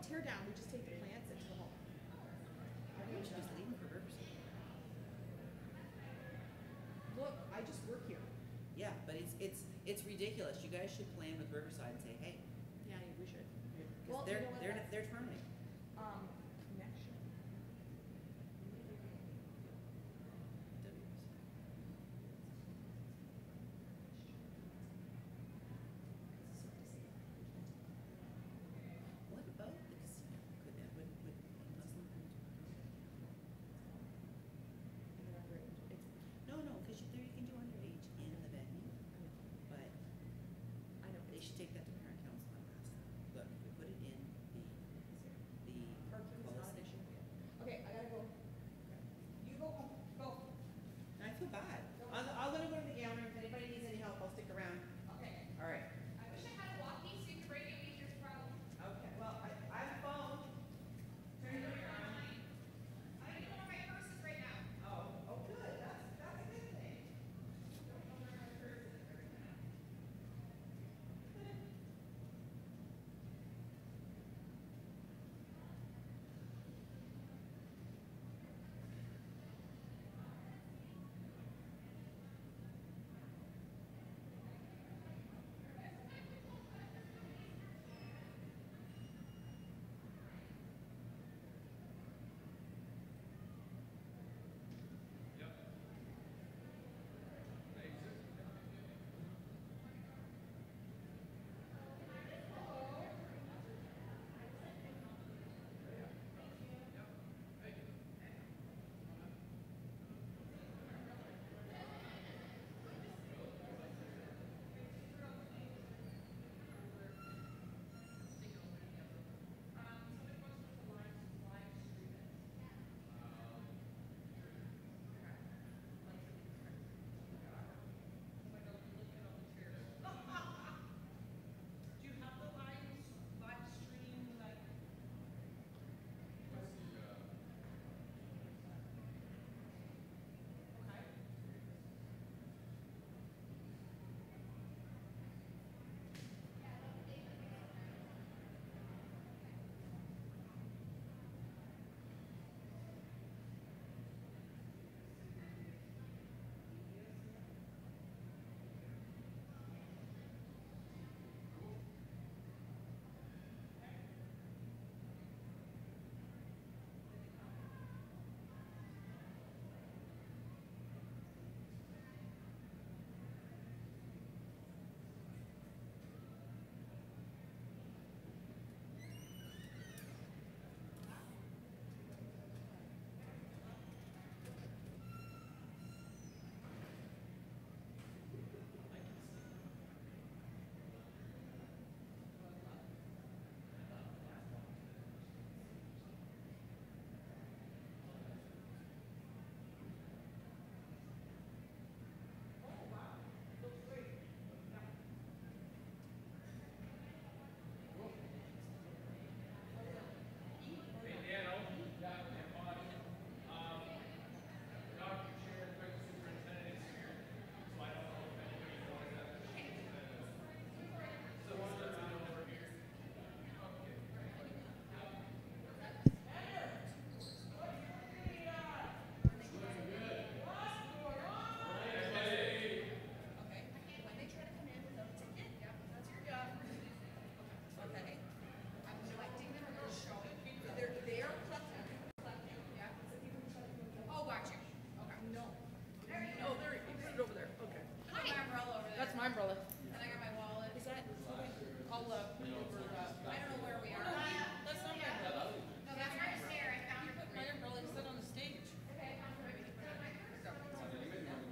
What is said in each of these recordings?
don't tear down. We just take the plants into the home. Why don't you just leave them for Riverside? Look, I just work here. Yeah, but it's ridiculous. You guys should plan with Riverside and say, hey, Yeah, we should. because they're terminating. Connection. What about the casino? Could that would Muslim? No, because there you can do underage in the venue, but I know. they should take that to parent council and ask them. Look, we put it in the Parking is not an policy. issue. Okay, I gotta go. You go home. Go. I feel bad. I'm gonna go to the gown room. If anybody needs any help, I'll stick around. Okay. All right. I wish I had a walkie so you could bring me your problem. Okay. Well, I have a phone. Turn it around. I don't even know where my purse is right now. Oh, good. That's a good thing. Don't know where my purse is right now. Do you have the live stream like? Okay. My umbrella. And I got my wallet. Is that? I'll put it over. I don't know where we are. That's not my umbrella. No, that's right there. I found You it. put my umbrella instead on the stage. Okay, I found it. No,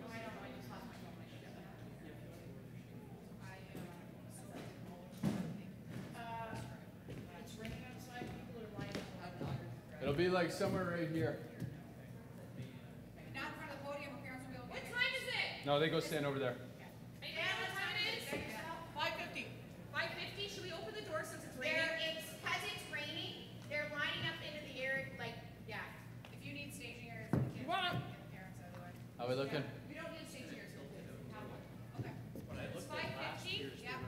I don't know. I just lost my phone. It's raining outside. People are lining up. It'll be like somewhere right here. Not in front of the podium. Where parents will be able to. What time is it? No, they go stand over there. Hey, Dad, what time it is? 5:50. 5:50. Should we open the door since it's raining? It's because it's raining. They're lining up into the area. Like, yeah. If you need staging areas, we can. You want 'em? Get the parents out of the way. How we looking? We don't need staging areas. We'll have one. Okay. It's 5:50. Yeah.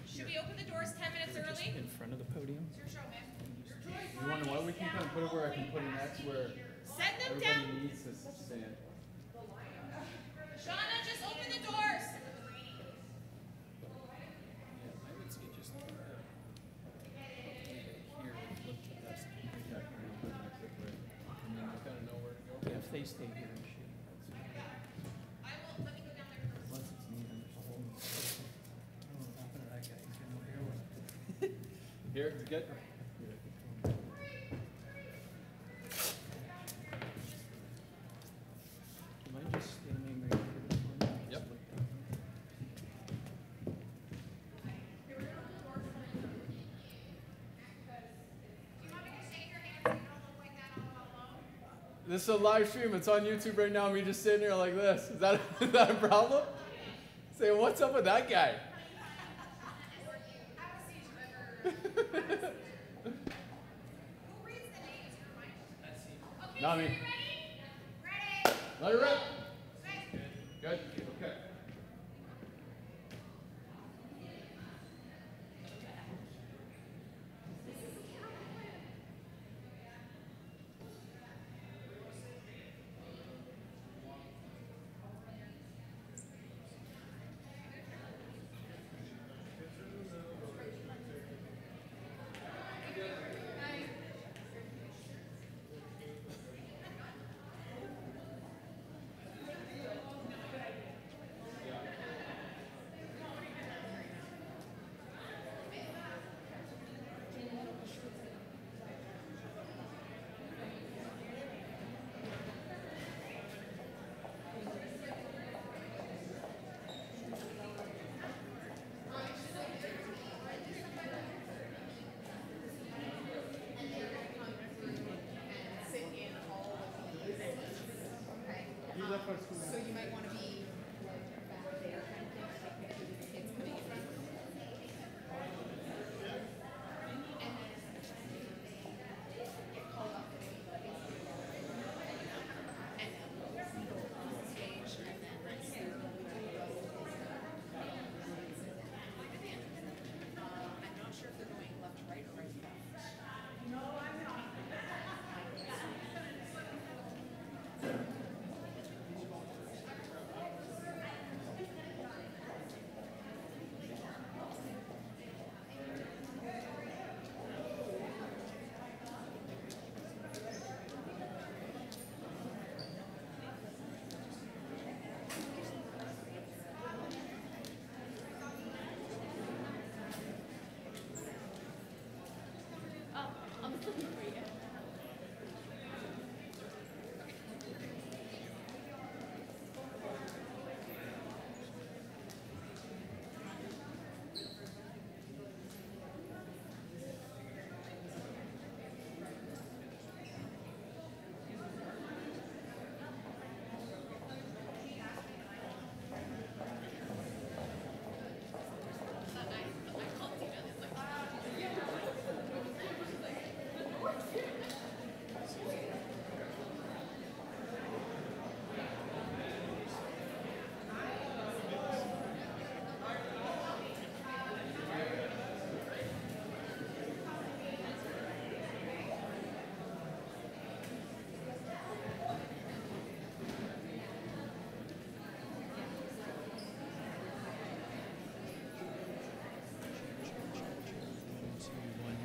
Should we open the doors 10 minutes early? In front of the podium. It's your show, man. Your we can kind of put it where I can put it next, where Send them down. everybody needs to stand. Shauna, just open the doors. If they stay here and shoot. I will, let me go down there first. Unless it's me, there's a whole. Oh, what happened to that guy? He's got no hair left. Here, you good? Am I just standing right here this one? Yep. This is a live stream. It's on YouTube right now. Me just sitting here like this. Is that a problem? Say, what's up with that guy? Not me. Ready? Let her rip. Good. Okay. So you might want to be back there, kind of thing, like make sure the kids coming in front. And then get called up to me, like, and then we'll go on the stage, and then let's see what we do. I'm not sure if they're going left to right or right to left. No, I'm not.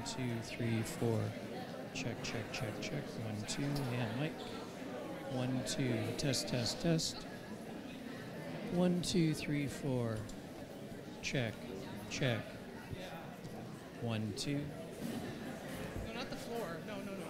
Two, three, four. Check, check, check, check. 1, 2, and mic. 1, 2, test, test, test. 1, 2, 3, 4. Check, check. 1, 2. No, not the floor. No, no, no.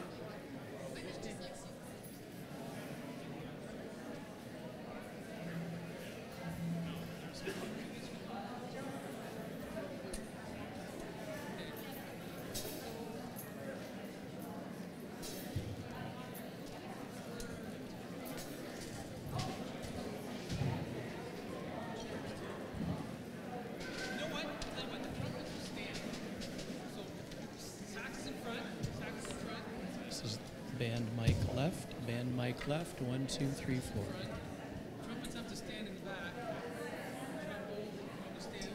You know what? Tell you what, the trumpets will stand. So, sax in front, sax in front. This is band mic left, band mic left. 1, 2, 3, 4. Trumpets have to stand in the back. Trombone have to stand.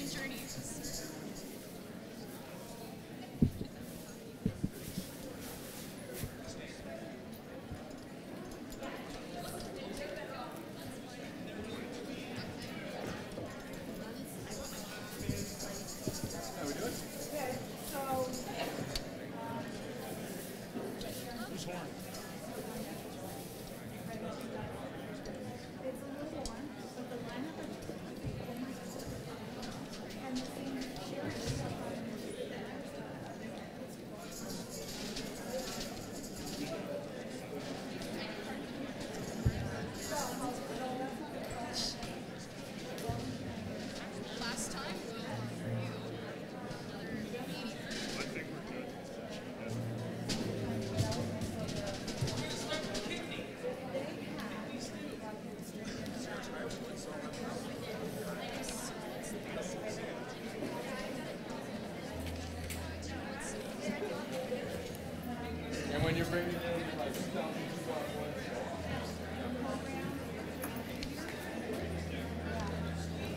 and journeys. How we doing? Okay, so, Who's horn? it's a little one, but the lineup is and the theme sharing stuff on Last time, And when you're bringing in like stuff,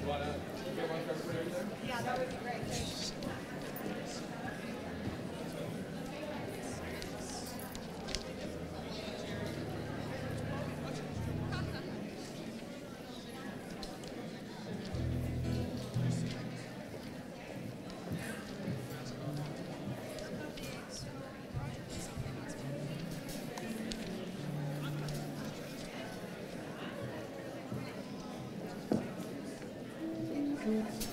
you want to get one for everybody there? yeah, that would be great. Thanks.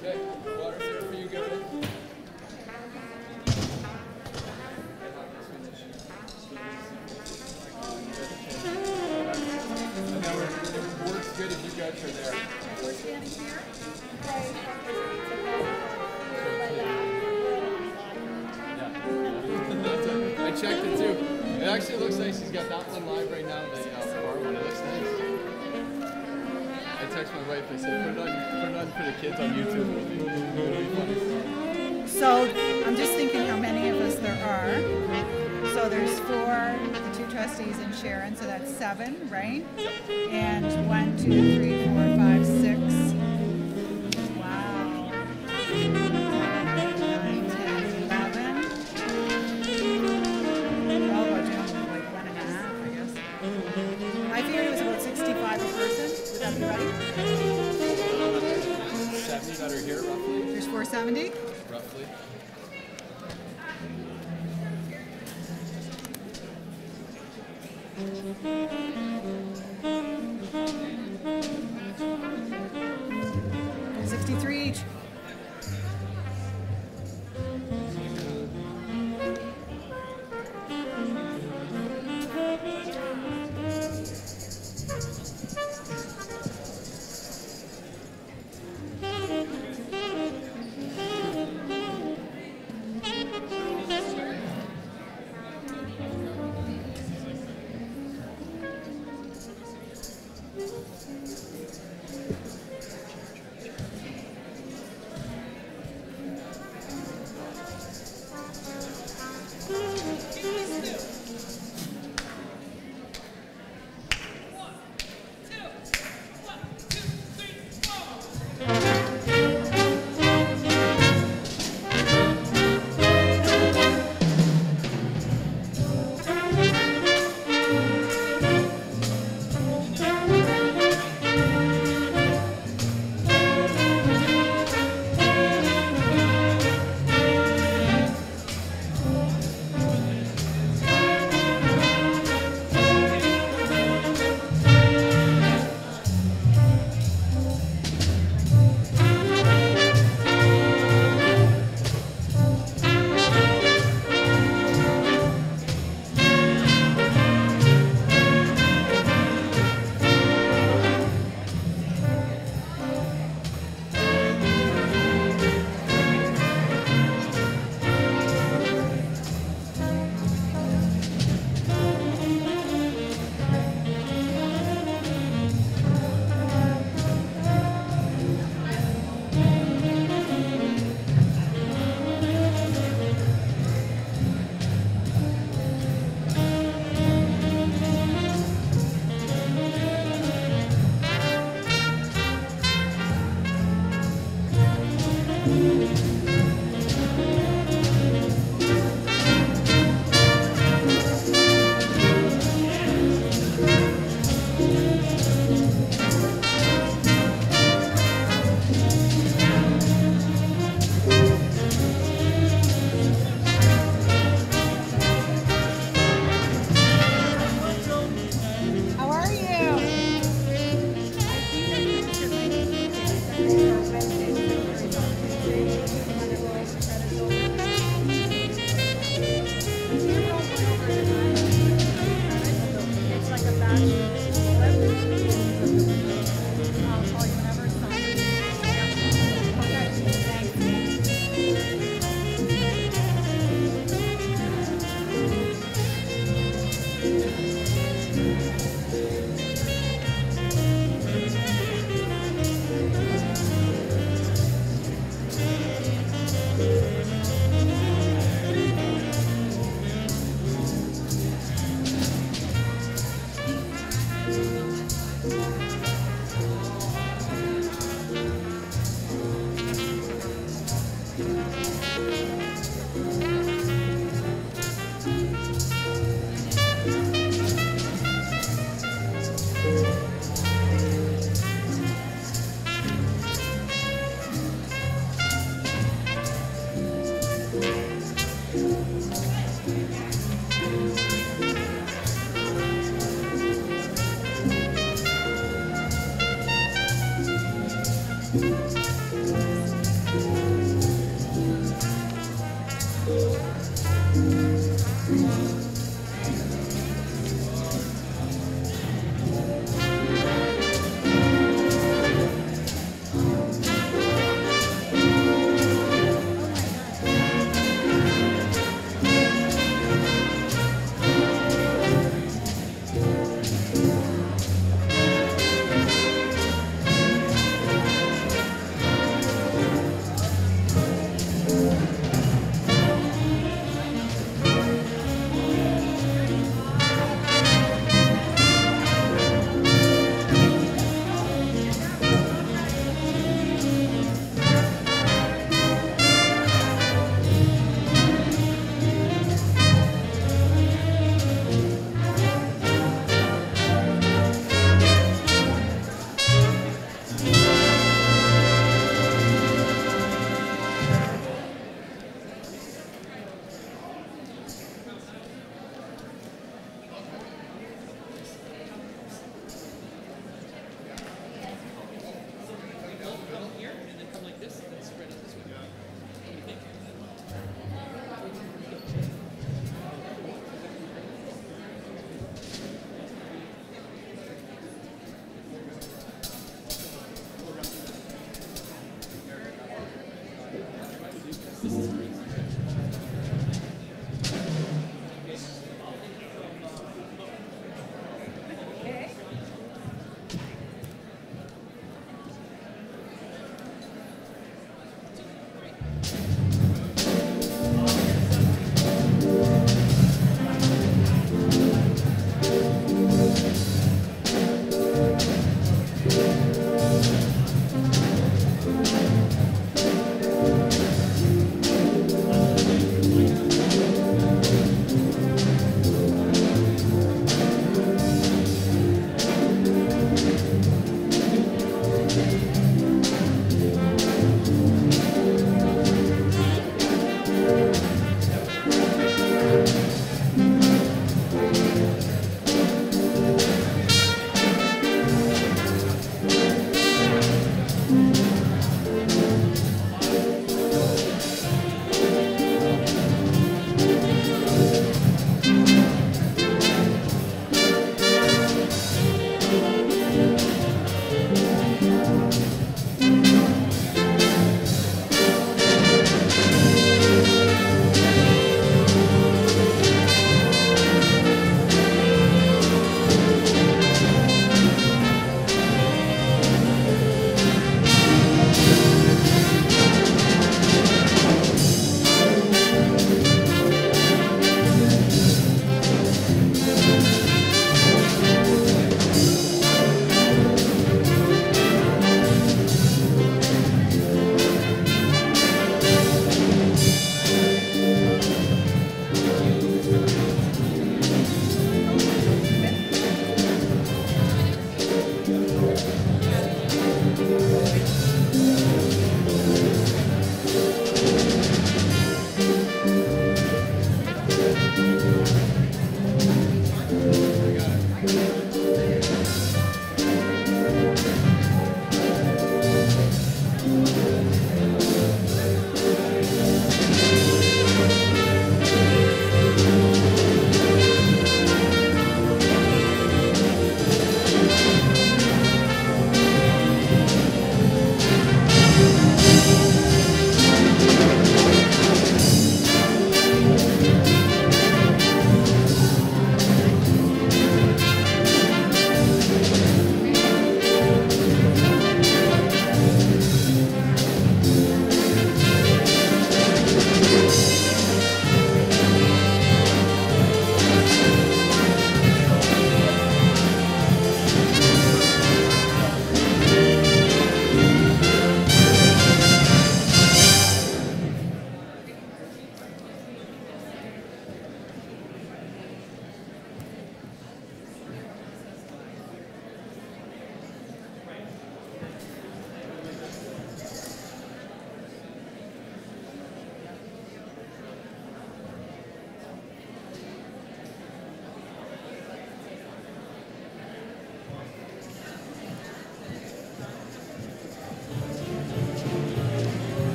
Okay, water's there for you guys. And then it works good if you guys are there. We're standing here. Right. Yeah. I checked it too. It actually looks like she's got that one live right now, the bar one. It looks nice. I text my wife, I said, put it on for the kids on YouTube. It'll be funny. So I'm just thinking how many of us there are. So there's 4, the 2 trustees and Sharon, so that's 7, right? And 1, 2, 3, 4, 5, 6. Wow. 9, 10, 11. Oh, we're doing like 1.5, I guess. I figured it was about 65 a person. Would that be right? 70 that are here, roughly. There's 470. Roughly. $63 each.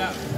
Yeah.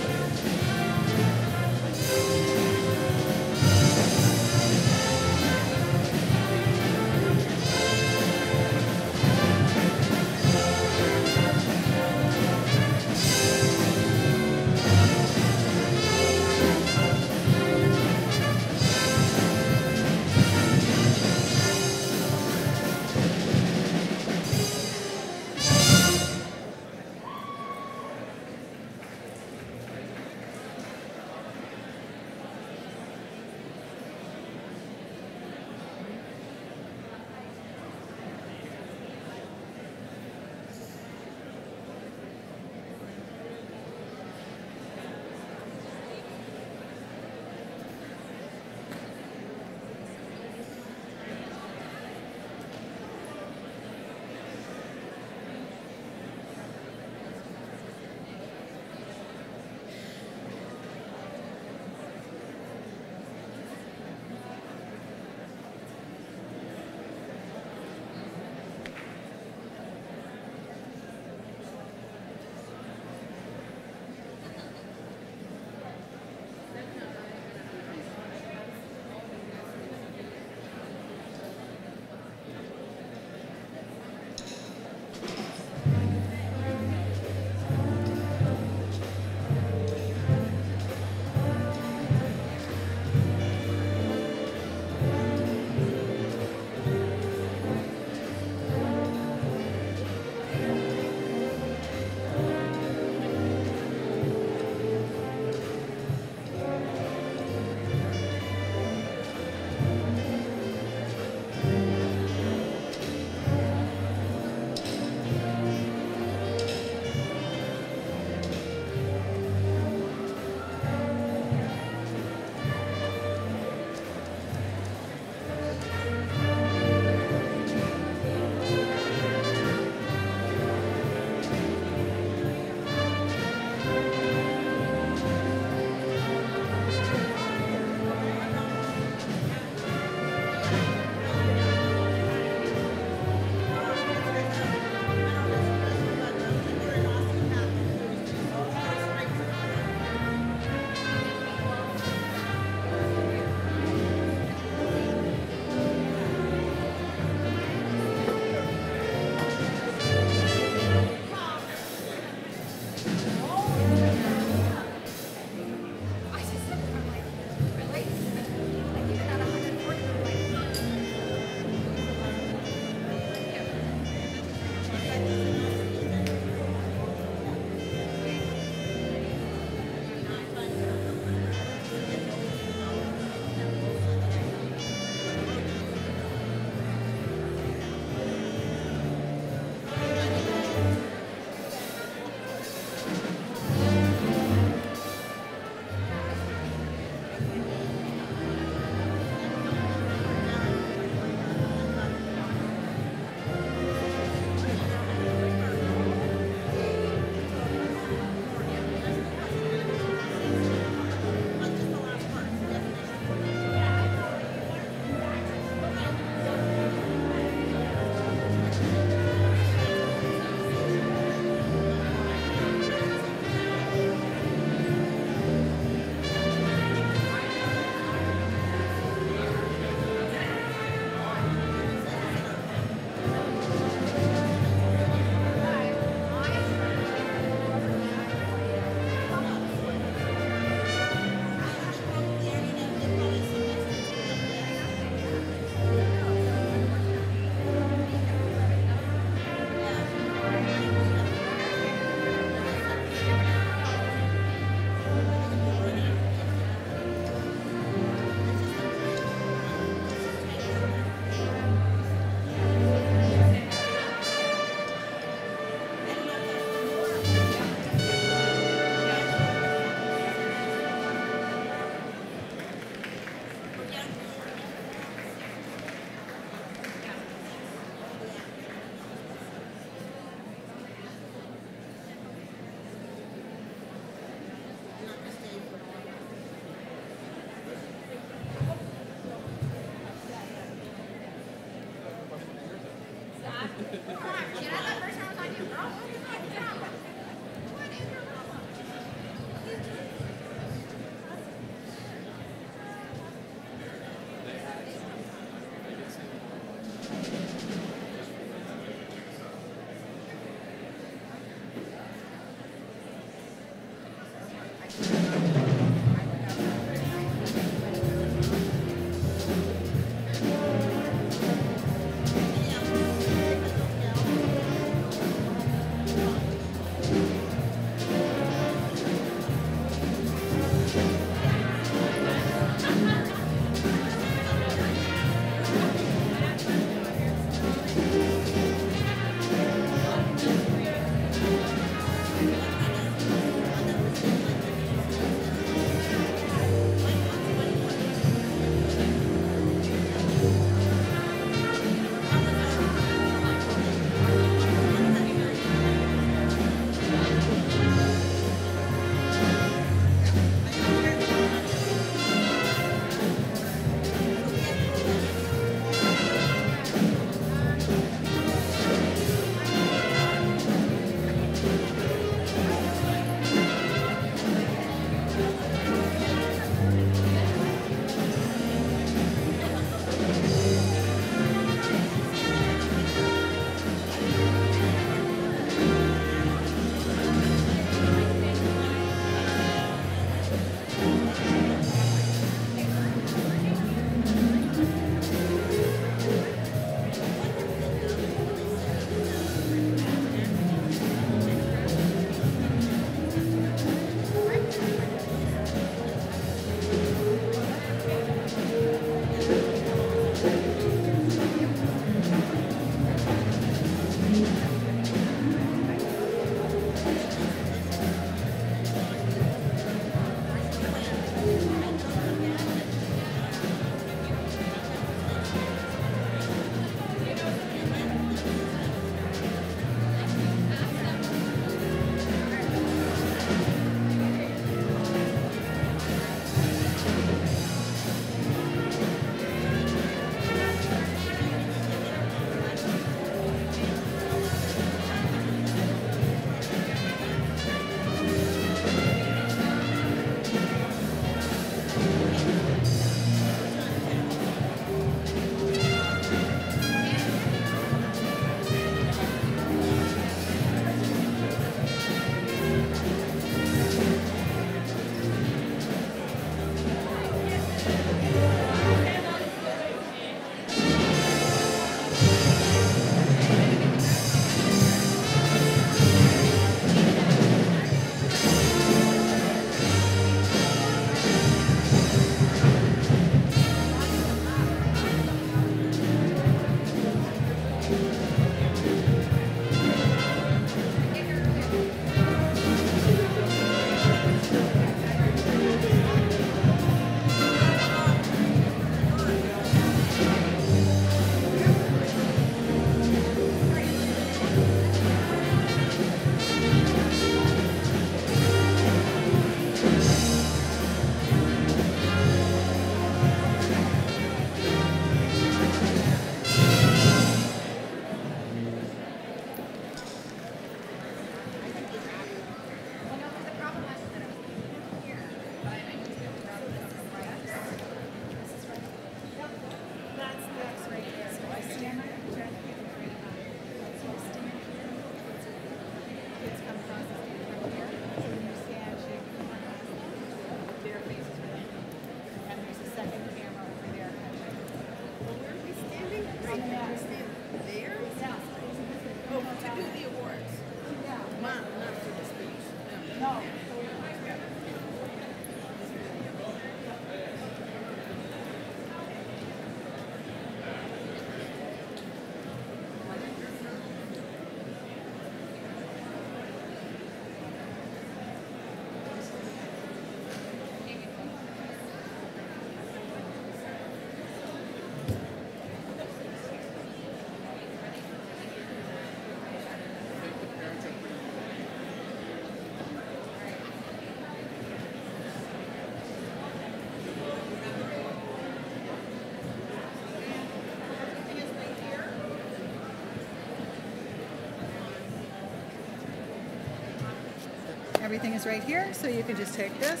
Everything is right here, so you can just take this,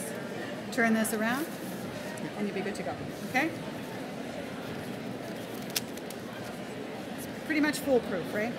turn this around, and you'll be good to go, okay? It's pretty much foolproof, right?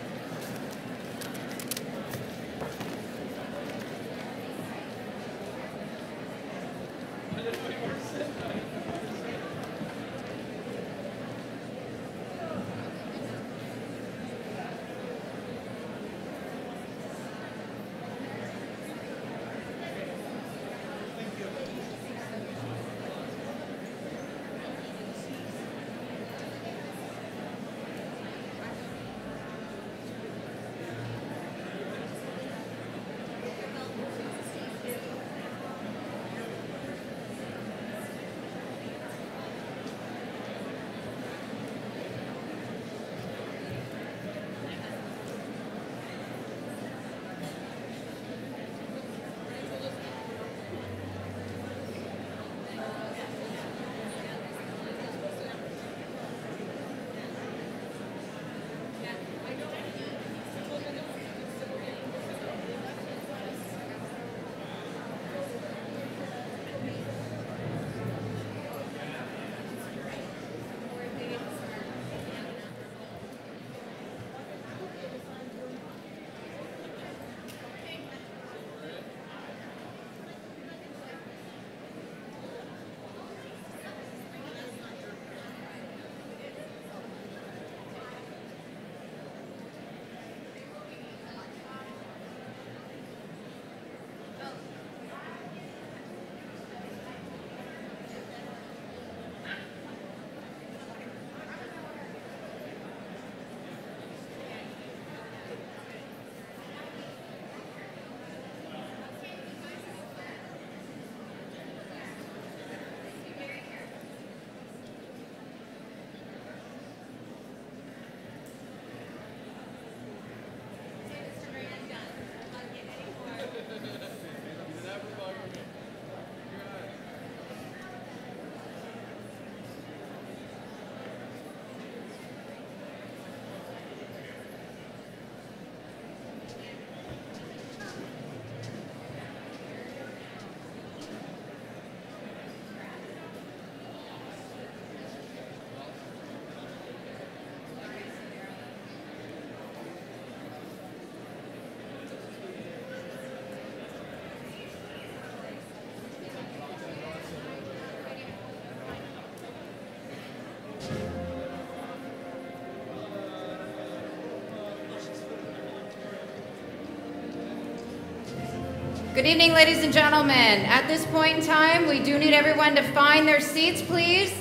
Good evening, ladies and gentlemen. At this point in time, we do need everyone to find their seats, please.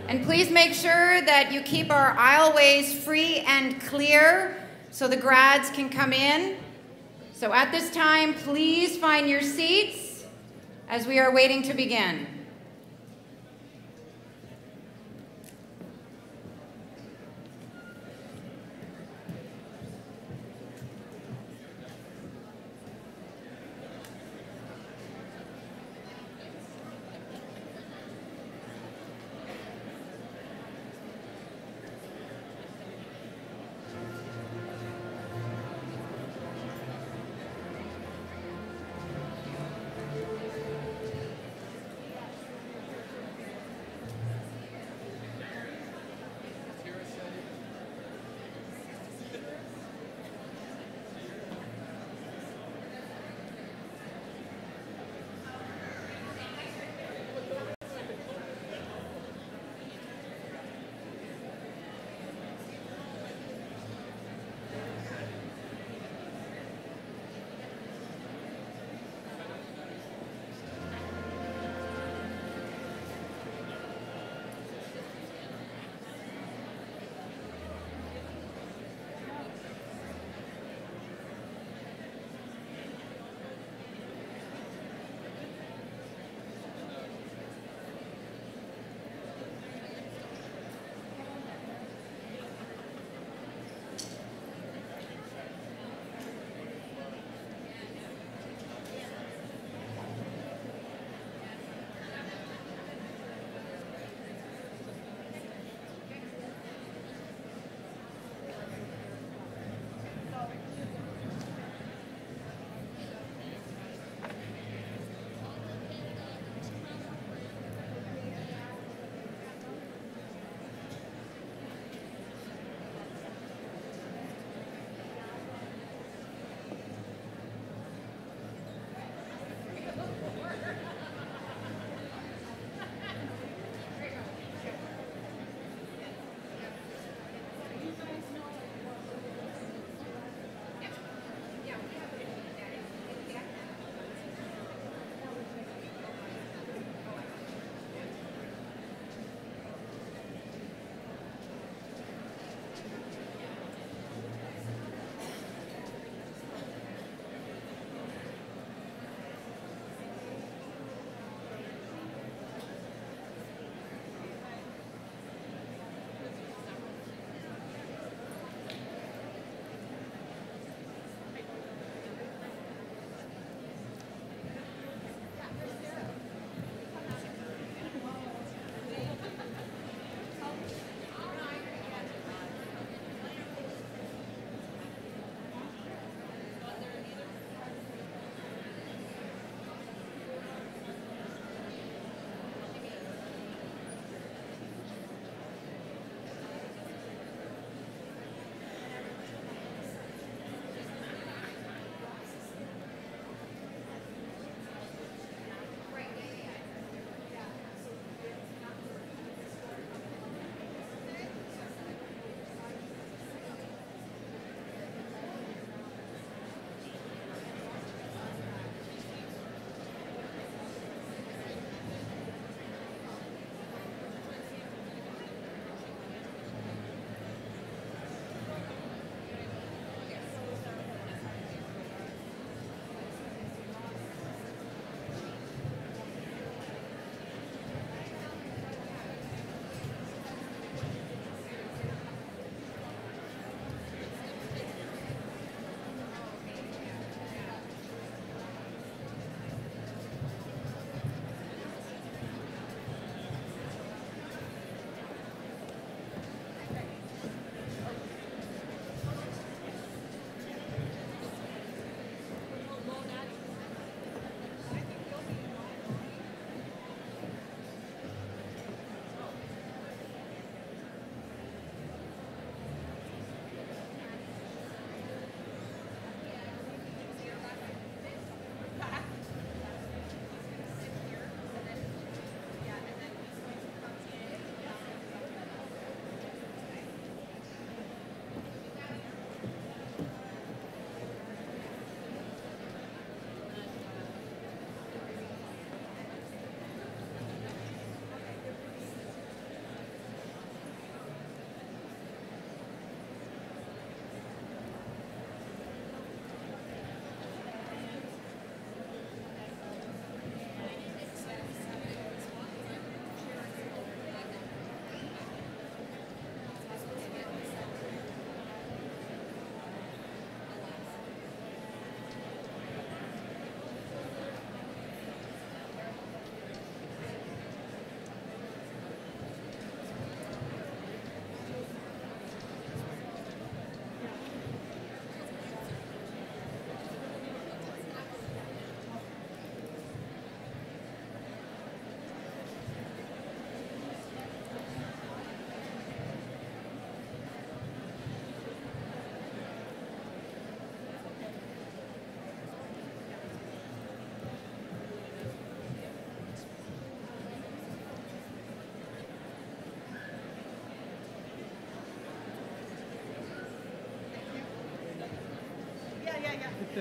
And please make sure that you keep our aisleways free and clear so the grads can come in. So at this time, please find your seats as we are waiting to begin.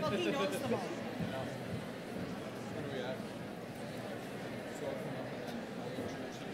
Well, he knows the most. What do we have? So I'll come up and then I'll introduce you.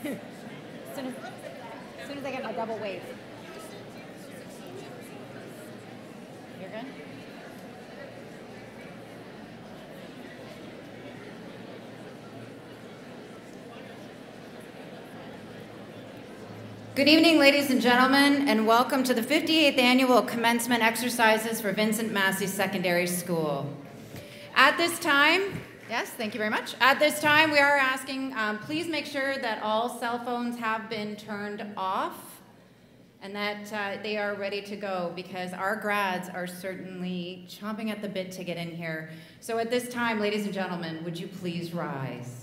As soon as I get my double wave. You're good? Good evening, ladies and gentlemen, and welcome to the 58th Annual Commencement Exercises for Vincent Massey Secondary School. At this time, yes, thank you very much. At this time, we are asking, please make sure that all cell phones have been turned off and that they are ready to go, because our grads are certainly chomping at the bit to get in here. So at this time, ladies and gentlemen, would you please rise?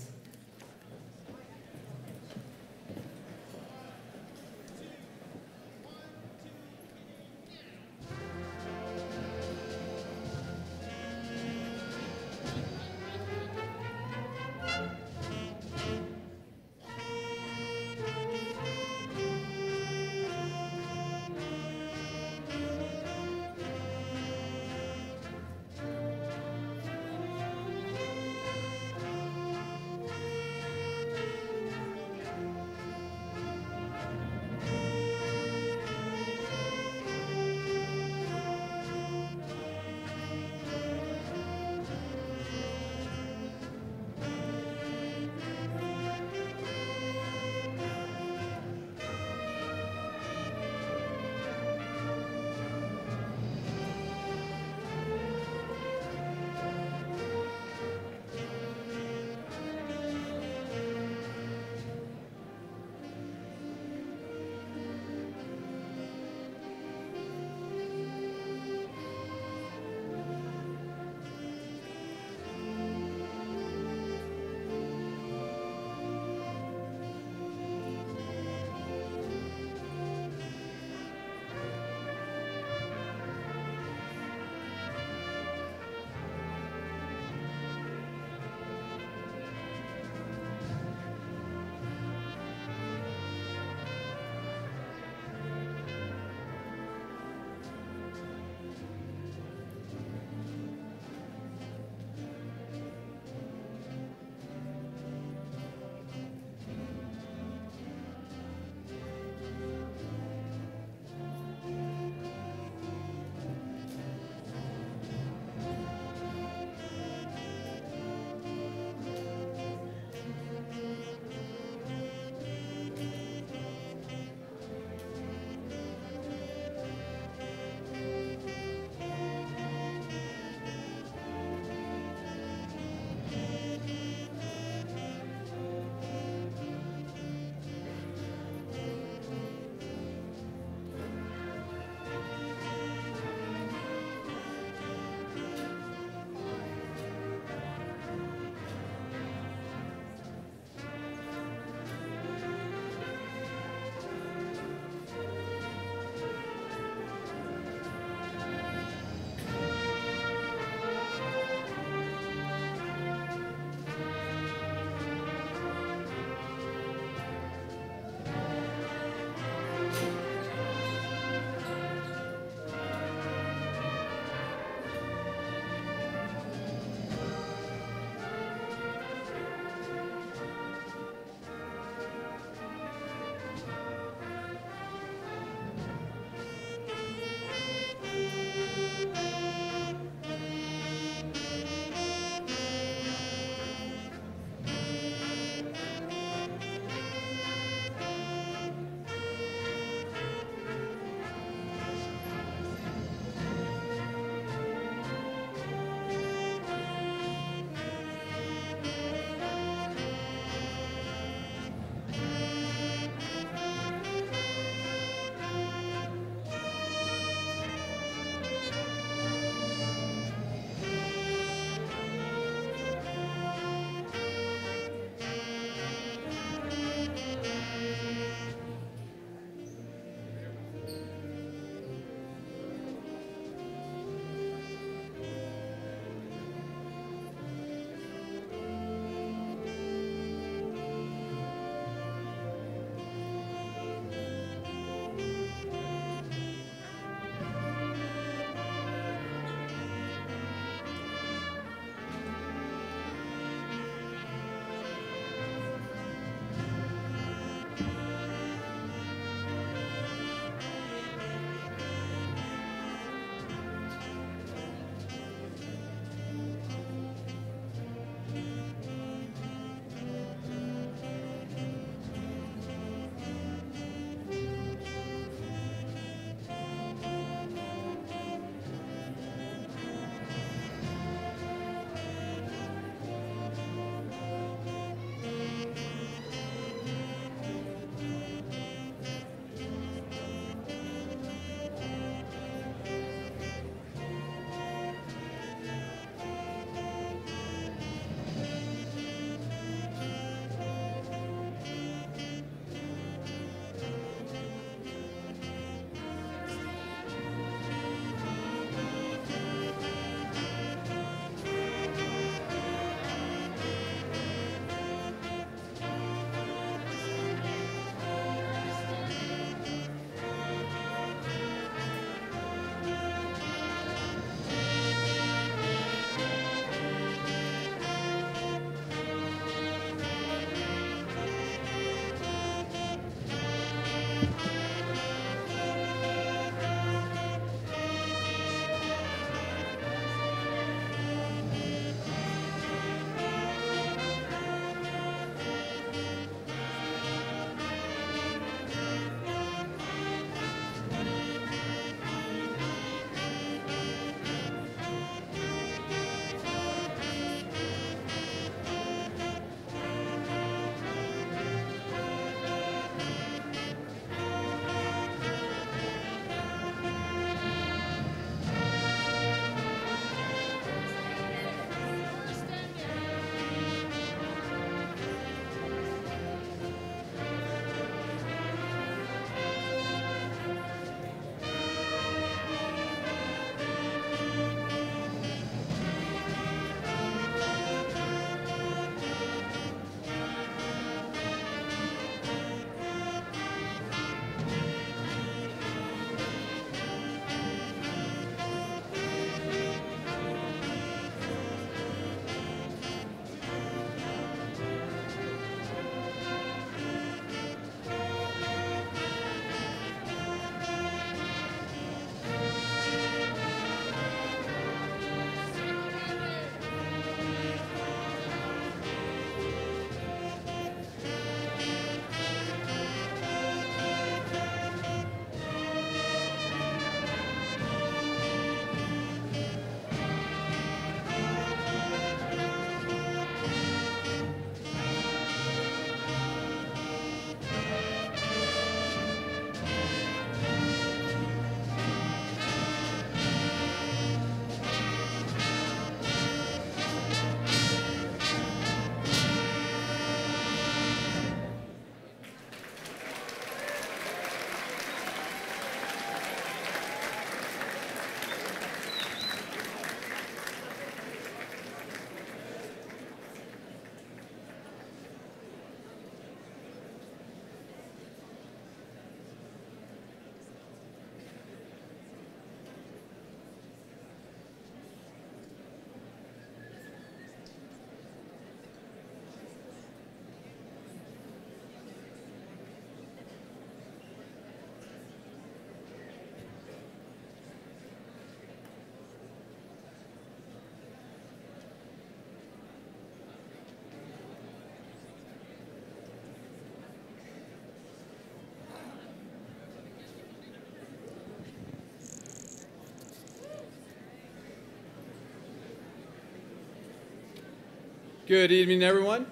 Good evening, everyone.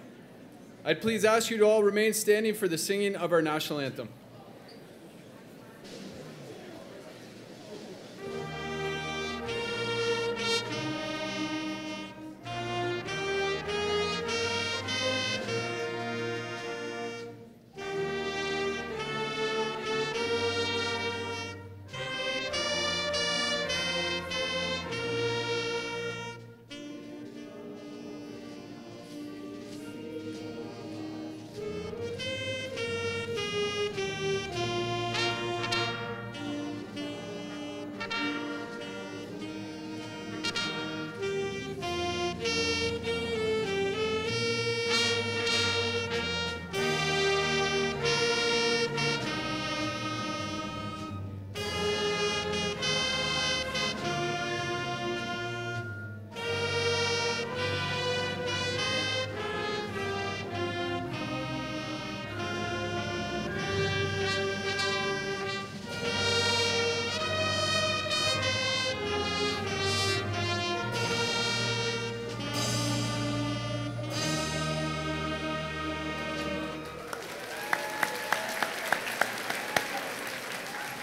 I'd please ask you to all remain standing for the singing of our national anthem.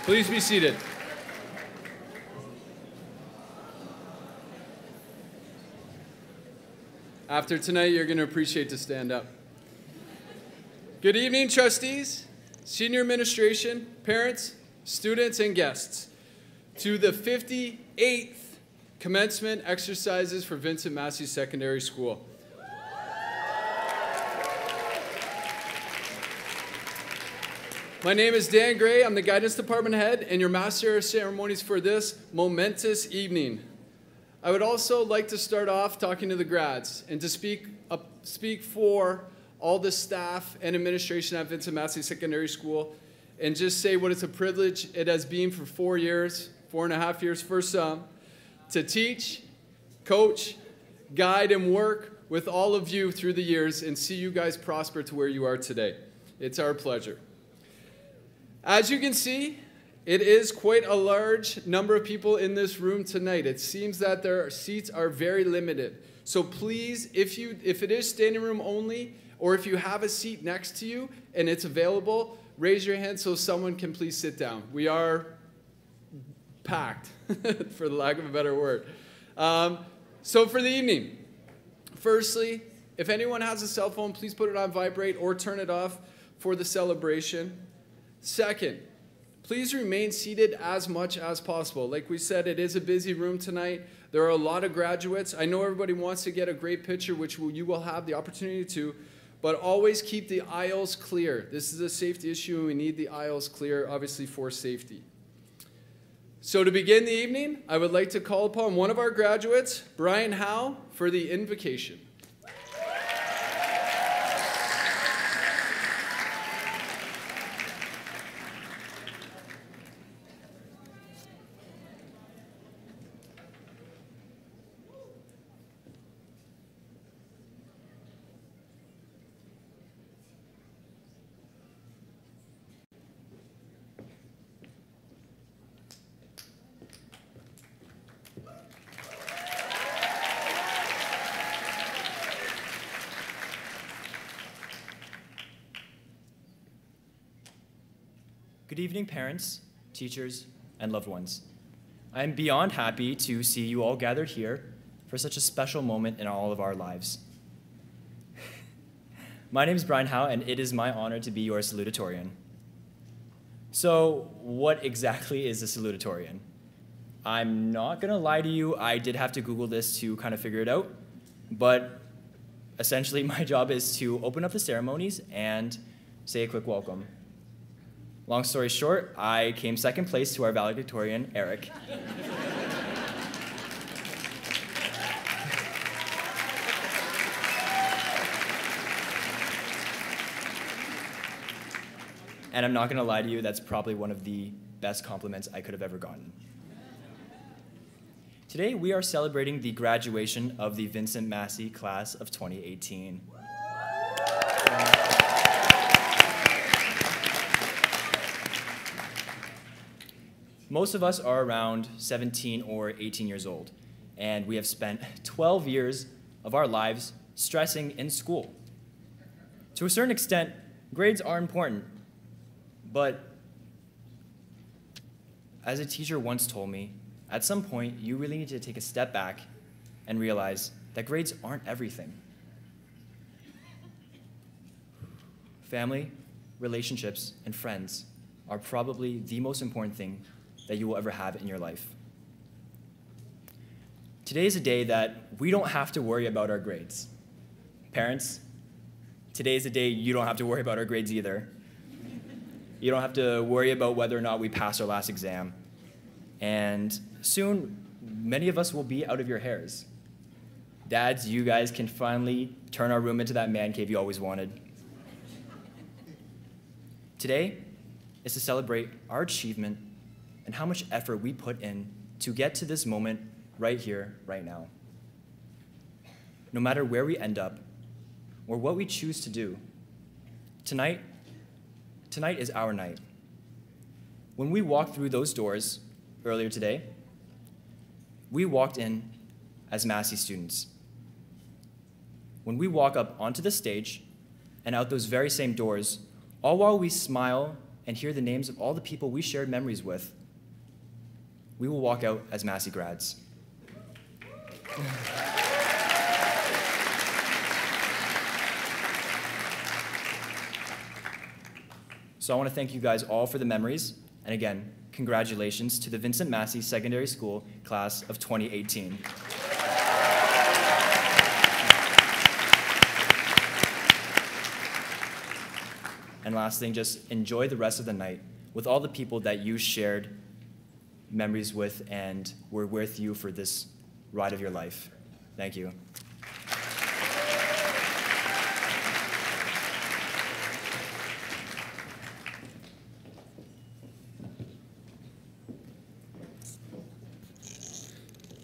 Please be seated. After tonight, you're going to appreciate to stand up. Good evening, trustees, senior administration, parents, students, and guests, to the 58th commencement exercises for Vincent Massey Secondary School. My name is Dan Gray. I'm the guidance department head and your master of ceremonies for this momentous evening. I would also like to start off talking to the grads and to speak for all the staff and administration at Vincent Massey Secondary School and just say what it's a privilege it has been for 4 years, 4.5 years for some, to teach, coach, guide, and work with all of you through the years and see you guys prosper to where you are today. It's our pleasure. As you can see, it is quite a large number of people in this room tonight. It seems that their seats are very limited. So please, if it is standing room only, or if you have a seat next to you and it's available, raise your hand so someone can please sit down. We are packed, for the lack of a better word. So for the evening, firstly, if anyone has a cell phone, please put it on vibrate or turn it off for the celebration. Second, please remain seated as much as possible. Like we said, it is a busy room tonight. There are a lot of graduates. I know everybody wants to get a great picture, which you will have the opportunity to, but always keep the aisles clear. This is a safety issue, and we need the aisles clear, obviously, for safety. So to begin the evening, I would like to call upon one of our graduates, Brian Howe, for the invocation. Good evening, parents, teachers, and loved ones. I am beyond happy to see you all gathered here for such a special moment in all of our lives. My name is Brian Howe, and it is my honor to be your salutatorian. So, what exactly is a salutatorian? I'm not gonna lie to you, I did have to Google this to kind of figure it out, but essentially my job is to open up the ceremonies and say a quick welcome. Long story short, I came second place to our valedictorian, Eric. And I'm not gonna lie to you, that's probably one of the best compliments I could have ever gotten. Today, we are celebrating the graduation of the Vincent Massey class of 2018. Most of us are around 17 or 18 years old, and we have spent 12 years of our lives stressing in school. To a certain extent, grades are important, but as a teacher once told me, at some point, you really need to take a step back and realize that grades aren't everything. Family, relationships, and friends are probably the most important thing that you will ever have in your life. Today is a day that we don't have to worry about our grades. Parents, today is a day you don't have to worry about our grades either. You don't have to worry about whether or not we passed our last exam. And soon, many of us will be out of your hairs. Dads, you guys can finally turn our room into that man cave you always wanted. Today is to celebrate our achievement and how much effort we put in to get to this moment right here, right now. No matter where we end up or what we choose to do, tonight is our night. When we walked through those doors earlier today, we walked in as Massey students. When we walk up onto the stage and out those very same doors, all while we smile and hear the names of all the people we shared memories with, we will walk out as Massey grads. So I want to thank you guys all for the memories, and again, congratulations to the Vincent Massey Secondary School class of 2018. And last thing, just enjoy the rest of the night with all the people that you shared memories with and were with you for this ride of your life. Thank you.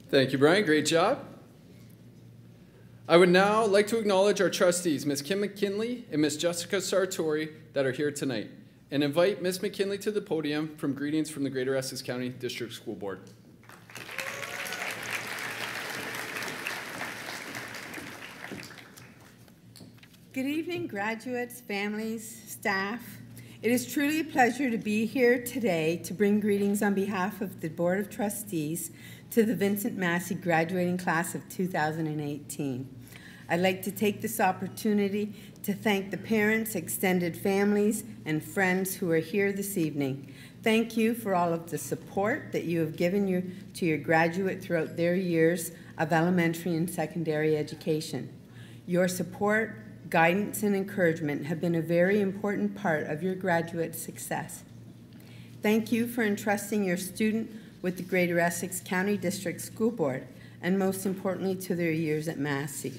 Thank you, Brian. Great job. I would now like to acknowledge our trustees, Ms. Kim McKinley and Ms. Jessica Sartori, that are here tonight, and invite Ms. McKinley to the podium from greetings from the Greater Essex County District School Board. Good evening, graduates, families, staff. It is truly a pleasure to be here today to bring greetings on behalf of the Board of Trustees to the Vincent Massey graduating class of 2018. I'd like to take this opportunity to thank the parents, extended families, and friends who are here this evening. Thank you for all of the support that you have given to your graduate throughout their years of elementary and secondary education. Your support, guidance, and encouragement have been a very important part of your graduate success. Thank you for entrusting your student with the Greater Essex County District School Board, and most importantly, to their years at Massey.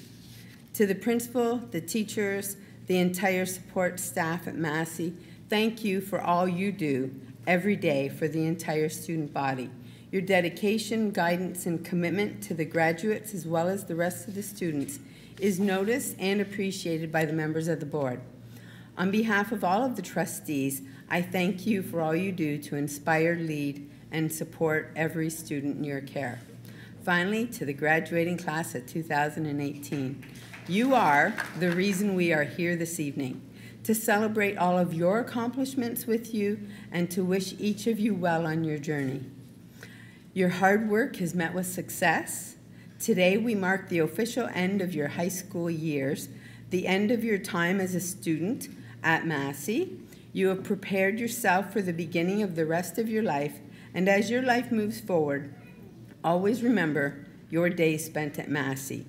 To the principal, the teachers, the entire support staff at Massey, thank you for all you do every day for the entire student body. Your dedication, guidance, and commitment to the graduates as well as the rest of the students is noticed and appreciated by the members of the board. On behalf of all of the trustees, I thank you for all you do to inspire, lead, and support every student in your care. Finally, to the graduating class of 2018, you are the reason we are here this evening, to celebrate all of your accomplishments with you and to wish each of you well on your journey. Your hard work has met with success. Today we mark the official end of your high school years, the end of your time as a student at Massey. You have prepared yourself for the beginning of the rest of your life, and as your life moves forward, always remember your days spent at Massey,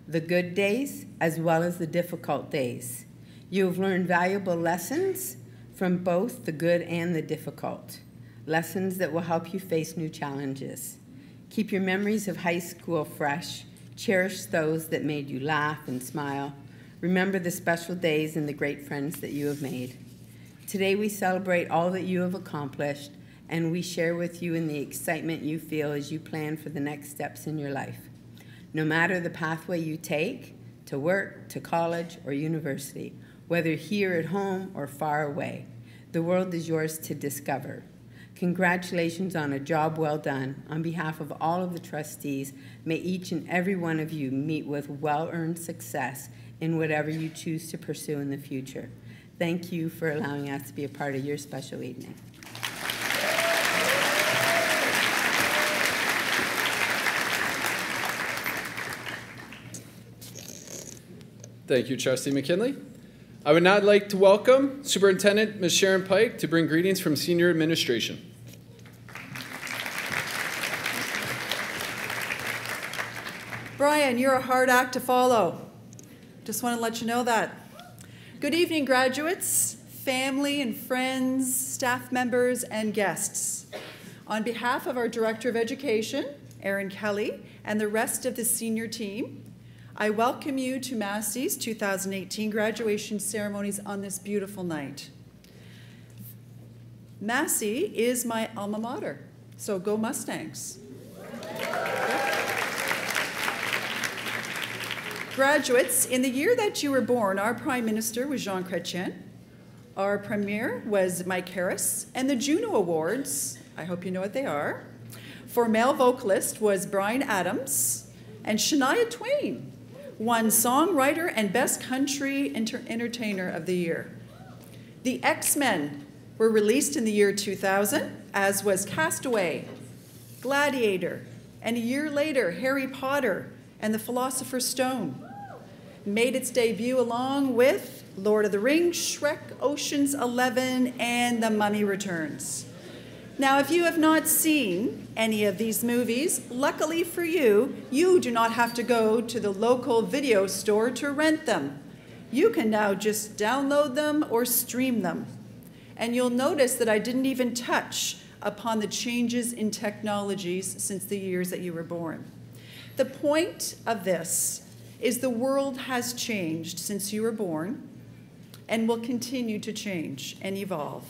the good days as well as the difficult days. You have learned valuable lessons from both the good and the difficult, lessons that will help you face new challenges. Keep your memories of high school fresh. Cherish those that made you laugh and smile. Remember the special days and the great friends that you have made. Today we celebrate all that you have accomplished, and we share with you in the excitement you feel as you plan for the next steps in your life. No matter the pathway you take, to work, to college, or university, whether here at home or far away, the world is yours to discover. Congratulations on a job well done. On behalf of all of the trustees, may each and every one of you meet with well-earned success in whatever you choose to pursue in the future. Thank you for allowing us to be a part of your special evening. Thank you, Trustee McKinley. I would now like to welcome Superintendent Ms. Sharon Pike to bring greetings from Senior Administration. Brian, you're a hard act to follow. Just want to let you know that. Good evening, graduates, family and friends, staff members, and guests. On behalf of our Director of Education, Erin Kelly, and the rest of the senior team, I welcome you to Massey's 2018 graduation ceremonies on this beautiful night. Massey is my alma mater, so go Mustangs. Graduates, in the year that you were born, our Prime Minister was Jean Chrétien, our Premier was Mike Harris, and the Juno Awards, I hope you know what they are, for male vocalist was Bryan Adams, and Shania Twain won Songwriter and Best Country Entertainer of the Year. The X-Men were released in the year 2000, as was Castaway, Gladiator, and a year later, Harry Potter and the Philosopher's Stone made its debut along with Lord of the Rings, Shrek, Ocean's 11, and The Mummy Returns. Now, if you have not seen any of these movies, luckily for you, you do not have to go to the local video store to rent them. You can now just download them or stream them. And you'll notice that I didn't even touch upon the changes in technologies since the years that you were born. The point of this is the world has changed since you were born and will continue to change and evolve.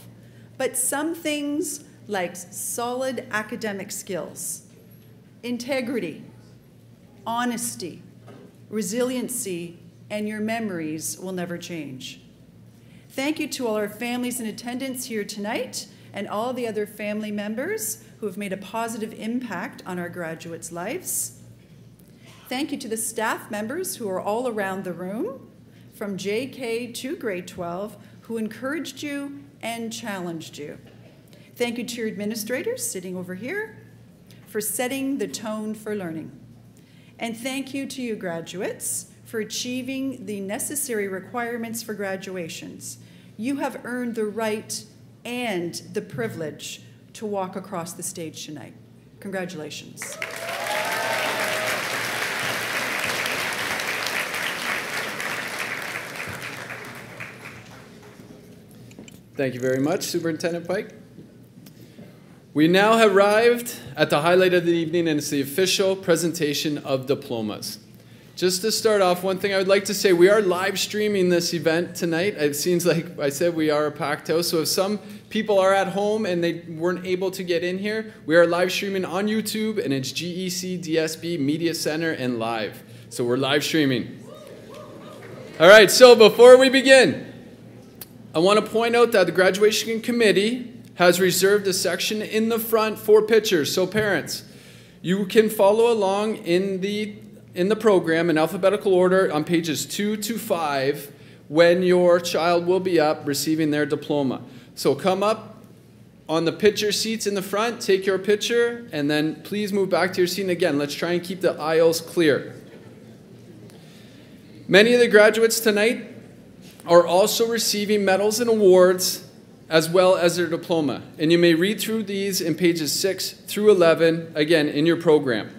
But some things like solid academic skills, integrity, honesty, resiliency, and your memories will never change. Thank you to all our families in attendance here tonight and all the other family members who have made a positive impact on our graduates' lives. Thank you to the staff members who are all around the room, from JK to grade 12, who encouraged you and challenged you. Thank you to your administrators sitting over here for setting the tone for learning. And thank you to you graduates for achieving the necessary requirements for graduations. You have earned the right and the privilege to walk across the stage tonight. Congratulations. Thank you very much, Superintendent Pike. We now have arrived at the highlight of the evening, and it's the official presentation of diplomas. Just to start off, one thing I would like to say, we are live streaming this event tonight. It seems like I said we are a packed house, so if some people are at home and they weren't able to get in here, we are live streaming on YouTube, and it's GEC, DSB, Media Center, and live. So we're live streaming. All right, so before we begin, I want to point out that the graduation committee has reserved a section in the front for pictures. So parents, you can follow along in the program in alphabetical order on pages 2 to 5 when your child will be up receiving their diploma. So come up on the picture seats in the front, take your picture, and then please move back to your seat. And again, let's try and keep the aisles clear. Many of the graduates tonight are also receiving medals and awards as well as their diploma. And you may read through these in pages 6 through 11, again, in your program.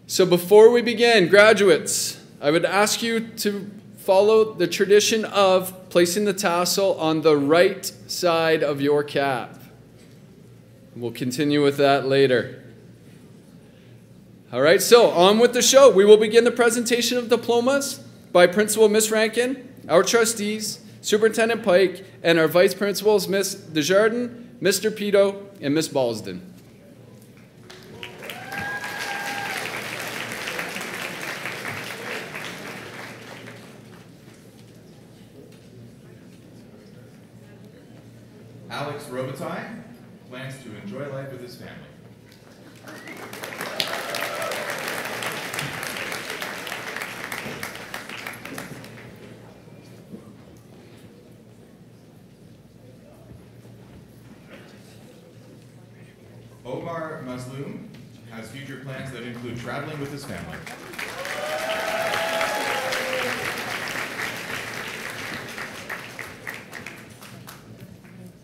So before we begin, graduates, I would ask you to follow the tradition of placing the tassel on the right side of your cap. We'll continue with that later. All right, so on with the show. We will begin the presentation of diplomas by Principal Miss Rankin, our trustees, Superintendent Pike, and our vice principals, Miss Desjardins, Mr. Pito, and Miss Ballsden. Alex Robitaille plans to enjoy life with his family. Omar Mazloum has future plans that include traveling with his family.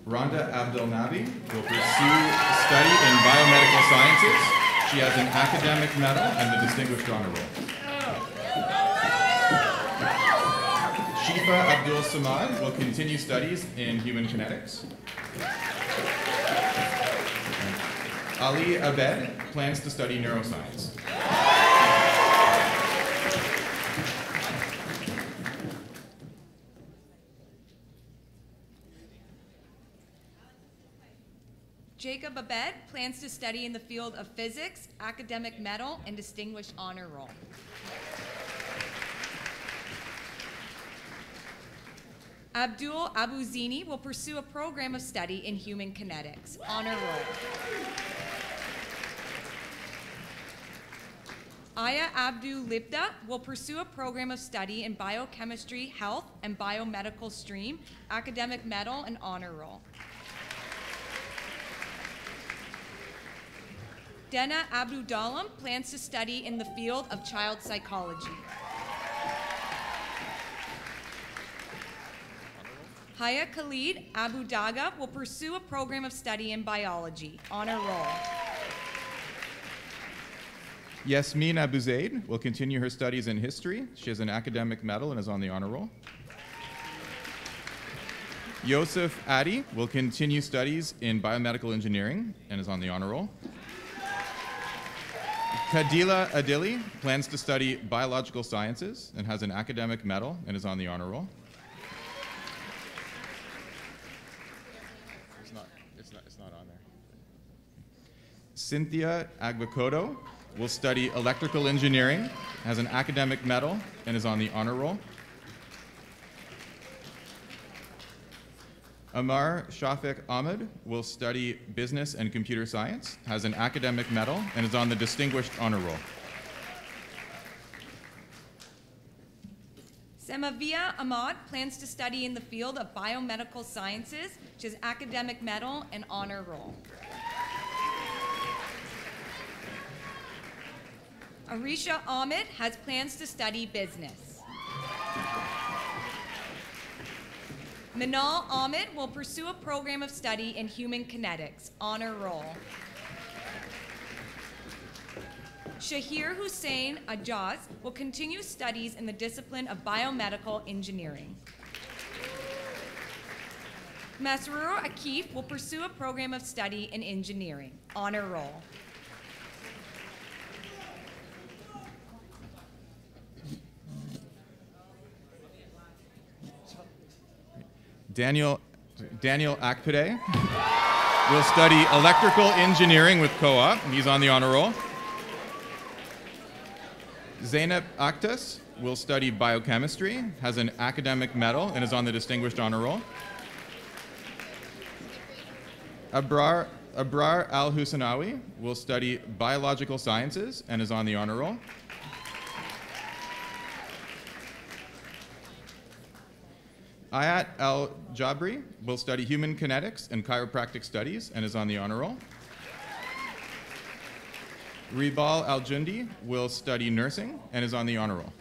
Rhonda Abdelnabi will pursue study in biomedical sciences. She has an academic medal and the Distinguished Honor Roll. Shifa Abdul Samad will continue studies in human kinetics. Ali Abed plans to study neuroscience. Jacob Abed plans to study in the field of physics, academic medal, and distinguished honor roll. Abdul Abuzini will pursue a program of study in human kinetics, honor roll. Aya Abdu Libda will pursue a program of study in biochemistry, health, and biomedical stream, academic medal, and honor roll. Dena Abdu Dalam plans to study in the field of child psychology. Haya Khalid Abu Daga will pursue a program of study in biology, honor roll. Yasmin Abu Zaid will continue her studies in history. She has an academic medal and is on the honor roll. Yosef Adi will continue studies in biomedical engineering and is on the honor roll. Kadila Adili plans to study biological sciences and has an academic medal and is on the honor roll. It's not on there. Cynthia Agbakoto will study electrical engineering, has an academic medal, and is on the honor roll. Amar Shafiq Ahmed will study business and computer science, has an academic medal, and is on the distinguished honor roll. Semavia Ahmad plans to study in the field of biomedical sciences, which is academic medal and honor roll. Arisha Ahmed has plans to study business. Minal Ahmed will pursue a program of study in human kinetics, honor roll. Shahir Hussein Ajaz will continue studies in the discipline of biomedical engineering. Masroor Akif will pursue a program of study in engineering, honor roll. Daniel Akpede will study electrical engineering with co-op, and he's on the honor roll. Zainab Akhtas will study biochemistry, has an academic medal, and is on the distinguished honor roll. Abrar Al-Husanawi will study biological sciences and is on the honor roll. Ayat Al-Jabri will study human kinetics and chiropractic studies and is on the honor roll. Ribal Al-Jundi will study nursing and is on the honor roll.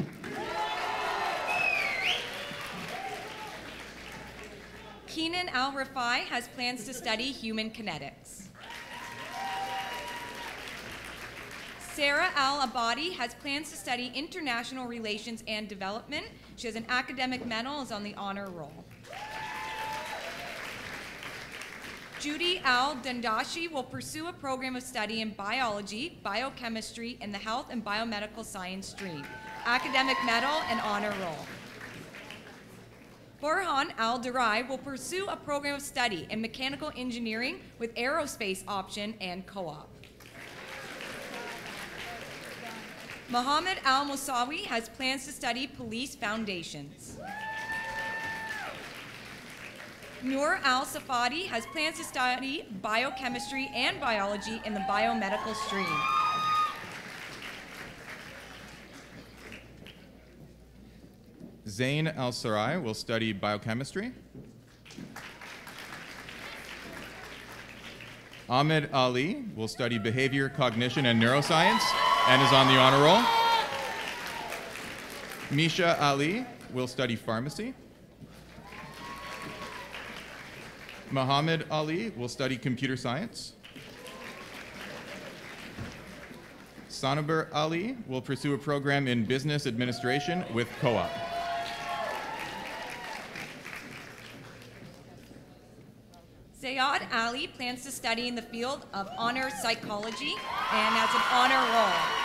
Keenan Al-Rafai has plans to study human kinetics. Sarah Al-Abadi has plans to study international relations and development. She has an academic medal, is on the honor roll. Judy Al-Dandashi will pursue a program of study in biology, biochemistry, and the health and biomedical science stream. Academic medal and honor roll. Borhan Al-Durai will pursue a program of study in mechanical engineering with aerospace option and co-op. Mohammed Al-Musawi has plans to study police foundations. Noor Al-Safadi has plans to study biochemistry and biology in the biomedical stream. Zain Al-Sarai will study biochemistry. Ahmed Ali will study behavior, cognition, and neuroscience and is on the honor roll. Misha Ali will study pharmacy. Muhammad Ali will study computer science. Sanabar Ali will pursue a program in business administration with co-op. Zayad Ali plans to study in the field of honor psychology and has an honor roll.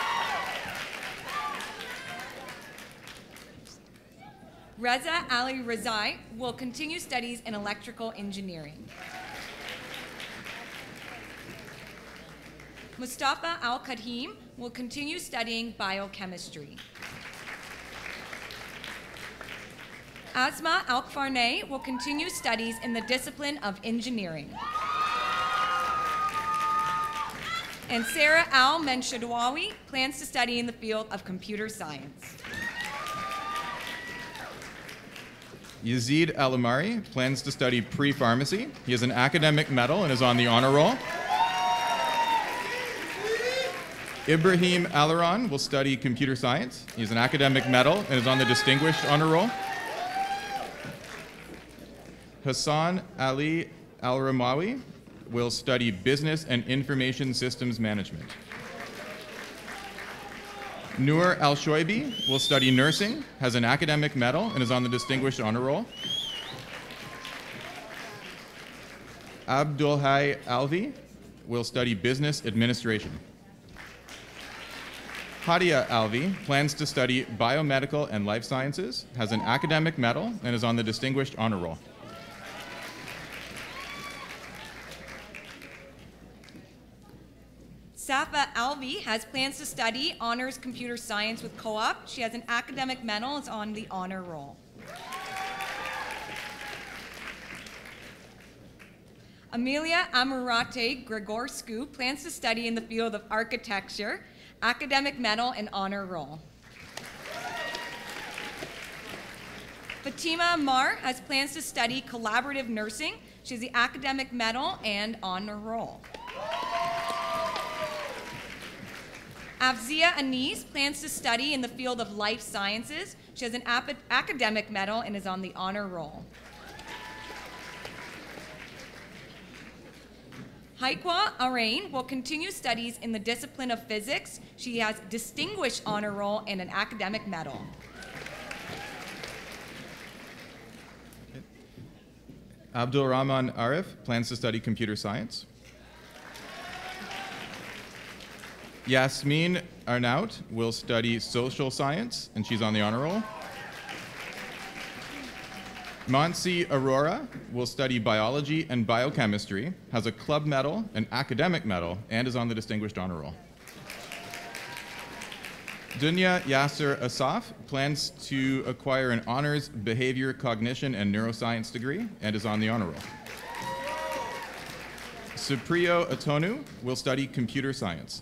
Reza Ali Razai will continue studies in electrical engineering. Mustafa Al-Kadhim will continue studying biochemistry. Asma Al-Kfarneh will continue studies in the discipline of engineering. And Sarah Al-Menshadwawi plans to study in the field of computer science. Yazid Al-Amari plans to study pre-pharmacy. He has an academic medal and is on the honor roll. Ibrahim Alaran will study computer science. He has an academic medal and is on the distinguished honor roll. Hassan Ali Al-Ramawi will study business and information systems management. Noor Al-Shoibi will study nursing, has an academic medal, and is on the distinguished honor roll. Abdulhai Alvi will study business administration. Hadia Alvi plans to study biomedical and life sciences, has an academic medal, and is on the distinguished honor roll. Safa Alvi has plans to study honors computer science with co-op. She has an academic medal and is on the honor roll. Amelia Amurate Gregorescu plans to study in the field of architecture, academic medal and honor roll. Fatima Amar has plans to study collaborative nursing. She has the academic medal and honor roll. Afzia Anis plans to study in the field of life sciences. She has an academic medal and is on the honor roll. Haikwa Arain will continue studies in the discipline of physics. She has distinguished honor roll and an academic medal. Abdul Rahman Arif plans to study computer science. Yasmin Arnaut will study social science, and she's on the honor roll. Mansi Aurora will study biology and biochemistry, has a club medal, an academic medal, and is on the distinguished honor roll. Dunya Yasser Asaf plans to acquire an honors behavior, cognition, and neuroscience degree, and is on the honor roll. Supriyo Atonu will study computer science.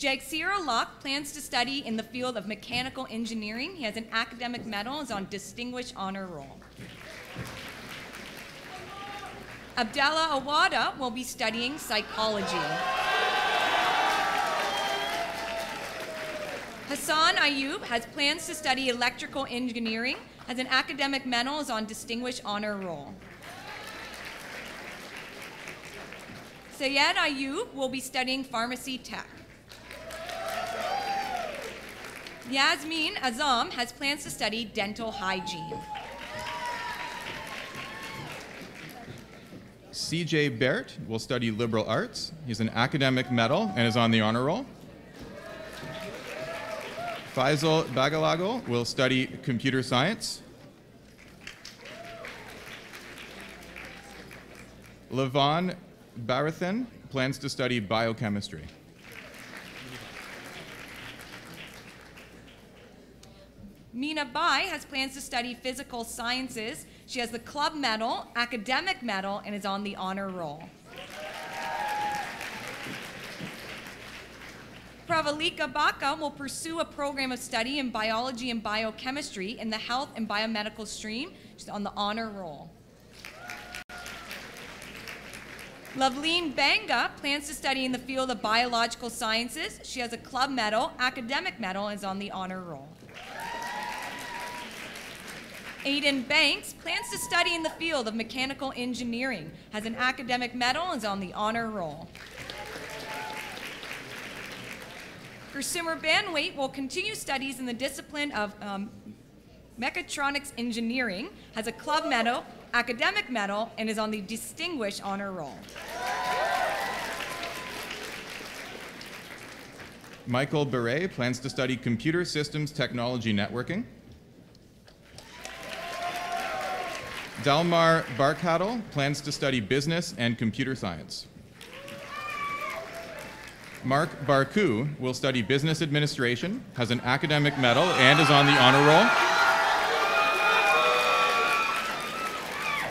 Jagsira Locke plans to study in the field of mechanical engineering. He has an academic medal and is on distinguished honor roll. Abdallah Awada will be studying psychology. Hassan Ayub has plans to study electrical engineering, has an academic medal, is on distinguished honor roll. Sayed Ayub will be studying pharmacy tech. Yasmin Azam has plans to study dental hygiene. CJ Bert will study liberal arts. He's an academic medal and is on the honor roll. Faisal Bagalago will study computer science. Levon Barathan plans to study Mina Bai has plans to study physical sciences. She has the club medal, academic medal, and is on the honor roll. Pravalika Baka will pursue a program of study in biology and biochemistry in the health and biomedical stream. She's on the honor roll. Loveleen Banga plans to study in the field of biological sciences. She has a club medal, academic medal, and is on the honor roll. Aiden Banks plans to study in the field of mechanical engineering, has an academic medal, and is on the honor roll. Gursimar Banwait will continue studies in the discipline of mechatronics engineering, has a club medal, academic medal, and is on the distinguished honor roll. Michael Beret plans to study computer systems technology networking. Dalmar Barkadel plans to study business and computer science. Mark Barku will study business administration, has an academic medal, and is on the honor roll.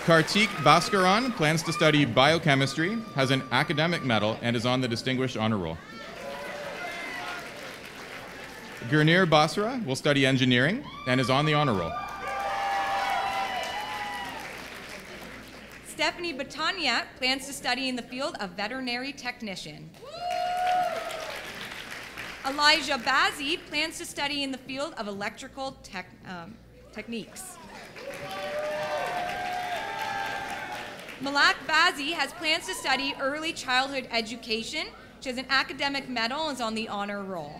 Kartik Bhaskaran plans to study biochemistry, has an academic medal, and is on the distinguished honor roll. Gurnir Basra will study engineering and is on the honor roll. Stephanie Batagnac plans to study in the field of veterinary technician. Elijah Bazzi plans to study in the field of electrical techniques. Malak Bazzi has plans to study early childhood education. She has an academic medal and is on the honor roll.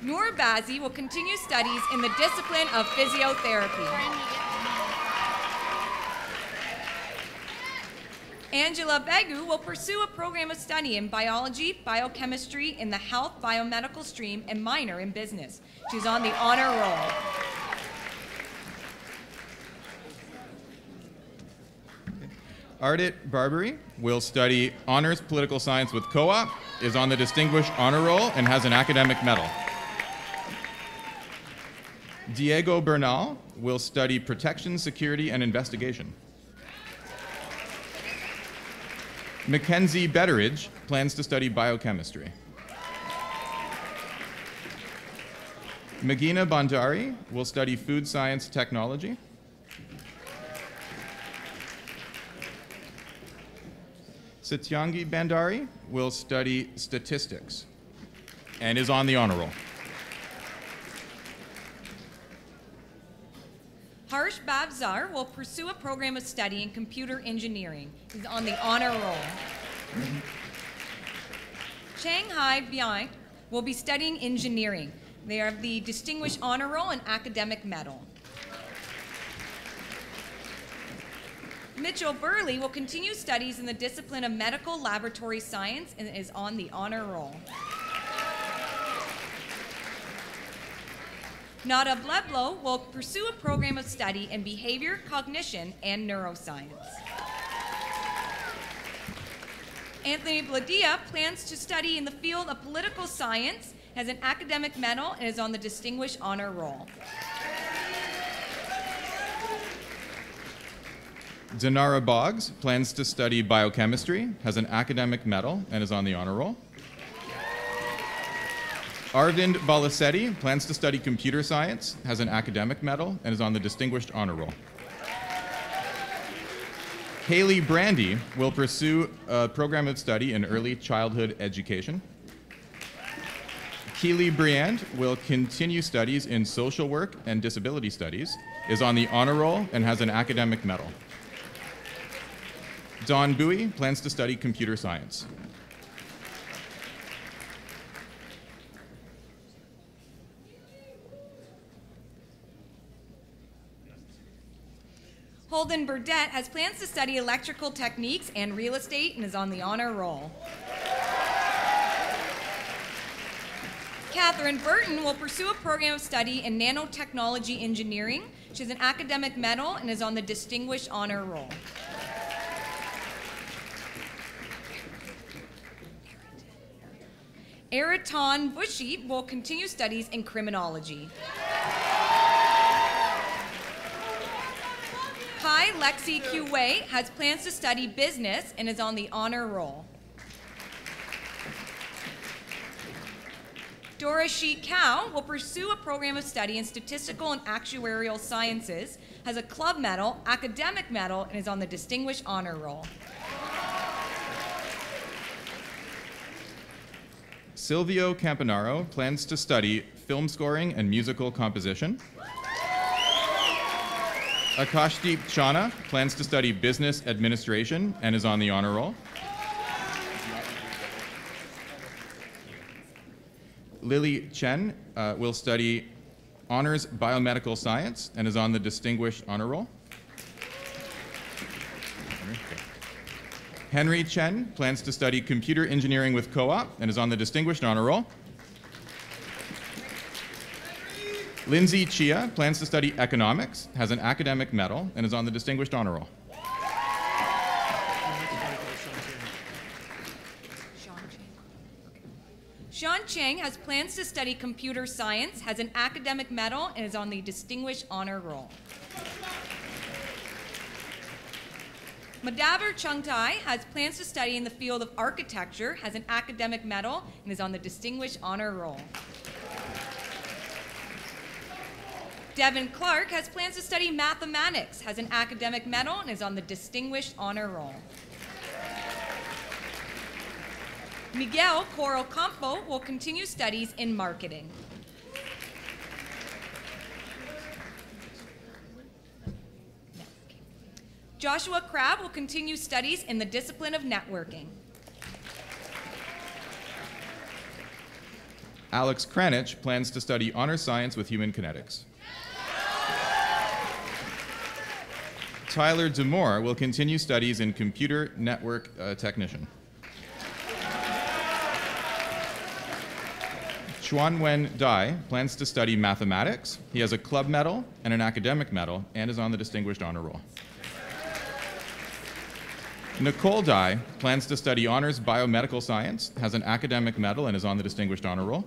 Noor Bazzi will continue studies in the discipline of physiotherapy. Angela Begu will pursue a program of study in biology, biochemistry in the health biomedical stream and minor in business. She's on the honor roll. Ardit Barbary will study honors political science with co-op, is on the distinguished honor roll, and has an academic medal. Diego Bernal will study protection, security, and investigation. Mackenzie Betteridge plans to study biochemistry. Magina Bandari will study food science technology. Satyangi Bandari will study statistics and is on the honor roll. Harsh Babzar will pursue a program of study in computer engineering. He's on the honor roll. Shanghai Bian will be studying engineering. They have the distinguished honor roll and academic medal. Mitchell Burley will continue studies in the discipline of medical laboratory science and is on the honor roll. Nada Bleblo will pursue a program of study in behavior, cognition, and neuroscience. Anthony Bladia plans to study in the field of political science, has an academic medal, and is on the distinguished honor roll. Dinara Boggs plans to study biochemistry, has an academic medal, and is on the honor roll. Arvind Balasetti plans to study computer science, has an academic medal, and is on the distinguished honor roll. Haley Brandy will pursue a program of study in early childhood education. Keely Briand will continue studies in social work and disability studies, is on the honor roll, and has an academic medal. Dawn Bowie plans to study computer science. Holden Burdett has plans to study electrical techniques and real estate and is on the honor roll. Catherine Burton will pursue a program of study in nanotechnology engineering. She has an academic medal and is on the distinguished honor roll. Eriton Bushi will continue studies in criminology. Kai Lexi Q Wei has plans to study business and is on the honor roll. Dora Shi Kao will pursue a program of study in statistical and actuarial sciences, has a club medal, academic medal, and is on the distinguished honor roll. Silvio Campanaro plans to study film scoring and musical composition. Akashdeep Chana plans to study business administration and is on the honor roll. Lily Chen will study honors biomedical science and is on the distinguished honor roll. Henry Chen plans to study computer engineering with co-op and is on the distinguished honor roll. Lindsay Chia plans to study economics, has an academic medal, and is on the distinguished honor roll. Sean Chang has plans to study computer science, has an academic medal, and is on the distinguished honor roll. Madaver Chungtai has plans to study in the field of architecture, has an academic medal, and is on the distinguished honor roll. Devin Clark has plans to study mathematics, has an academic medal, and is on the distinguished honor roll. Miguel Coro Campo will continue studies in marketing. Joshua Crabb will continue studies in the discipline of networking. Alex Kranich plans to study honors science with human kinetics. Tyler Demore will continue studies in computer network technician. Chuanwen Dai plans to study mathematics. He has a club medal and an academic medal and is on the distinguished honor roll. Nicole Dai plans to study honors biomedical science, has an academic medal and is on the distinguished honor roll.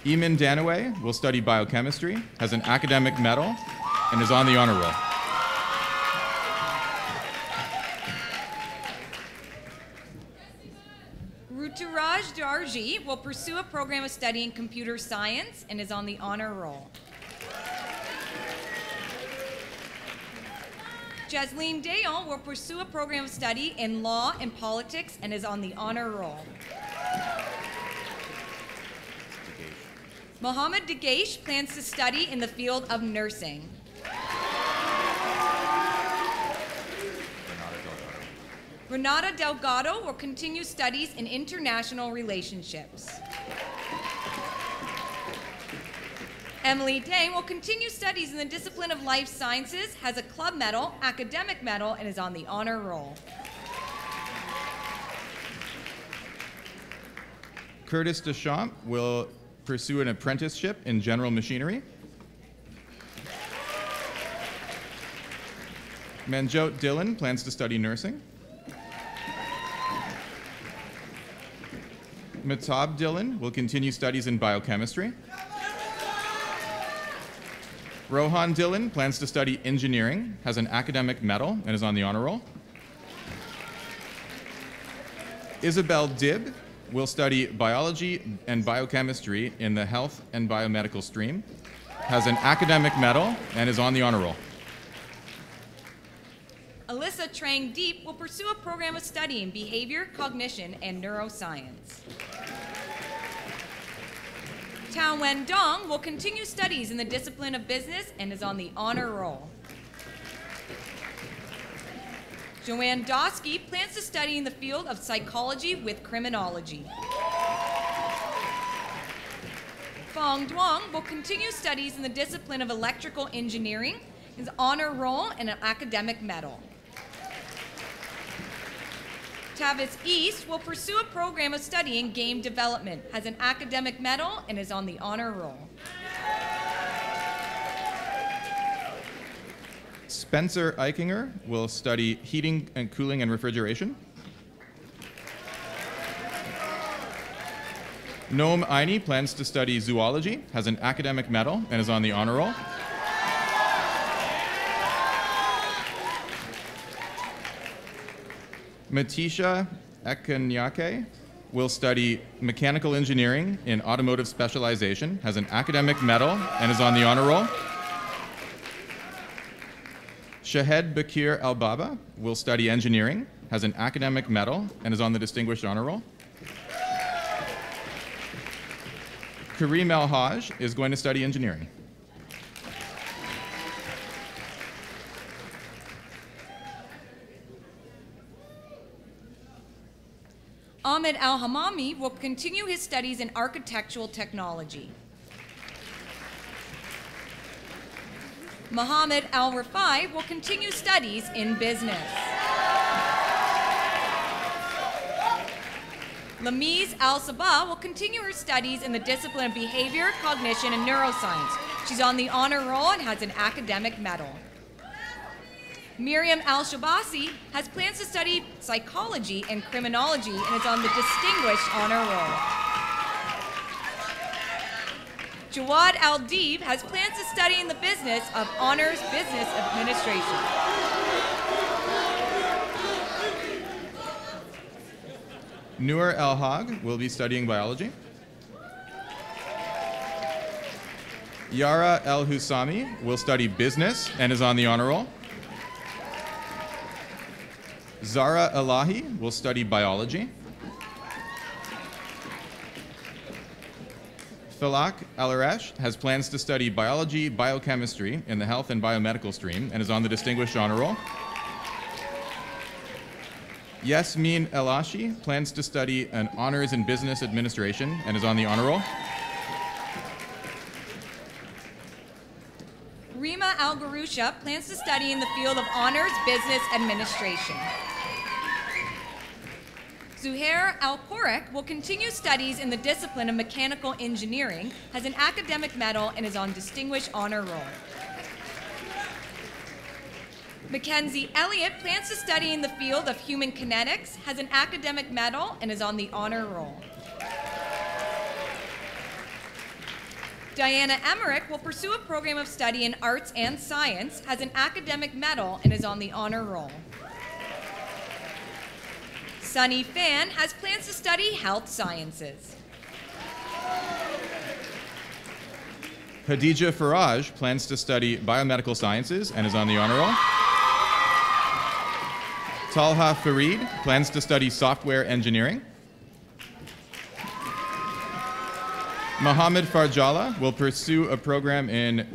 Eamon Danaway will study biochemistry, has an academic medal, and is on the honor roll. Ruturaj Darji will pursue a program of study in computer science and is on the honor roll. Jasleen Dayon will pursue a program of study in law and politics and is on the honor roll. Mohammed Degaish plans to study in the field of nursing. Renata Delgado will continue studies in international relationships. Emily Dang will continue studies in the discipline of life sciences, has a club medal, academic medal, and is on the honor roll. Curtis Deschamps will pursue an apprenticeship in general machinery. Manjot Dillon plans to study nursing. Mitab Dillon will continue studies in biochemistry. Rohan Dillon plans to study engineering, has an academic medal, and is on the honor roll. Isabel Dibb will study biology and biochemistry in the health and biomedical stream, has an academic medal, and is on the honor roll. Alyssa Trang Deep will pursue a program of study in behavior, cognition, and neuroscience. Tao Wen Dong will continue studies in the discipline of business and is on the honor roll. Joanne Dosky plans to study in the field of psychology with criminology. Fong Duong will continue studies in the discipline of electrical engineering, his honor roll, and an academic medal. Tavis East will pursue a program of study in game development, has an academic medal, and is on the honor roll. Spencer Eichinger will study heating and cooling and refrigeration. Noam Aini plans to study zoology, has an academic medal, and is on the honor roll. Matisha Ekanyake will study mechanical engineering in automotive specialization, has an academic medal, and is on the honor roll. Shahed Bakir Al-Baba will study engineering, has an academic medal, and is on the distinguished honor roll. Kareem El-Haj is going to study engineering. Ahmed Al-Hamami will continue his studies in architectural technology. Mohammed Al-Rafai will continue studies in business. Lamiz Al-Sabah will continue her studies in the discipline of behavior, cognition, and neuroscience. She's on the honor roll and has an academic medal. Miriam Al-Shabasi has plans to study psychology and criminology and is on the distinguished honor roll. Jawad Al-Deeb has plans to study in the business of honors business administration. Noor El-Hag will be studying biology. Yara El-Husami will study business and is on the honor roll. Zara Elahi will study biology. Falak Al-Arash has plans to study biology, biochemistry in the health and biomedical stream and is on the distinguished honor roll. Yasmin Elashi plans to study an honors in business administration and is on the honor roll. Rima Al-Garusha plans to study in the field of honors business administration. Zuhair Al-Korek will continue studies in the discipline of mechanical engineering, has an academic medal, and is on distinguished honor roll. Mackenzie Elliott plans to study in the field of human kinetics, has an academic medal, and is on the honor roll. Diana Emmerich will pursue a program of study in arts and science, has an academic medal, and is on the honor roll. Sunny Fan has plans to study health sciences. Hadija Faraj plans to study biomedical sciences and is on the honor roll. Talha Farid plans to study software engineering. Mohammed Farjala will pursue a program in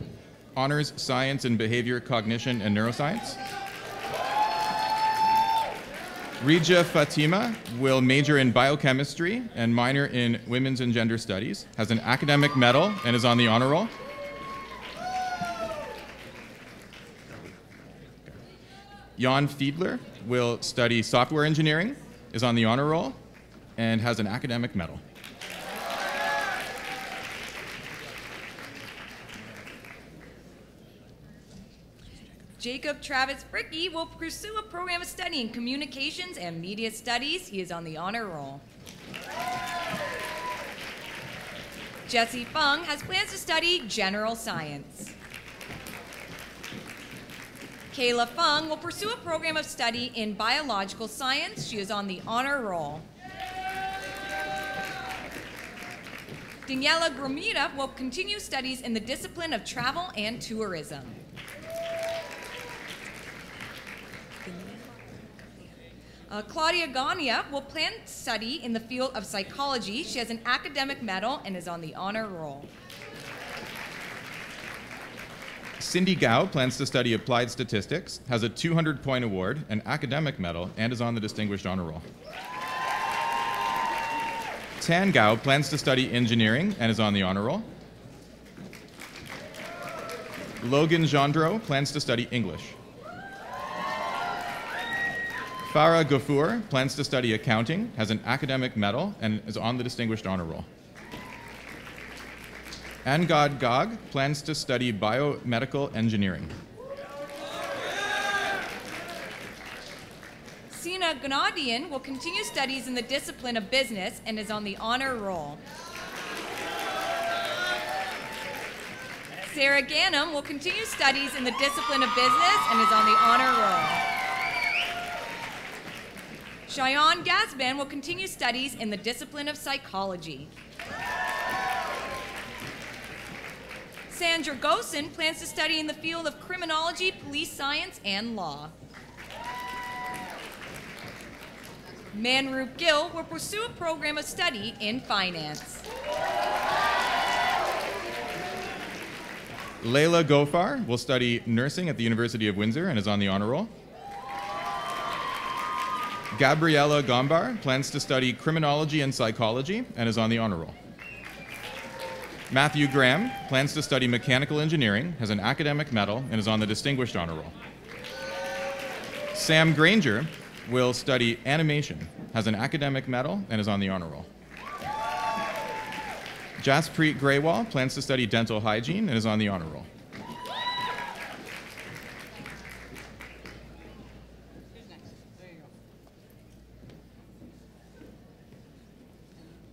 honors science and behavior, cognition, and neuroscience. Rija Fatima will major in biochemistry and minor in women's and gender studies, has an academic medal, and is on the honor roll. Jan Fiedler will study software engineering, is on the honor roll, and has an academic medal. Jacob Travis Bricky will pursue a program of study in communications and media studies. He is on the honor roll. Jesse Fung has plans to study general science. Kayla Fung will pursue a program of study in biological science. She is on the honor roll. Daniela Gromita will continue studies in the discipline of travel and tourism. Claudia Gania will plan to study in the field of psychology. She has an academic medal and is on the honor roll. Cindy Gao plans to study applied statistics, has a 200-point award, an academic medal, and is on the distinguished honor roll. Tan Gao plans to study engineering and is on the honor roll. Logan Gendreau plans to study English. Farah Ghafour plans to study accounting, has an academic medal, and is on the distinguished honor roll. Angad Gag plans to study biomedical engineering. Sina Gnadian will continue studies in the discipline of business and is on the honor roll. Sarah Gannam will continue studies in the discipline of business and is on the honor roll. Cheyenne Gazban will continue studies in the discipline of psychology. Sandra Gosen plans to study in the field of criminology, police science, and law. Manroop Gill will pursue a program of study in finance. Layla Gofar will study nursing at the University of Windsor and is on the honor roll. Gabriella Gombar plans to study criminology and psychology and is on the honor roll. Matthew Graham plans to study mechanical engineering, has an academic medal, and is on the distinguished honor roll. Sam Granger will study animation, has an academic medal, and is on the honor roll. Jaspreet Graywall plans to study dental hygiene and is on the honor roll.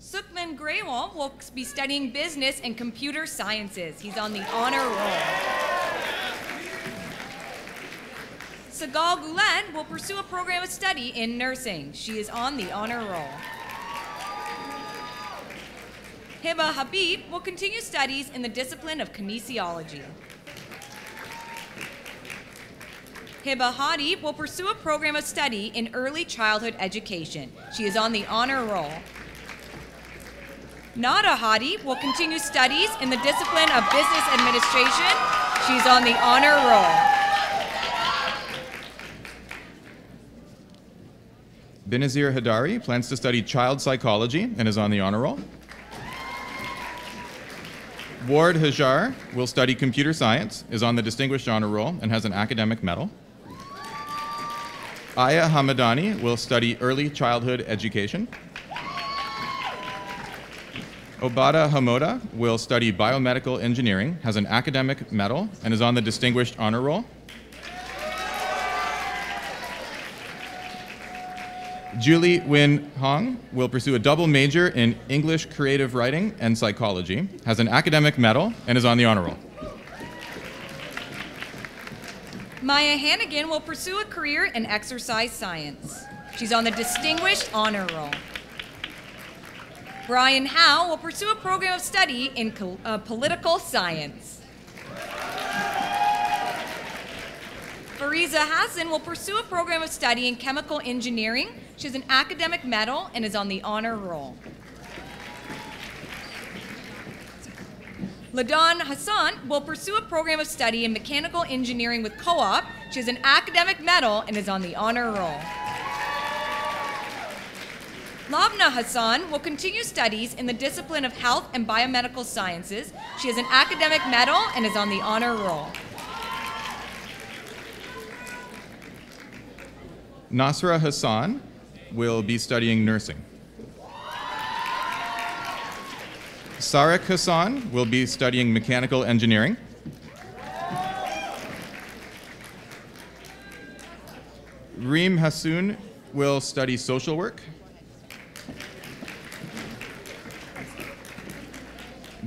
Sukhman Graywall will be studying business and computer sciences. He's on the honor roll. Sagal Gulen will pursue a program of study in nursing. She is on the honor roll. Hiba Habib will continue studies in the discipline of kinesiology. Hiba Hadi will pursue a program of study in early childhood education. She is on the honor roll. Nada Hadi will continue studies in the discipline of business administration. She's on the honor roll. Benazir Hadari plans to study child psychology and is on the honor roll. Ward Hajar will study computer science, is on the distinguished honor roll, and has an academic medal. Aya Hamadani will study early childhood education. Obada Hamoda will study biomedical engineering, has an academic medal, and is on the distinguished honor roll. Julie Win Hong will pursue a double major in English creative writing and psychology, has an academic medal, and is on the honor roll. Maya Hannigan will pursue a career in exercise science. She's on the distinguished honor roll. Brian Howe will pursue a program of study in political science. Fariza Hassan will pursue a program of study in chemical engineering. She has an academic medal and is on the honor roll. Ladon Hassan will pursue a program of study in mechanical engineering with co-op. She has an academic medal and is on the honor roll. Lavna Hassan will continue studies in the discipline of health and biomedical sciences. She has an academic medal and is on the honor roll. Nasra Hassan will be studying nursing. Sarek Hassan will be studying mechanical engineering. Reem Hassoun will study social work.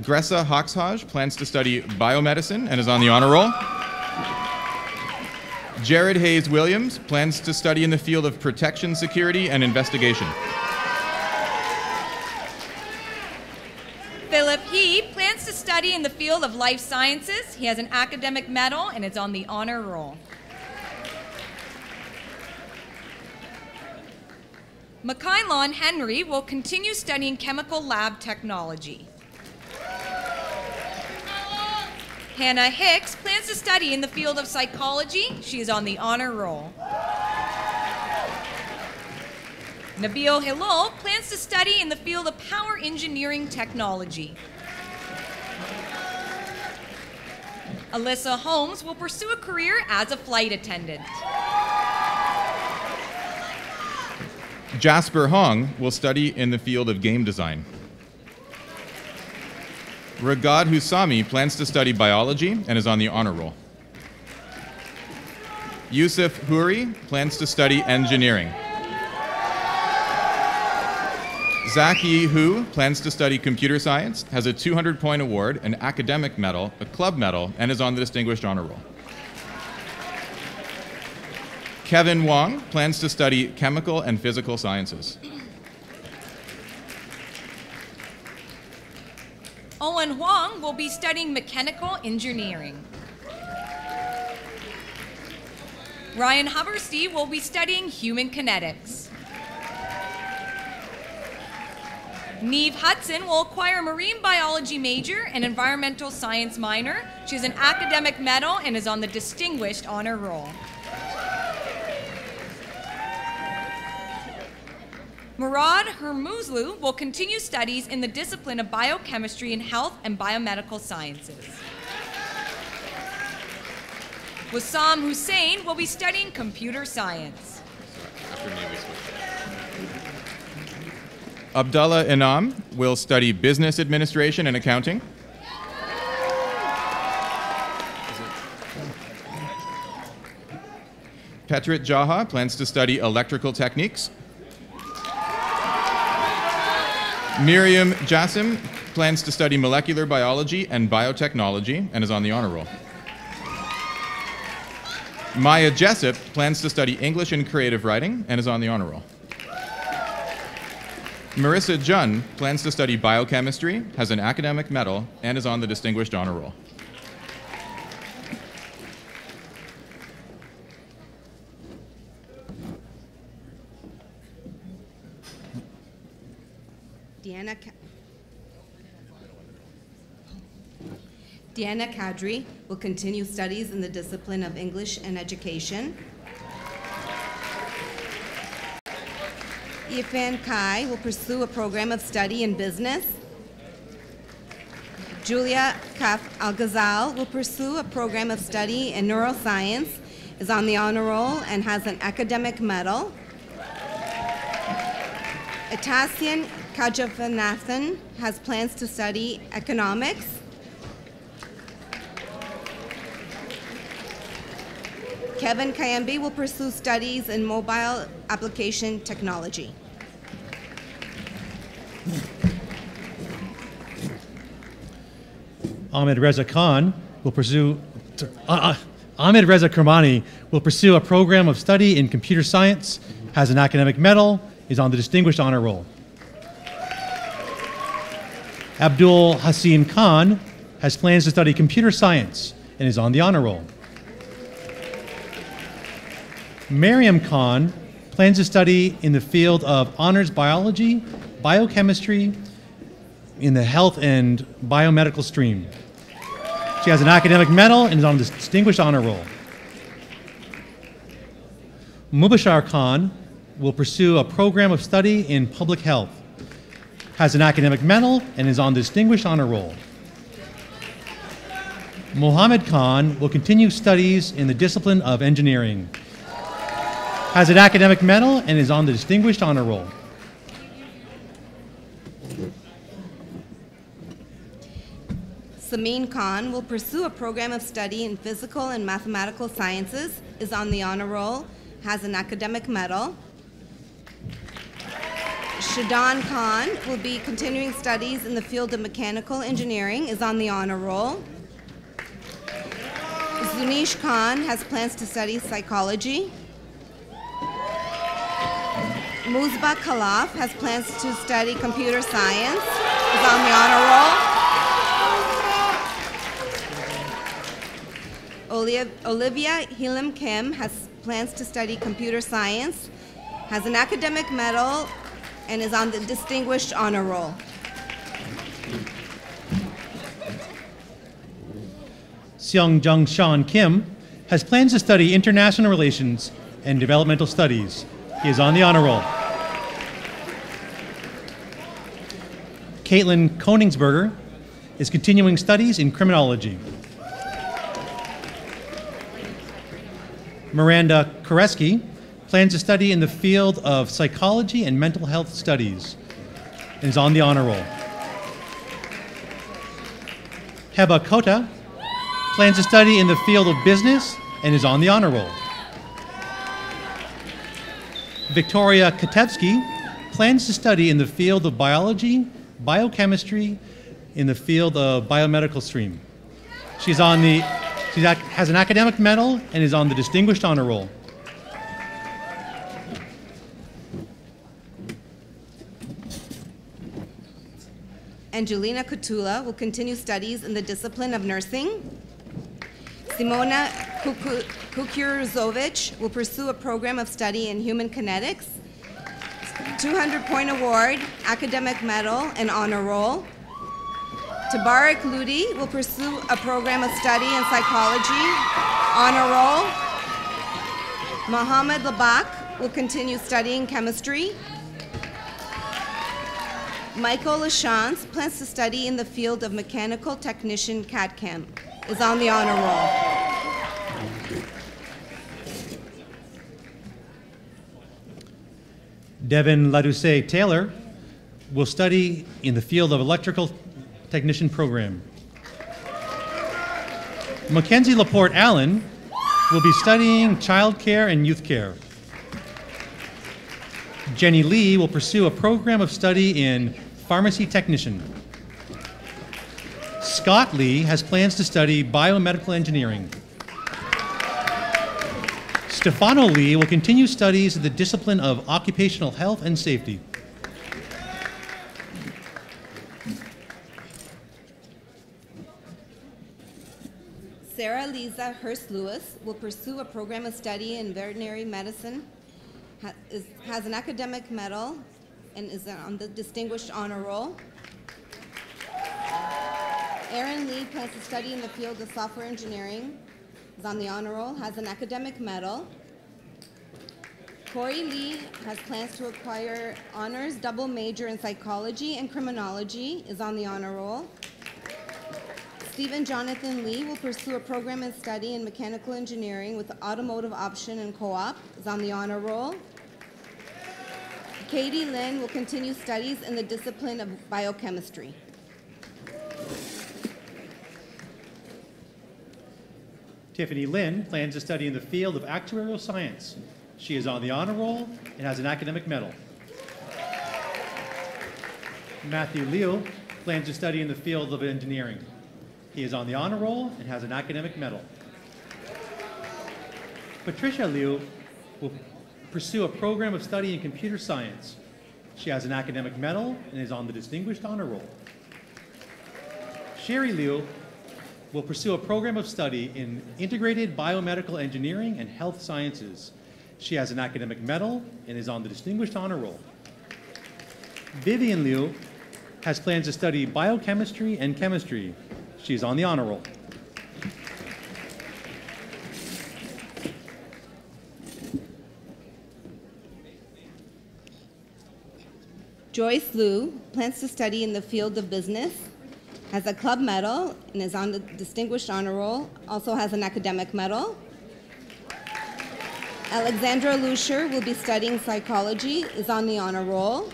Gressa Hoxhaj plans to study biomedicine and is on the honor roll. Jared Hayes Williams plans to study in the field of protection, security, and investigation. Philip He plans to study in the field of life sciences. He has an academic medal and is on the honor roll. Mikailon Henry will continue studying chemical lab technology. Hannah Hicks plans to study in the field of psychology. She is on the honor roll. Nabil Hilal plans to study in the field of power engineering technology. Alyssa Holmes will pursue a career as a flight attendant. Jasper Hong will study in the field of game design. Ragad Husami plans to study biology and is on the honor roll. Yusuf Huri plans to study engineering. Zaki Hu plans to study computer science, has a 200-point award, an academic medal, a club medal, and is on the Distinguished Honor Roll. Kevin Wong plans to study chemical and physical sciences. Owen Huang will be studying mechanical engineering. Ryan Hubbersty will be studying human kinetics. Neve Hudson will acquire a marine biology major and environmental science minor. She has an academic medal and is on the Distinguished Honor Roll. Murad Hermuzlu will continue studies in the discipline of biochemistry in health and biomedical sciences. Wissam Hussein will be studying computer science. Abdullah Inam will study business administration and accounting. Petrit Jaha plans to study electrical techniques. Miriam Jassim plans to study molecular biology and biotechnology and is on the honor roll. Maya Jessup plans to study English and creative writing and is on the honor roll. Marissa Jun plans to study biochemistry, has an academic medal, and is on the Distinguished Honor Roll. Deanna Kadri will continue studies in the discipline of English and Education. Ifan Kai will pursue a program of study in business. Julia Kaf Al-Ghazal will pursue a program of study in neuroscience, is on the honor roll, and has an academic medal. Etasian Kajavanathan has plans to study economics. Kevin Kayambi will pursue studies in mobile application technology. Ahmed Reza Khan will pursue Ahmed Reza Kermani will pursue a program of study in computer science, has an academic medal, is on the Distinguished Honor Roll. Abdul Hasim Khan has plans to study computer science and is on the honor roll. Mariam Khan plans to study in the field of honors biology, biochemistry, in the health and biomedical stream. She has an academic medal and is on the Distinguished Honor Roll. Mubashar Khan will pursue a program of study in public health, has an academic medal, and is on the Distinguished Honor Roll. Mohammed Khan will continue studies in the discipline of engineering, has an academic medal, and is on the Distinguished Honor Roll. Samin Khan will pursue a program of study in physical and mathematical sciences, is on the honor roll, has an academic medal. Shadan Khan will be continuing studies in the field of mechanical engineering, is on the honor roll. Zunish Khan has plans to study psychology. Muzba Khalaf has plans to study computer science, is on the honor roll. Olivia Hilam Kim has plans to study computer science, has an academic medal, and is on the Distinguished Honor Roll. Seong Jung Sean Kim has plans to study international relations and developmental studies. He is on the honor roll. Caitlin Koningsberger is continuing studies in criminology. Miranda Koreski plans to study in the field of psychology and mental health studies and is on the honor roll. Heba Kota plans to study in the field of business and is on the honor roll. Victoria Katevsky plans to study in the field of biology, biochemistry, in the field of biomedical stream. She has an academic medal and is on the Distinguished Honor Roll. Angelina Cotula will continue studies in the discipline of nursing. Simona Kukurzovich will pursue a program of study in human kinetics. 200-point award, academic medal, and honor roll. Tabarak Ludi will pursue a program of study in psychology, honor roll. Mohammed Labak will continue studying chemistry. Michael Lachance plans to study in the field of mechanical technician CAD/CAM, is on the honor roll. Devin Ladoucet Taylor will study in the field of electrical technician program. Mackenzie Laporte Allen will be studying child care and youth care. Jenny Lee will pursue a program of study in pharmacy technician. Scott Lee has plans to study biomedical engineering. Stefano Lee will continue studies in the discipline of occupational health and safety. Sarah Lisa Hurst Lewis will pursue a program of study in veterinary medicine, has an academic medal, and is on the Distinguished Honor Roll. Aaron Lee plans to study in the field of software engineering, is on the honor roll, has an academic medal. Corey Lee has plans to acquire honors double major in psychology and criminology, is on the honor roll. Stephen Jonathan Lee will pursue a program and study in mechanical engineering with automotive option and co-op, is on the honor roll. Katie Lynn will continue studies in the discipline of biochemistry. Tiffany Lynn plans to study in the field of actuarial science. She is on the honor roll and has an academic medal. Matthew Liu plans to study in the field of engineering. He is on the honor roll and has an academic medal. Patricia Liu will pursue a program of study in computer science. She has an academic medal and is on the Distinguished Honor Roll. Sherry Liu will pursue a program of study in integrated biomedical engineering and health sciences. She has an academic medal and is on the Distinguished Honor Roll. Vivian Liu has plans to study biochemistry and chemistry. She's on the honor roll. Joyce Liu plans to study in the field of business, has a club medal, and is on the Distinguished Honor Roll, also has an academic medal. Alexandra Lusher will be studying psychology, is on the honor roll.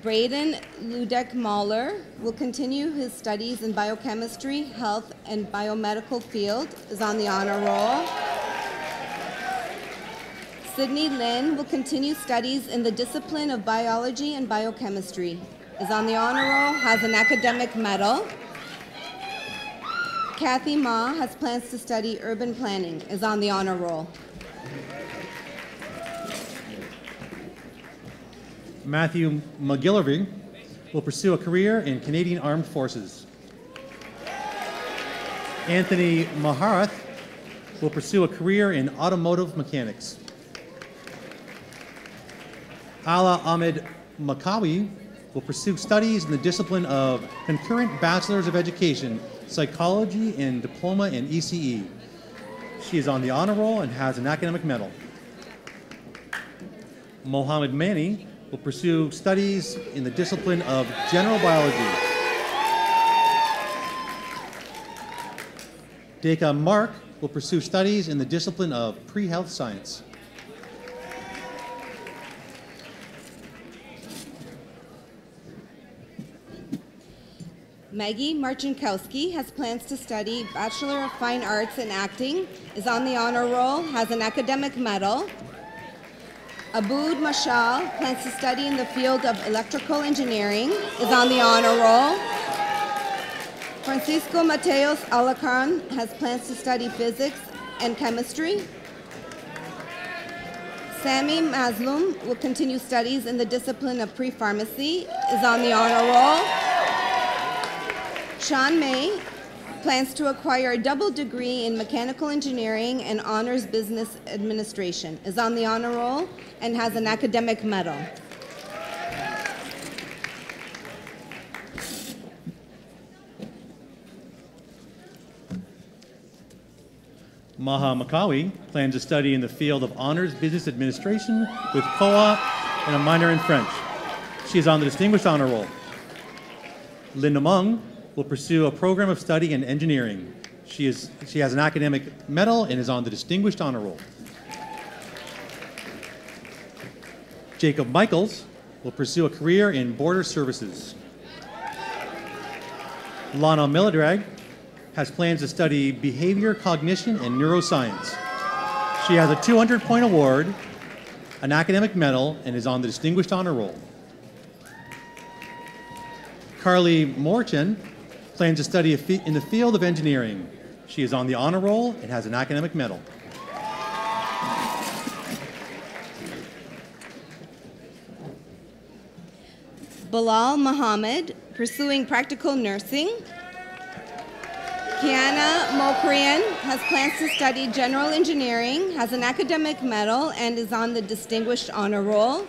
Braden Ludek Mahler will continue his studies in biochemistry, health, and biomedical field, is on the honor roll. Sydney Lin will continue studies in the discipline of biology and biochemistry, is on the honor roll, has an academic medal. Kathy Ma has plans to study urban planning, is on the honor roll. Matthew McGillivray will pursue a career in Canadian Armed Forces. Anthony Maharath will pursue a career in automotive mechanics. Ala Ahmed Makawi will pursue studies in the discipline of concurrent Bachelors of Education, Psychology, and Diploma in ECE. She is on the honor roll and has an academic medal. Mohammed Mani will pursue studies in the discipline of general biology. Deka Mark will pursue studies in the discipline of pre-health science. Maggie Marcinkowski has plans to study Bachelor of Fine Arts in Acting, is on the honor roll, has an academic medal. Aboud Mashal plans to study in the field of electrical engineering, is on the honor roll. Francisco Mateos Alacan has plans to study physics and chemistry. Sami Maslum will continue studies in the discipline of pre-pharmacy, is on the honor roll. Sean May plans to acquire a double degree in mechanical engineering and honors business administration, is on the honor roll, and has an academic medal. Maha Makawi plans to study in the field of honors business administration with co-op and a minor in French. She is on the distinguished honor roll. Linda Mung will pursue a program of study in engineering. She has an academic medal and is on the distinguished honor roll. Jacob Michaels will pursue a career in border services. Lana Miladrag has plans to study behavior, cognition, and neuroscience. She has a 200-point award, an academic medal, and is on the distinguished honor roll. Carly Morchin plans to study in the field of engineering. She is on the honor roll and has an academic medal. Bilal Muhammad, pursuing practical nursing. Kiana Mokrian has plans to study general engineering, has an academic medal, and is on the distinguished honor roll.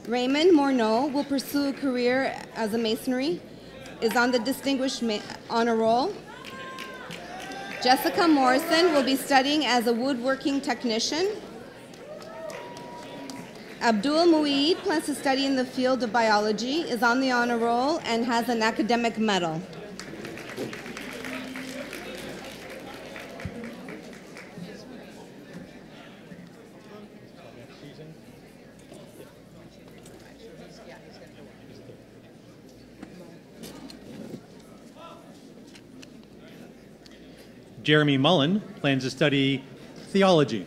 Raymond Morneau will pursue a career as a masonry, is on the distinguished honor roll. Jessica Morrison will be studying as a woodworking technician. Abdul Mueed plans to study in the field of biology, is on the honor roll, and has an academic medal. Jeremy Mullen plans to study theology.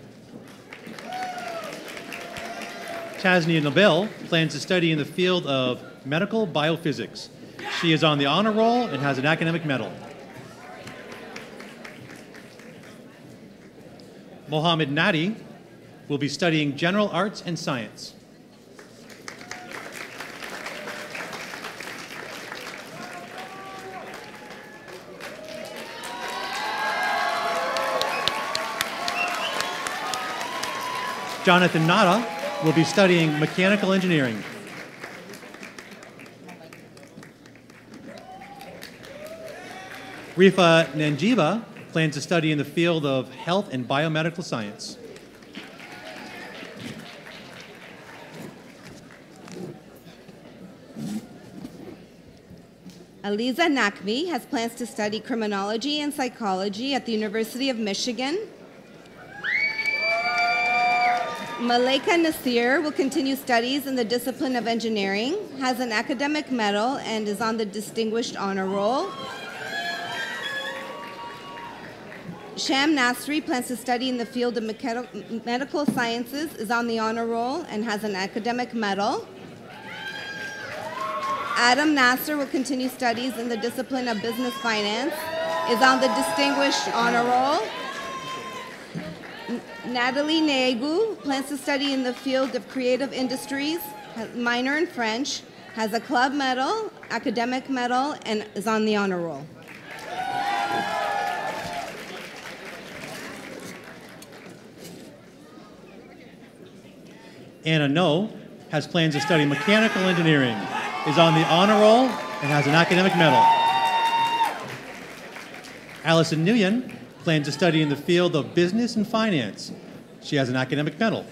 Tasnia Nobel plans to study in the field of medical biophysics. She is on the honor roll and has an academic medal. Mohammed Nadi will be studying general arts and science. Jonathan Nada will be studying mechanical engineering. Rifa Nanjiva plans to study in the field of health and biomedical science. Aliza Nakvi has plans to study criminology and psychology at the University of Michigan. Malaika Nasir will continue studies in the discipline of engineering, has an academic medal, and is on the distinguished honor roll. Sham Nasri plans to study in the field of medical sciences, is on the honor roll, and has an academic medal. Adam Nasser will continue studies in the discipline of business finance, is on the distinguished honor roll. Natalie Negu plans to study in the field of creative industries, has minor in French, has a club medal, academic medal, and is on the honor roll. Anna No has plans to study mechanical engineering, is on the honor roll, and has an academic medal. Allison Nguyen plans to study in the field of business and finance. She has an academic medal.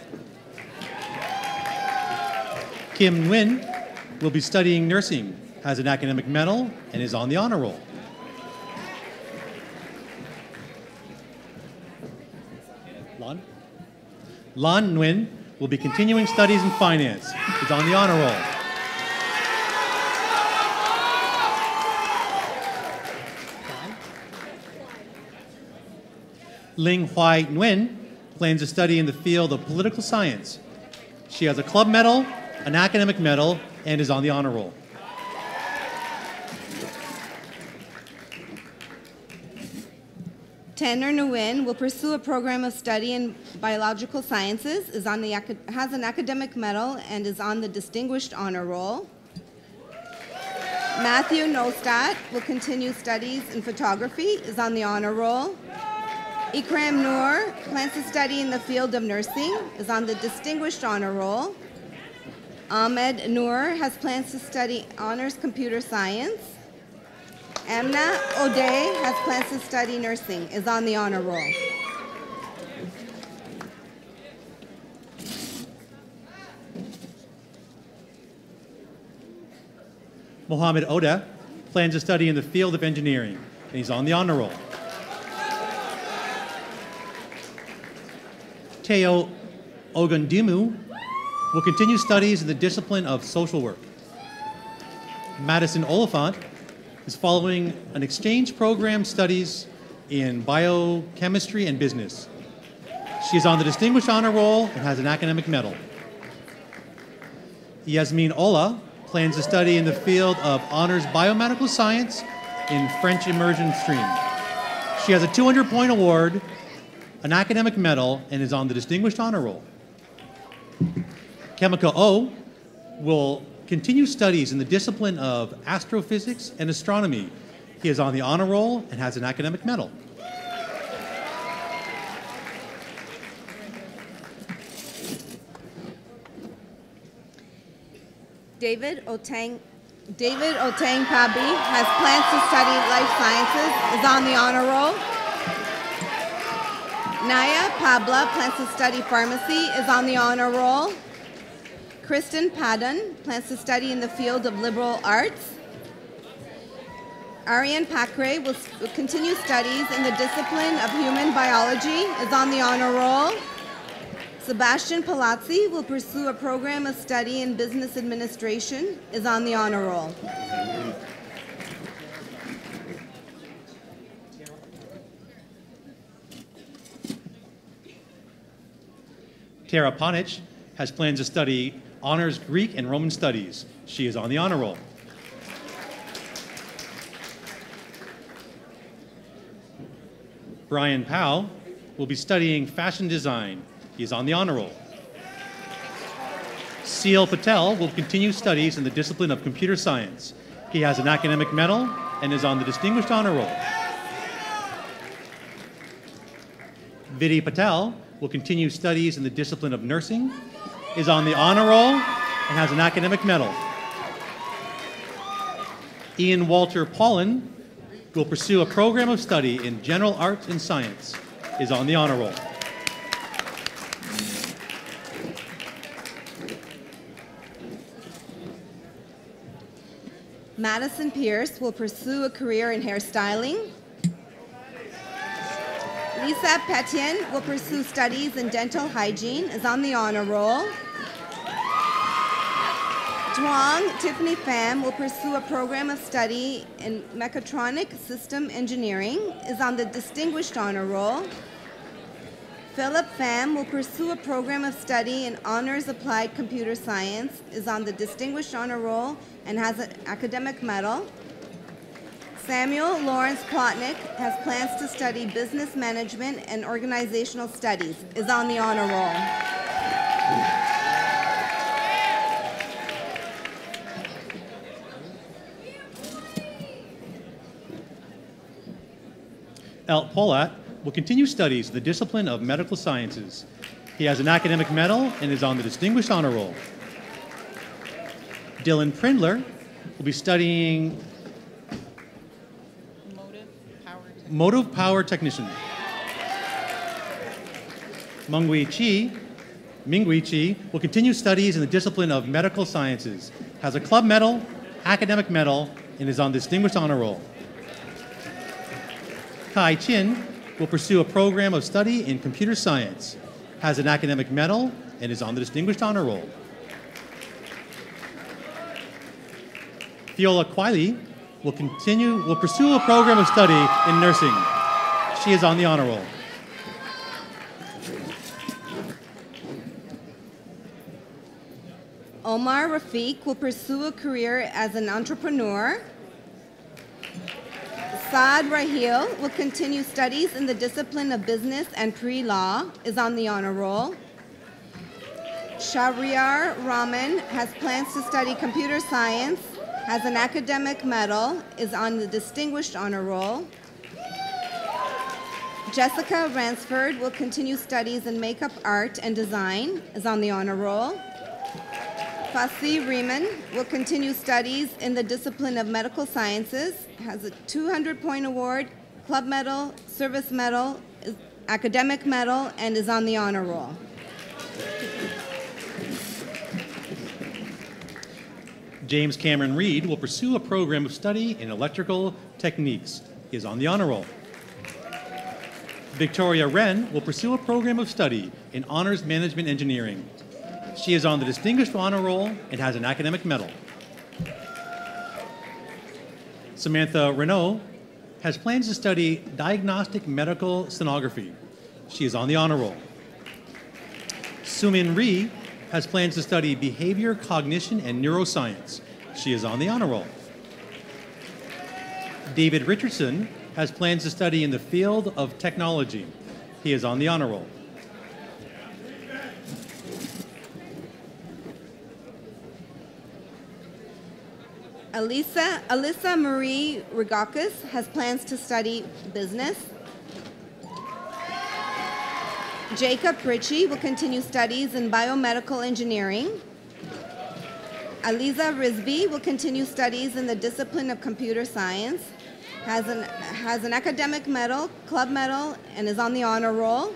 Kim Nguyen will be studying nursing, has an academic medal, and is on the honor roll. Lan Nguyen will be continuing studies in finance, is on the honor roll. Ling Huai Nguyen plans to study in the field of political science. She has a club medal, an academic medal, and is on the honor roll. Tanner Nguyen will pursue a program of study in biological sciences, has an academic medal, and is on the Distinguished Honor Roll. Matthew Nostat will continue studies in photography, is on the honor roll. Ikram Noor plans to study in the field of nursing, is on the Distinguished Honor Roll. Ahmed Noor has plans to study honors computer science. Amna O'Day has plans to study nursing, is on the honor roll. Mohammed Oda plans to study in the field of engineering, and he's on the honor roll. Teo Ogundimu will continue studies in the discipline of social work. Madison Oliphant is following an exchange program studies in biochemistry and business. She is on the Distinguished Honor Roll and has an academic medal. Yasmin Ola plans to study in the field of honors biomedical science in French immersion stream. She has a 200-point award, an academic medal, and is on the Distinguished Honor Roll. Kemika O will continue studies in the discipline of astrophysics and astronomy. He is on the honor roll and has an academic medal. David Otang Pabi has plans to study life sciences, is on the honor roll. Naya Pabla plans to study pharmacy, is on the honor roll. Kristen Padden plans to study in the field of liberal arts. Ariane Pakre will continue studies in the discipline of human biology, is on the honor roll. Sebastian Palazzi will pursue a program of study in business administration, is on the honor roll. Tara Ponich has plans to study honors Greek and Roman studies. She is on the honor roll. Brian Powell will be studying fashion design. He is on the honor roll. Seal Patel will continue studies in the discipline of computer science. He has an academic medal and is on the Distinguished Honor Roll. Vidhi Patel will continue studies in the discipline of nursing, is on the honor roll, and has an academic medal. Ian Walter Paulin will pursue a program of study in general arts and science, is on the honor roll. Madison Pierce will pursue a career in hairstyling. Lisa Petian will pursue studies in dental hygiene, is on the honor roll. Duong Tiffany Pham will pursue a program of study in mechatronic system engineering, is on the Distinguished Honor Roll. Philip Pham will pursue a program of study in honors applied computer science, is on the Distinguished Honor Roll, and has an academic medal. Samuel Lawrence Plotnick has plans to study business management and organizational studies, is on the honor roll. Alt Polat will continue studies in the discipline of medical sciences. He has an academic medal and is on the Distinguished Honor Roll. Dylan Prindler will be studying Motive Power Technician. Minghui Chi will continue studies in the discipline of medical sciences, has a club medal, academic medal, and is on the Distinguished Honor Roll. Kai Chin will pursue a program of study in computer science, has an academic medal, and is on the Distinguished Honor Roll. Fiola Quiley will pursue a program of study in nursing. She is on the honor roll. Omar Rafiq will pursue a career as an entrepreneur. Saad Rahil will continue studies in the discipline of business and pre-law, is on the honor roll. Shahriar Rahman has plans to study computer science, has an academic medal, is on the distinguished honor roll. Jessica Ransford will continue studies in makeup art and design, is on the honor roll. Fasi Riemann will continue studies in the discipline of medical sciences, has a 200-point award, club medal, service medal, academic medal, and is on the honor roll. James Cameron Reed will pursue a program of study in electrical techniques. He is on the honor roll. Victoria Wren will pursue a program of study in honors management engineering. She is on the distinguished honor roll and has an academic medal. Samantha Renault has plans to study diagnostic medical sonography. She is on the honor roll. Sumin Ree has plans to study behavior, cognition, and neuroscience. She is on the honor roll. David Richardson has plans to study in the field of technology. He is on the honor roll. Alyssa Marie Rigakis has plans to study business. Jacob Ritchie will continue studies in biomedical engineering. Aliza Rizvi will continue studies in the discipline of computer science, has an academic medal, club medal, and is on the honor roll.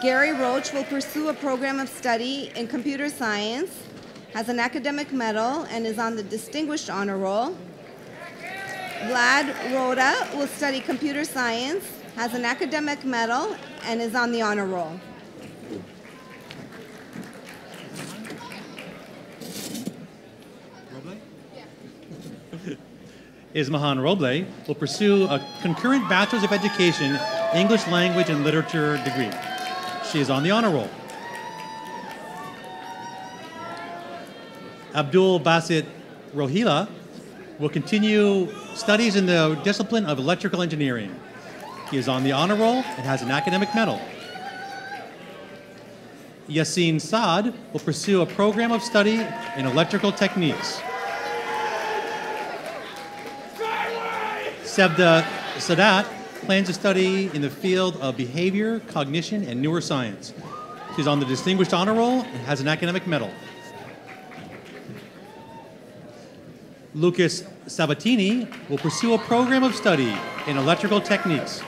Gary Roach will pursue a program of study in computer science, has an academic medal, and is on the distinguished honor roll. Vlad Rhoda will study computer science, has an academic medal, and is on the honor roll. Ismahan Roble will pursue a concurrent Bachelor's of Education, English Language and Literature degree. She is on the honor roll. Abdul Basit Rohila will continue studies in the discipline of electrical engineering. He is on the honor roll and has an academic medal. Yassine Saad will pursue a program of study in electrical techniques. Sebda Sadat plans to study in the field of behavior, cognition, and neuroscience. She's on the distinguished honor roll and has an academic medal. Lucas Sabatini will pursue a program of study in electrical techniques.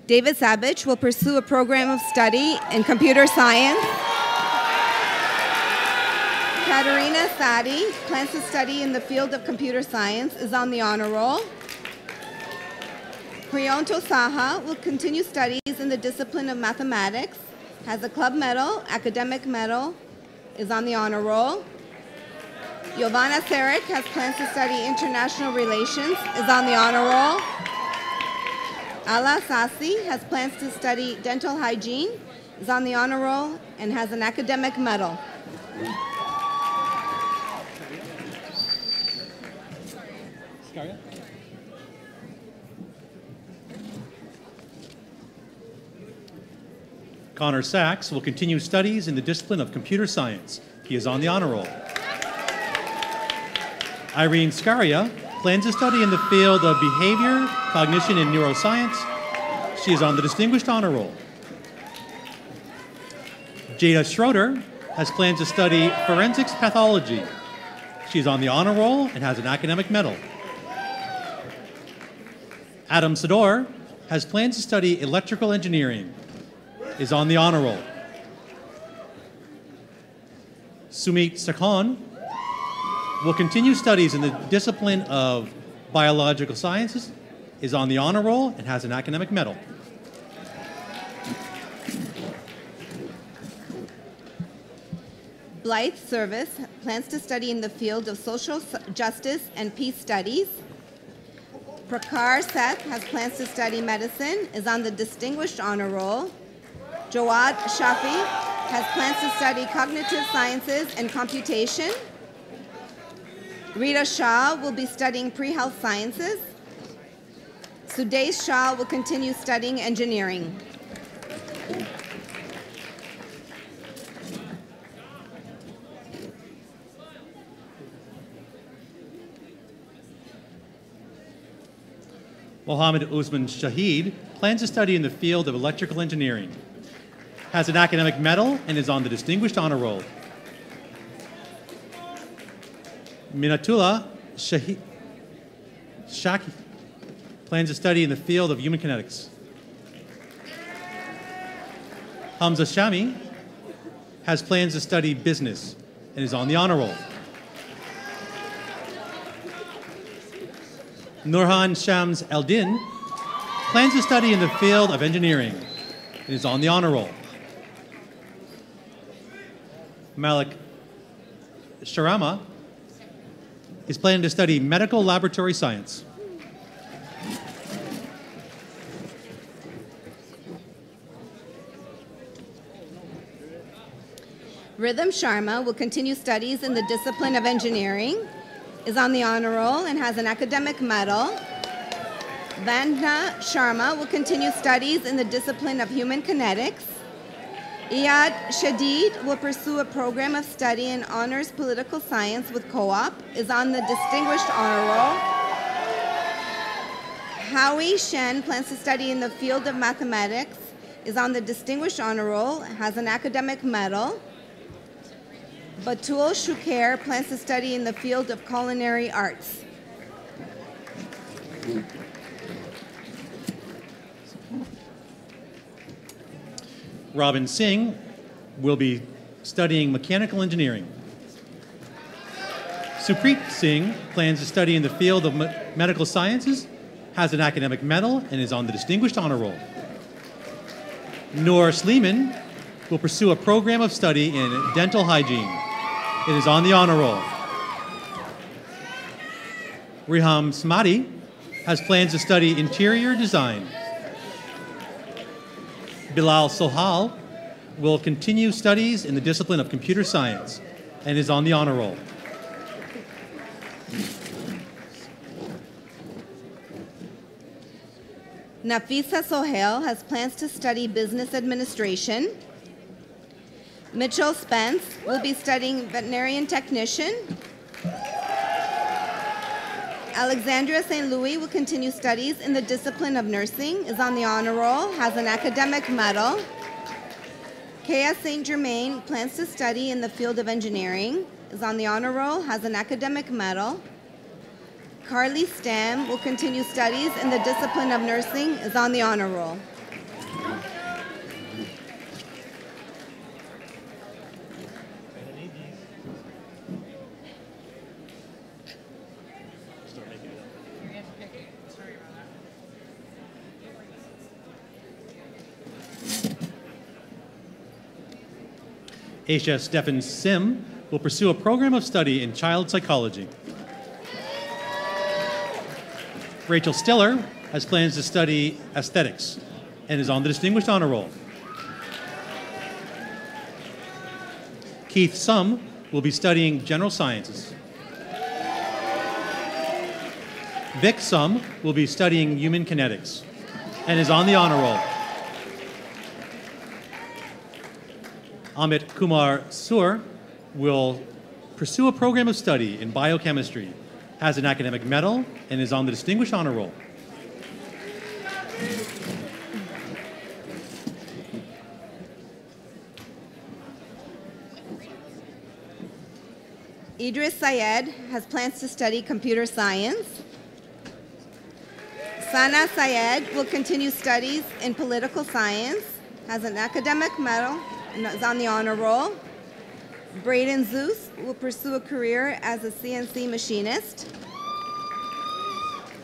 David Savage will pursue a program of study in computer science. Katerina Sadi plans to study in the field of computer science, is on the honor roll. Priyanto Saha will continue studies in the discipline of mathematics, has a club medal, academic medal, is on the honor roll. Giovanna Sarek has plans to study international relations, is on the honor roll. Ala Sassi has plans to study dental hygiene, is on the honor roll, and has an academic medal. Connor Sachs will continue studies in the discipline of computer science. He is on the honor roll. Irene Scaria plans to study in the field of behavior, cognition, and neuroscience. She is on the distinguished honor roll. Jada Schroeder has plans to study forensics pathology. She is on the honor roll and has an academic medal. Adam Sador has plans to study electrical engineering, is on the honor roll. Sumit Sakhan will continue studies in the discipline of biological sciences, is on the honor roll, and has an academic medal. Blythe Service plans to study in the field of social justice and peace studies. Prakar Seth has plans to study medicine, is on the Distinguished Honor Roll. Jawad Shafi has plans to study cognitive sciences and computation. Rita Shah will be studying pre-health sciences. Sudesh Shah will continue studying engineering. Mohammed Usman Shahid plans to study in the field of electrical engineering, has an academic medal, and is on the Distinguished Honor Roll. Minatullah Shaki plans to study in the field of human kinetics. Hamza Shami has plans to study business and is on the honor roll. Nurhan Shams Eldin plans to study in the field of engineering and is on the honor roll. Malik Sharama is planning to study medical laboratory science. Rhythm Sharma will continue studies in the discipline of engineering, is on the honor roll, and has an academic medal. Vandana Sharma will continue studies in the discipline of human kinetics. Iyad Shadid will pursue a program of study in honors political science with co-op, is on the Distinguished Honor Roll. Howie Shen plans to study in the field of mathematics, is on the Distinguished Honor Roll, has an academic medal. Batul Shukair plans to study in the field of culinary arts. Robin Singh will be studying mechanical engineering. Supreet Singh plans to study in the field of medical sciences, has an academic medal, and is on the Distinguished Honor Roll. Noor Sleeman will pursue a program of study in dental hygiene. It is on the honor roll. Riham Smati has plans to study interior design. Bilal Sohal will continue studies in the discipline of computer science and is on the honor roll. Nafisa Sohail has plans to study business administration. Mitchell Spence will be studying veterinarian technician. Alexandria St. Louis will continue studies in the discipline of nursing, is on the honor roll, has an academic medal. Kea St. Germain plans to study in the field of engineering, is on the honor roll, has an academic medal. Carly Stam will continue studies in the discipline of nursing, is on the honor roll. Aisha Stephan Sim will pursue a program of study in child psychology. Rachel Stiller has plans to study aesthetics and is on the Distinguished Honor Roll. Keith Sum will be studying general sciences. Vic Sum will be studying human kinetics and is on the honor roll. Amit Kumar Sur will pursue a program of study in biochemistry, has an academic medal, and is on the Distinguished Honor Roll. Idris Syed has plans to study computer science. Sana Syed will continue studies in political science, has an academic medal, and is on the honor roll. Braden Zeus will pursue a career as a CNC machinist.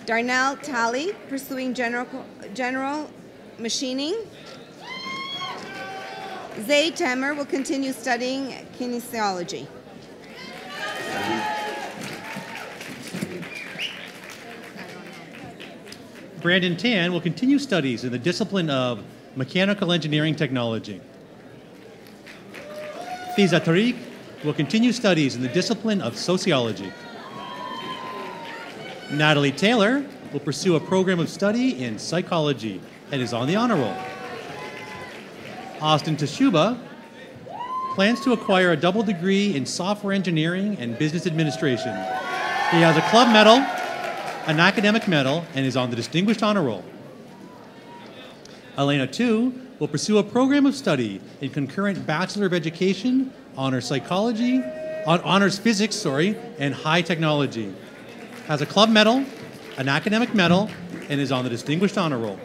Darnell Talley pursuing general machining. Zay Temer will continue studying kinesiology. Brandon Tan will continue studies in the discipline of mechanical engineering technology. Fiza Tariq will continue studies in the discipline of sociology. Natalie Taylor will pursue a program of study in psychology and is on the honor roll. Austin Tashuba plans to acquire a double degree in software engineering and business administration. He has a club medal, an academic medal, and is on the distinguished honor roll. Elena Tu will pursue a program of study in concurrent Bachelor of Education, honors psychology, honors physics, and high technology. Has a club medal, an academic medal, and is on the distinguished honor roll.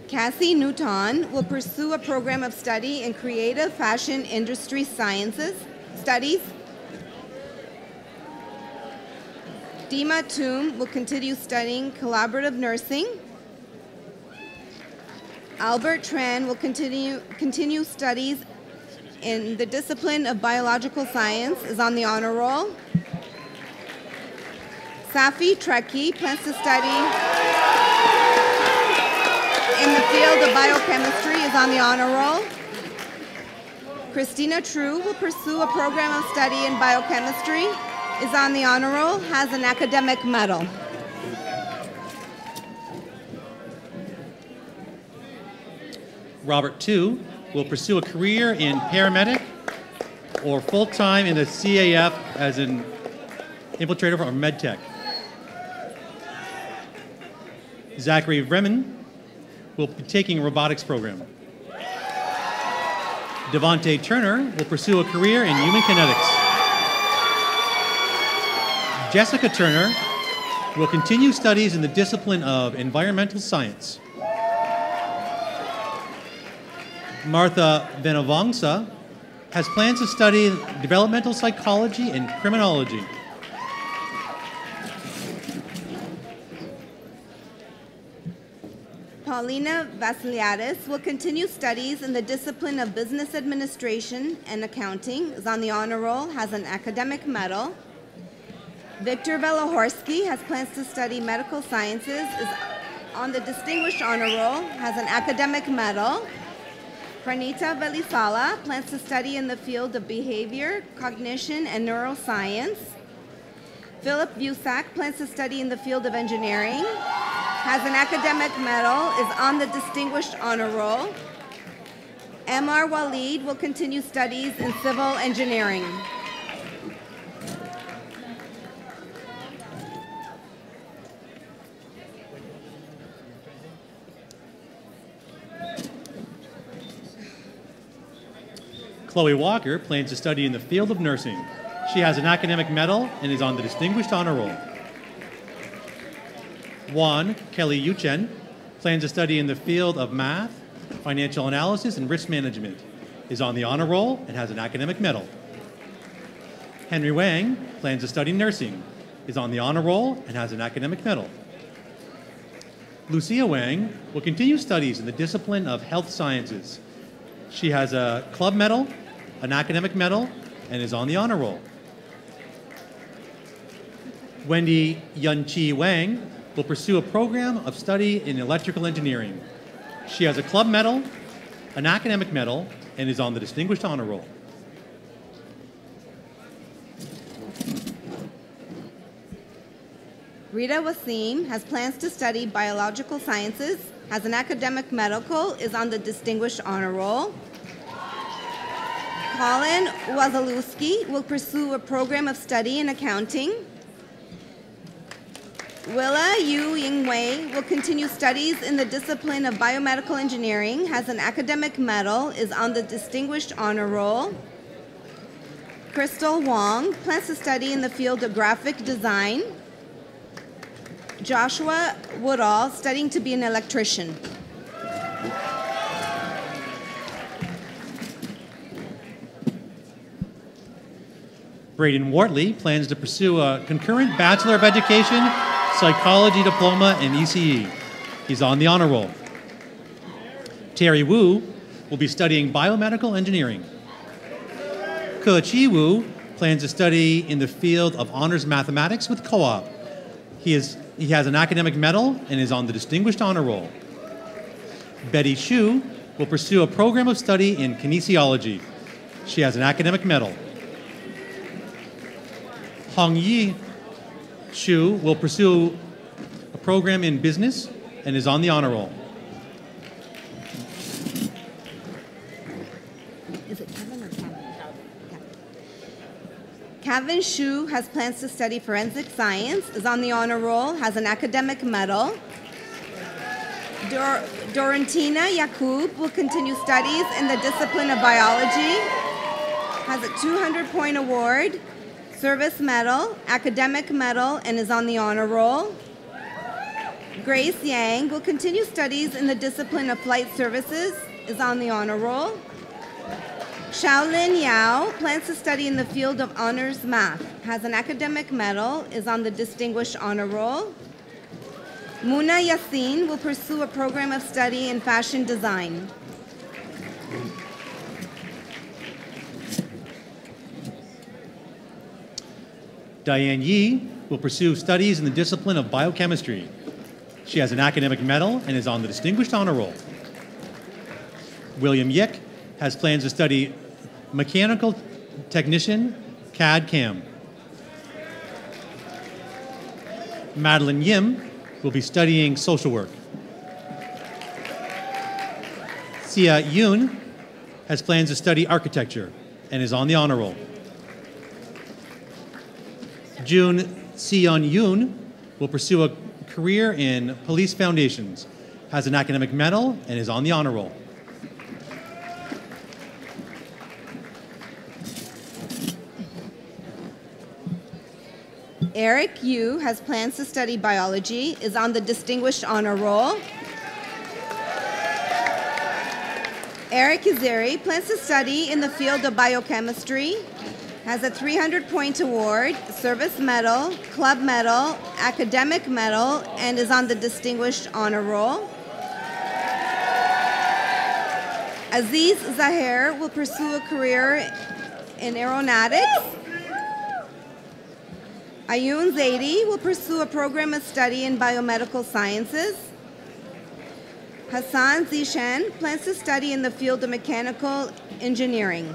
Cassie Newton will pursue a program of study in creative fashion industry studies. Dima Toom will continue studying collaborative nursing. Albert Tran will continue studies in the discipline of biological science, is on the honor roll. Safi Trekkie plans to study in the field of biochemistry, is on the honor roll. Christina True will pursue a program of study in biochemistry, is on the honor roll, has an academic medal. Robert Tu will pursue a career in paramedic or full-time in the CAF as an infiltrator or medtech. Zachary Vremen will be taking a robotics program. Devontae Turner will pursue a career in human kinetics. Jessica Turner will continue studies in the discipline of environmental science. Martha Venavongsa has plans to study developmental psychology and criminology. Paulina Vasiliadis will continue studies in the discipline of business administration and accounting, is on the honor roll, has an academic medal. Victor Velohorsky has plans to study medical sciences, is on the distinguished honor roll, has an academic medal. Pranita Velisala plans to study in the field of behavior, cognition, and neuroscience. Philip Busak plans to study in the field of engineering, has an academic medal, is on the distinguished honor roll. M.R. Walid will continue studies in civil engineering. Chloe Walker plans to study in the field of nursing. She has an academic medal and is on the distinguished honor roll. Juan Kelly Yuchen plans to study in the field of math, financial analysis, and risk management, is on the honor roll and has an academic medal. Henry Wang plans to study nursing, is on the honor roll and has an academic medal. Lucia Wang will continue studies in the discipline of health sciences. She has a club medal, an academic medal, and is on the honor roll. Wendy Yunqi Wang will pursue a program of study in electrical engineering. She has a club medal, an academic medal, and is on the distinguished honor roll. Rita Wasim has plans to study biological sciences, has an academic medical, is on the distinguished honor roll. Colin Wazalewski will pursue a program of study in accounting. Willa Yu Yingwei will continue studies in the discipline of biomedical engineering, has an academic medal, is on the distinguished honor roll. Crystal Wong plans to study in the field of graphic design. Joshua Woodall studying to be an electrician. Braden Wortley plans to pursue a concurrent Bachelor of Education, Psychology Diploma, and ECE. He's on the honor roll. Terry Wu will be studying biomedical engineering. Ke Chi-Wu plans to study in the field of honors mathematics with co-op. He has an academic medal and is on the Distinguished Honor Roll. Betty Xu will pursue a program of study in kinesiology. She has an academic medal. Hong Yi Xu will pursue a program in business and is on the honor roll. Is it Kevin or Kevin? Kevin Xu has plans to study forensic science, is on the honor roll, has an academic medal. Dorentina Yakub will continue studies in the discipline of biology, has a 200-point award, service medal, academic medal, and is on the honor roll. Grace Yang will continue studies in the discipline of flight services, is on the honor roll. Shaolin Yao plans to study in the field of honors math, has an academic medal, is on the distinguished honor roll. Muna Yassin will pursue a program of study in fashion design. Diane Yi will pursue studies in the discipline of biochemistry. She has an academic medal and is on the Distinguished Honor Roll. William Yick has plans to study mechanical technician, CAD/CAM. Madeline Yim will be studying social work. Sia Yoon has plans to study architecture and is on the honor roll. June Seon Yoon will pursue a career in police foundations, has an academic medal, and is on the honor roll. Eric Yu has plans to study biology, is on the Distinguished Honor Roll. Eric Kizeri plans to study in the field of biochemistry, has a 300-point award, service medal, club medal, academic medal, and is on the Distinguished Honor Roll. Aziz Zahir will pursue a career in aeronautics. Ayun Zaidi will pursue a program of study in biomedical sciences. Hassan Zishan plans to study in the field of mechanical engineering.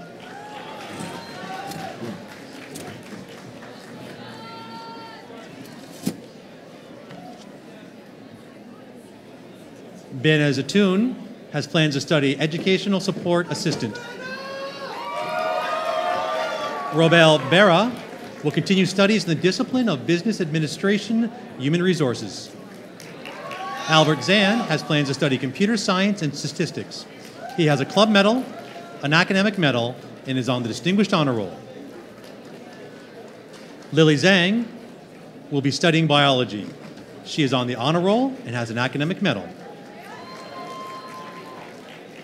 Ben Azatoun has plans to study educational support assistant. Robel Berra will continue studies in the discipline of business administration, human resources. Albert Zan has plans to study computer science and statistics. He has a club medal, an academic medal, and is on the Distinguished Honor Roll. Lily Zhang will be studying biology. She is on the honor roll and has an academic medal.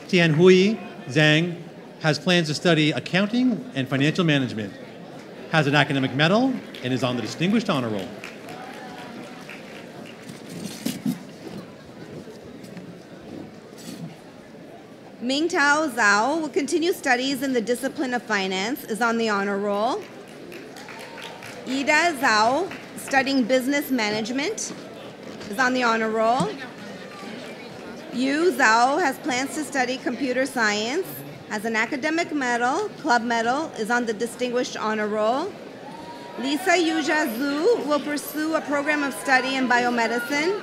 Tianhui Zhang has plans to study accounting and financial management, has an academic medal, and is on the Distinguished Honor Roll. Mingtao Zhao will continue studies in the discipline of finance, is on the honor roll. Ida Zhao, studying business management, is on the honor roll. Yu Zhao has plans to study computer science, has an academic medal, club medal, is on the Distinguished Honor Roll. Lisa Yuja Zhu will pursue a program of study in biomedicine,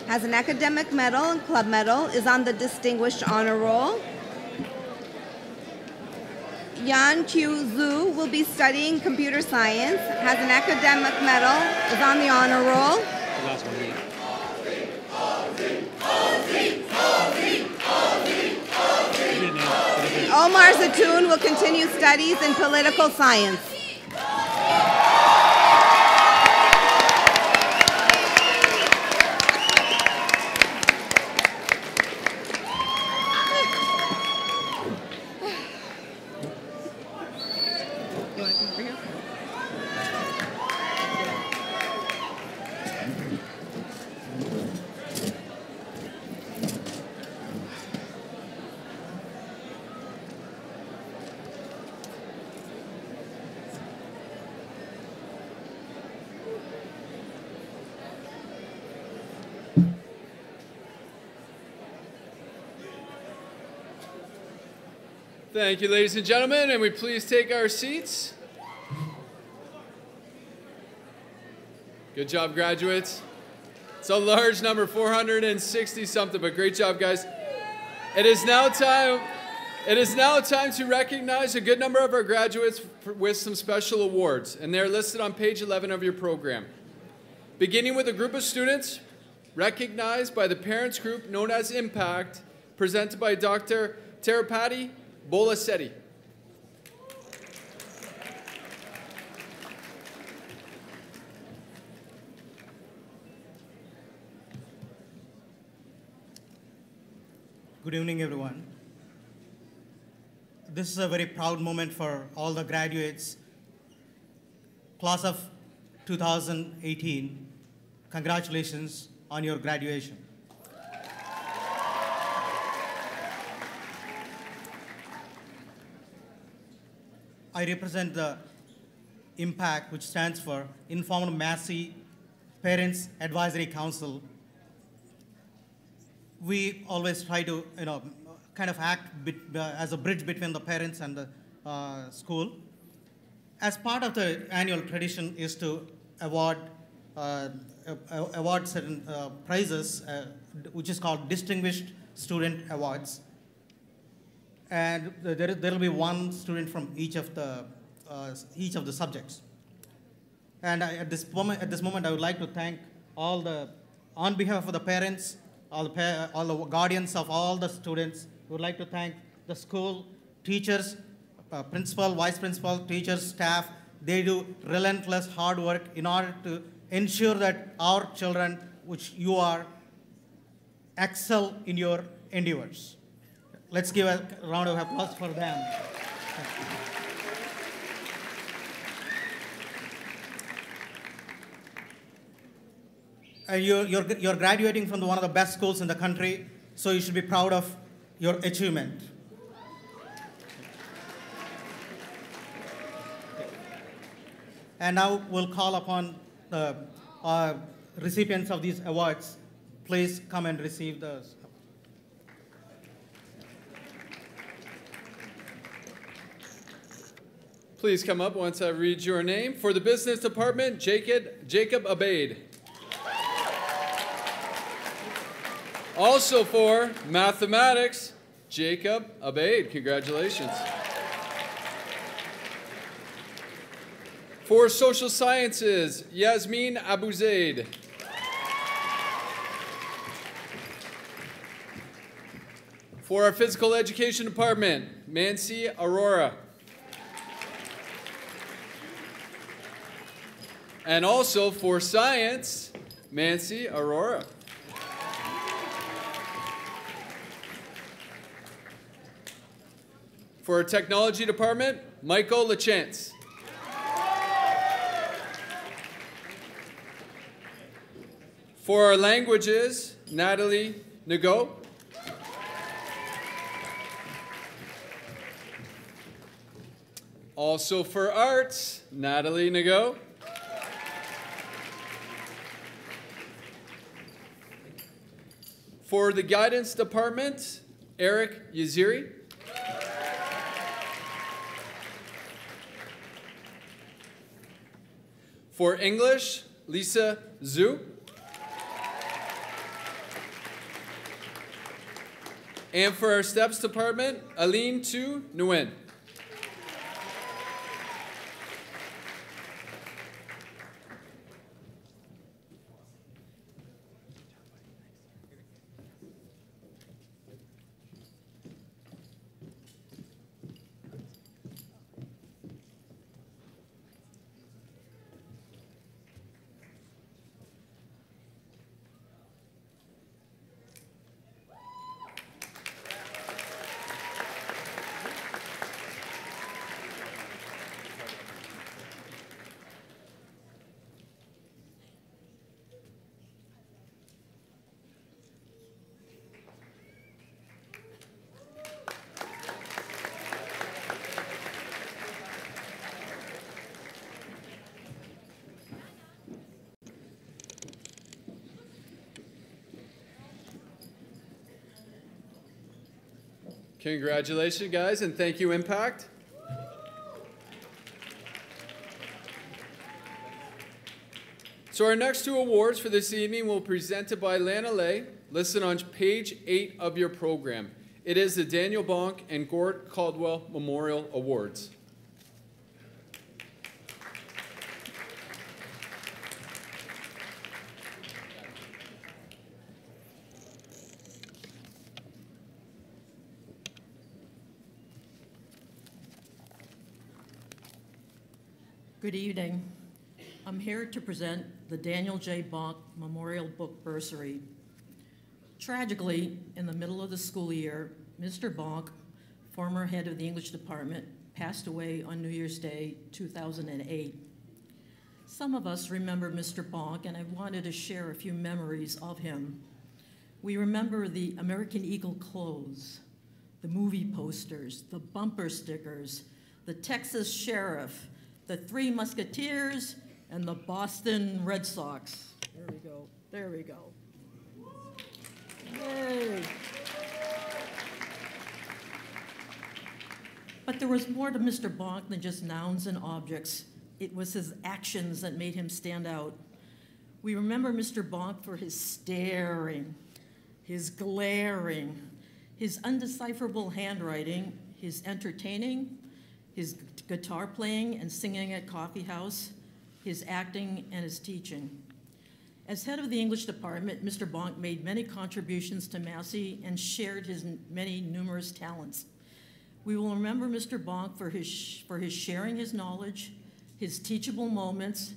has an academic medal and club medal, is on the Distinguished Honor Roll. Yan Q Zhu will be studying computer science, has an academic medal, is on the honor roll. Omar Zatoun will continue studies in political science. Thank you, ladies and gentlemen, and we please take our seats. Good job, graduates. It's a large number, 460 something, but great job, guys. It is now time to recognize a good number of our graduates with some special awards, and they're listed on page 11 of your program. Beginning with a group of students recognized by the parents group known as Impact, presented by Dr. Terapati Bolasetti. Good evening, everyone. This is a very proud moment for all the graduates. Class of 2018, congratulations on your graduation. I represent the IMPACT, which stands for Informed Massey Parents Advisory Council. We always try to, kind of act as a bridge between the parents and the school. As part of the annual tradition is to award certain prizes, which is called Distinguished Student Awards. And there will be one student from each of the subjects. And at this moment, I would like to thank on behalf of the parents, all the guardians of all the students, we would like to thank the school, teachers, principal, vice principal, teachers, staff. They do relentless hard work in order to ensure that our children, which you are, excel in your endeavors. Let's give a round of applause for them. You're graduating from one of the best schools in the country, so you should be proud of your achievement. And now we'll call upon the recipients of these awards. Please come and receive those. Please come up once I read your name. For the business department, Jacob Abaid. Also for mathematics, Jacob Abaid. Congratulations. For social sciences, Yasmin Abuzaid. For our physical education department, Mansi Aurora. And also for science, Mansi Aurora. For our technology department, Michael Lachance. For our languages, Natalie Nago. Also for arts, Natalie Nago. For the guidance department, Eric Yaziri. For English, Lisa Zhu. And for our STEPS department, Aline Tu Nguyen. Congratulations, guys, and thank you, Impact. So our next two awards for this evening will be presented by Lana Lay, listed on page 8 of your program. It is the Daniel Bonk and Gord Caldwell Memorial Awards. Good evening. I'm here to present the Daniel J. Bonk Memorial Book Bursary. Tragically, in the middle of the school year, Mr. Bonk, former head of the English department, passed away on New Year's Day, 2008. Some of us remember Mr. Bonk, and I wanted to share a few memories of him. We remember the American Eagle clothes, the movie posters, the bumper stickers, the Texas Sheriff, the Three Musketeers, and the Boston Red Sox. There we go. There we go. Yay. But there was more to Mr. Bonk than just nouns and objects. It was his actions that made him stand out. We remember Mr. Bonk for his staring, his glaring, his undecipherable handwriting, his entertaining, his guitar playing and singing at coffee house, his acting, and his teaching. As head of the English department, Mr. Bonk made many contributions to Massey and shared his many numerous talents. We will remember Mr. Bonk for his sharing his knowledge, his teachable moments,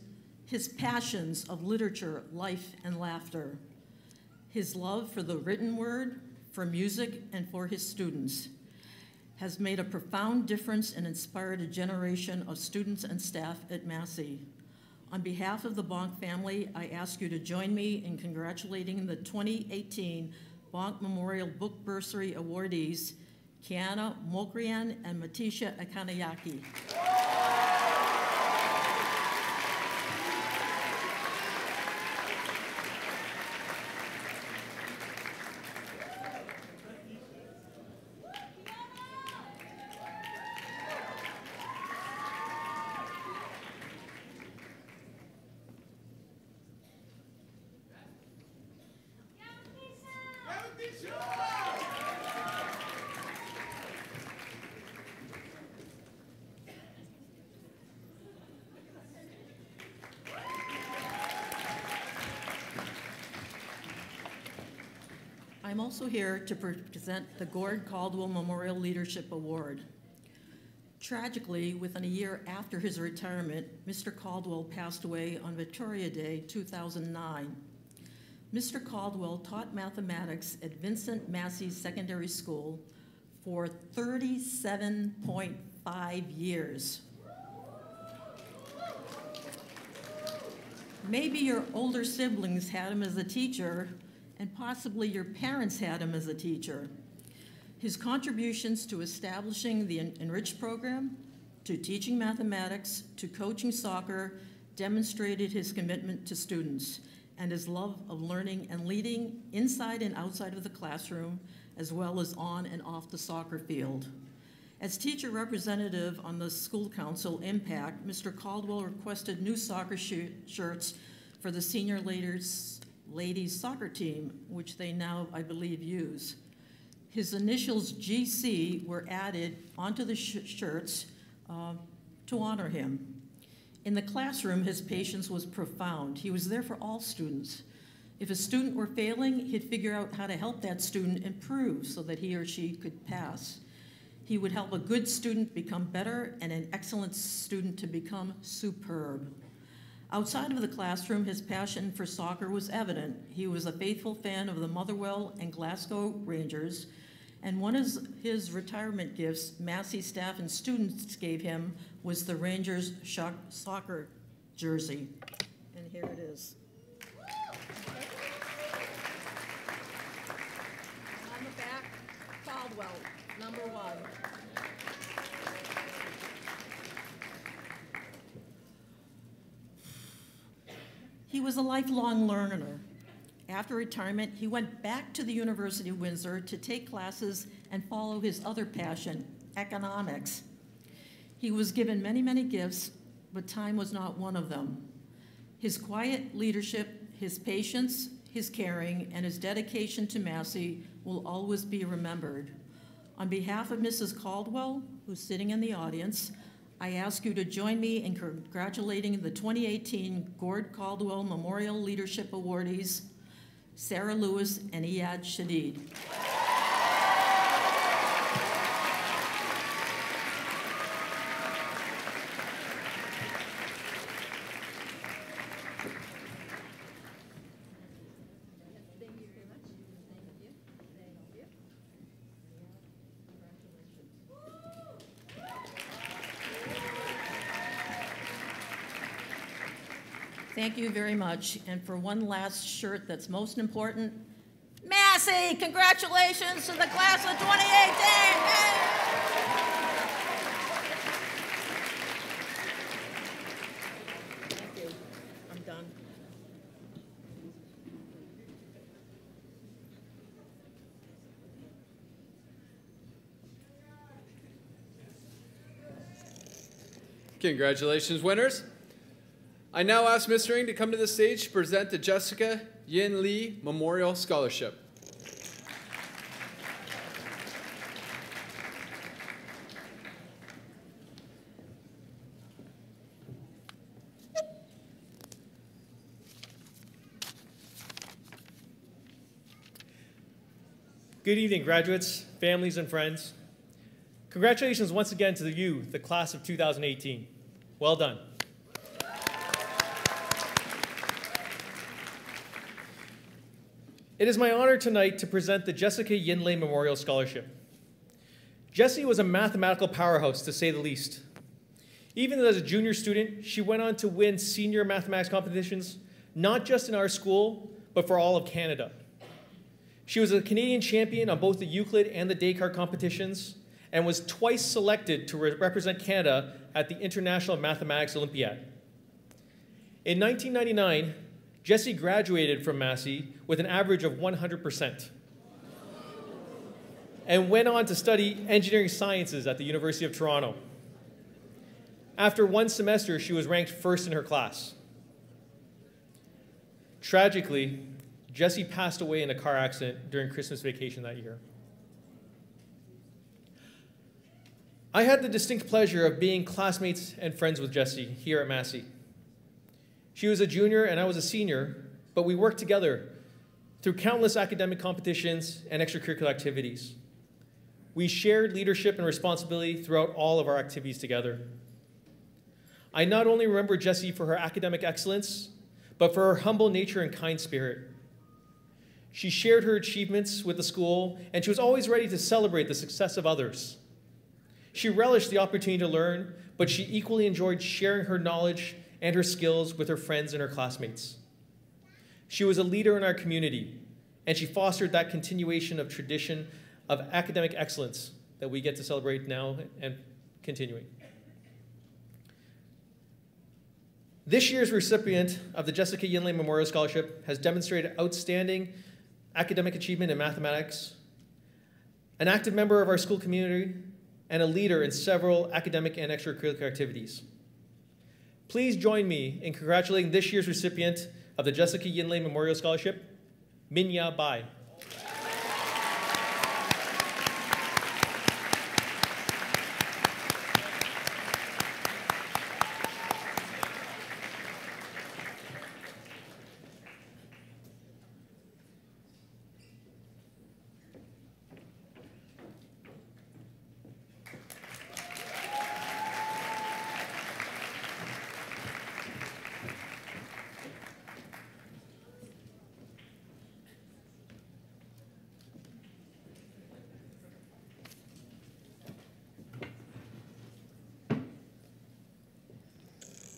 his passions of literature, life, and laughter, his love for the written word, for music, and for his students, has made a profound difference and inspired a generation of students and staff at Massey. On behalf of the Bonk family, I ask you to join me in congratulating the 2018 Bonk Memorial Book Bursary awardees, Kiana Mokrian and Matisha Akanayaki. I'm also here to present the Gord Caldwell Memorial Leadership Award. Tragically, within a year after his retirement, Mr. Caldwell passed away on Victoria Day, 2009. Mr. Caldwell taught mathematics at Vincent Massey Secondary School for 37.5 years. Maybe your older siblings had him as a teacher, and possibly your parents had him as a teacher. His contributions to establishing the Enriched program, to teaching mathematics, to coaching soccer, demonstrated his commitment to students and his love of learning and leading inside and outside of the classroom, as well as on and off the soccer field. As teacher representative on the school council Impact, Mr. Caldwell requested new soccer shirts for the senior ladies soccer team, which they now, I believe, use. His initials GC were added onto the shirts to honor him. In the classroom, his patience was profound. He was there for all students. If a student were failing, he'd figure out how to help that student improve so that he or she could pass. He would help a good student become better and an excellent student to become superb. Outside of the classroom, his passion for soccer was evident. He was a faithful fan of the Motherwell and Glasgow Rangers, and one of his retirement gifts Massey staff and students gave him was the Rangers soccer jersey. And here it is. On the back, Caldwell, #1. He was a lifelong learner. after retirement, he went back to the University of Windsor to take classes and follow his other passion, economics. He was given many, many gifts, but time was not one of them. His quiet leadership, his patience, his caring, and his dedication to Massey will always be remembered. On behalf of Mrs. Caldwell, who's sitting in the audience, I ask you to join me in congratulating the 2018 Gord Caldwell Memorial Leadership Awardees, Sarah Lewis and Iyad Shadid. Thank you very much. And for one last shirt that's most important, Massey, congratulations to the class of 2018. Thank you. I'm done. Congratulations, winners. I now ask Mr. Ng to come to the stage to present the Jessica Yin Lee Memorial Scholarship. Good evening, graduates, families, and friends. Congratulations once again to you, the class of 2018. Well done. It is my honor tonight to present the Jessica Yinley Memorial Scholarship. Jessie was a mathematical powerhouse, to say the least. Even as a junior student, she went on to win senior mathematics competitions, not just in our school, but for all of Canada. She was a Canadian champion on both the Euclid and the Descartes competitions, and was twice selected to represent Canada at the International Mathematics Olympiad. In 1999, Jessie graduated from Massey with an average of 100% and went on to study engineering sciences at the University of Toronto. After one semester, she was ranked first in her class. Tragically, Jessie passed away in a car accident during Christmas vacation that year. I had the distinct pleasure of being classmates and friends with Jessie here at Massey. She was a junior and I was a senior, but we worked together through countless academic competitions and extracurricular activities. We shared leadership and responsibility throughout all of our activities together. I not only remember Jessie for her academic excellence, but for her humble nature and kind spirit. She shared her achievements with the school, and she was always ready to celebrate the success of others. She relished the opportunity to learn, but she equally enjoyed sharing her knowledge and her skills with her friends and her classmates. She was a leader in our community, and she fostered that continuation of tradition of academic excellence that we get to celebrate now and continuing. This year's recipient of the Jessica Yinley Memorial Scholarship has demonstrated outstanding academic achievement in mathematics, an active member of our school community, and a leader in several academic and extracurricular activities. Please join me in congratulating this year's recipient of the Jessica Yinley Memorial Scholarship, Minya Bai.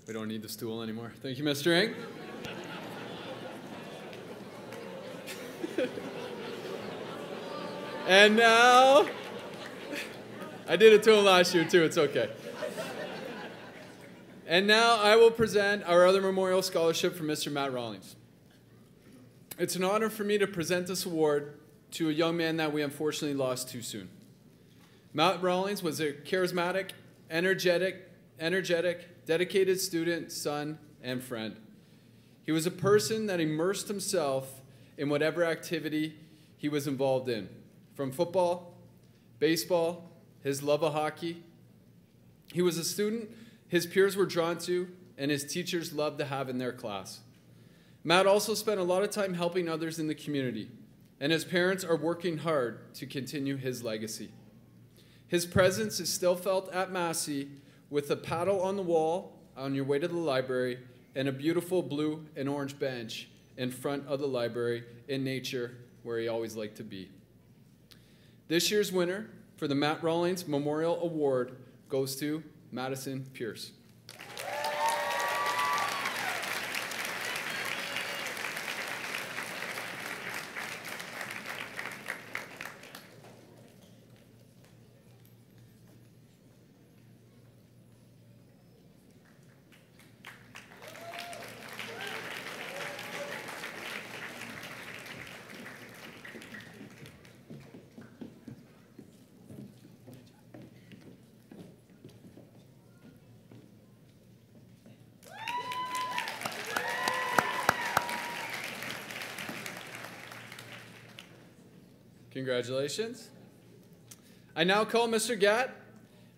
We don't need the stool anymore. Thank you, Mr. Ng. And now, I did it to him last year too, it's okay. And now I will present our other memorial scholarship for Mr. Matt Rawlings. It's an honor for me to present this award to a young man that we unfortunately lost too soon. Matt Rawlings was a charismatic, energetic, dedicated student, son, and friend. He was a person that immersed himself in whatever activity he was involved in, from football, baseball, his love of hockey. He was a student his peers were drawn to and his teachers loved to have in their class. Matt also spent a lot of time helping others in the community, and his parents are working hard to continue his legacy. His presence is still felt at Massey with a paddle on the wall on your way to the library and a beautiful blue and orange bench in front of the library in nature where he always liked to be. This year's winner for the Matt Rawlings Memorial Award goes to Madison Pierce. Congratulations. I now call Mr. Gatt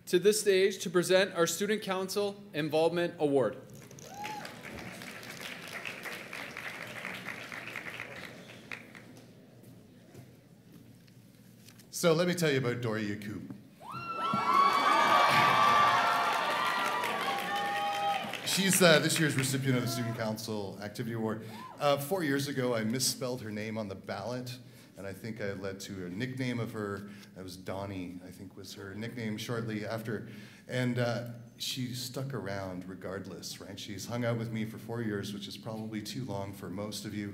to this stage to present our Student Council Involvement Award. So let me tell you about Dori Yakub. She's this year's recipient of the Student Council Activity Award. 4 years ago, I misspelled her name on the ballot, and I think I led to a nickname of her. That was Donnie, I think was her nickname shortly after. And she stuck around regardless, right? She's hung out with me for 4 years, which is probably too long for most of you.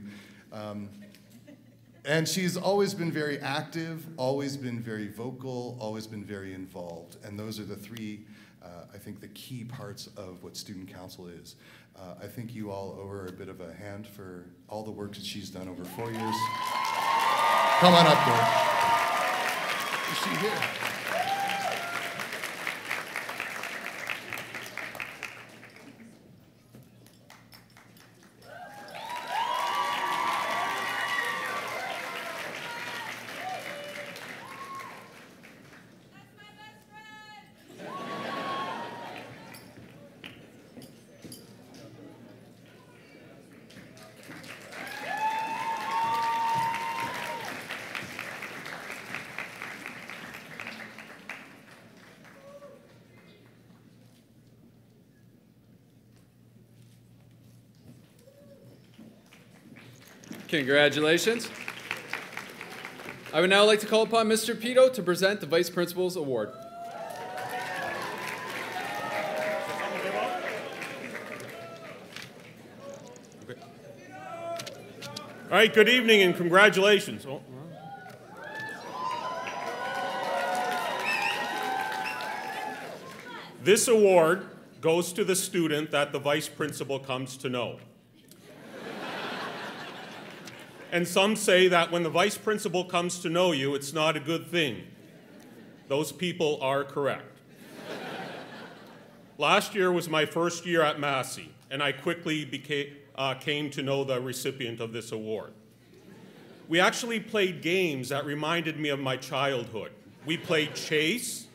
And she's always been very active, always been very vocal, always been very involved. And those are the three, I think, the key parts of what Student Council is. I think you all owe her a bit of a hand for all the work that she's done over 4 years. Come on up, Dor. Is she here? Congratulations. I would now like to call upon Mr. Pito to present the Vice Principal's Award. Okay. All right, good evening and congratulations. Oh. This award goes to the student that the vice principal comes to know. And some say that when the vice principal comes to know you, it's not a good thing. Those people are correct. Last year was my first year at Massey, and I quickly came to know the recipient of this award. We actually played games that reminded me of my childhood. We played chase,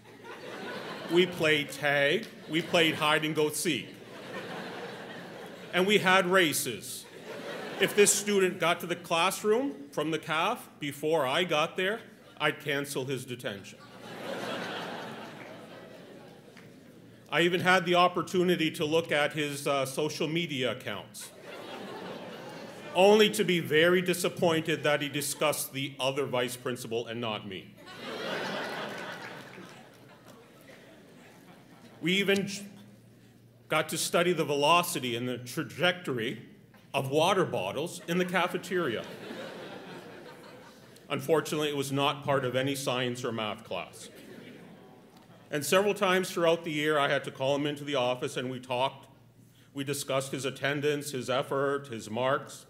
we played tag, we played hide and go seek. And we had races. If this student got to the classroom from the CAF before I got there, I'd cancel his detention. I even had the opportunity to look at his social media accounts, only to be very disappointed that he discussed the other vice principal and not me. We even got to study the velocity and the trajectory of water bottles in the cafeteria. Unfortunately, it was not part of any science or math class. And several times throughout the year, I had to call him into the office and we talked. We discussed his attendance, his effort, his marks.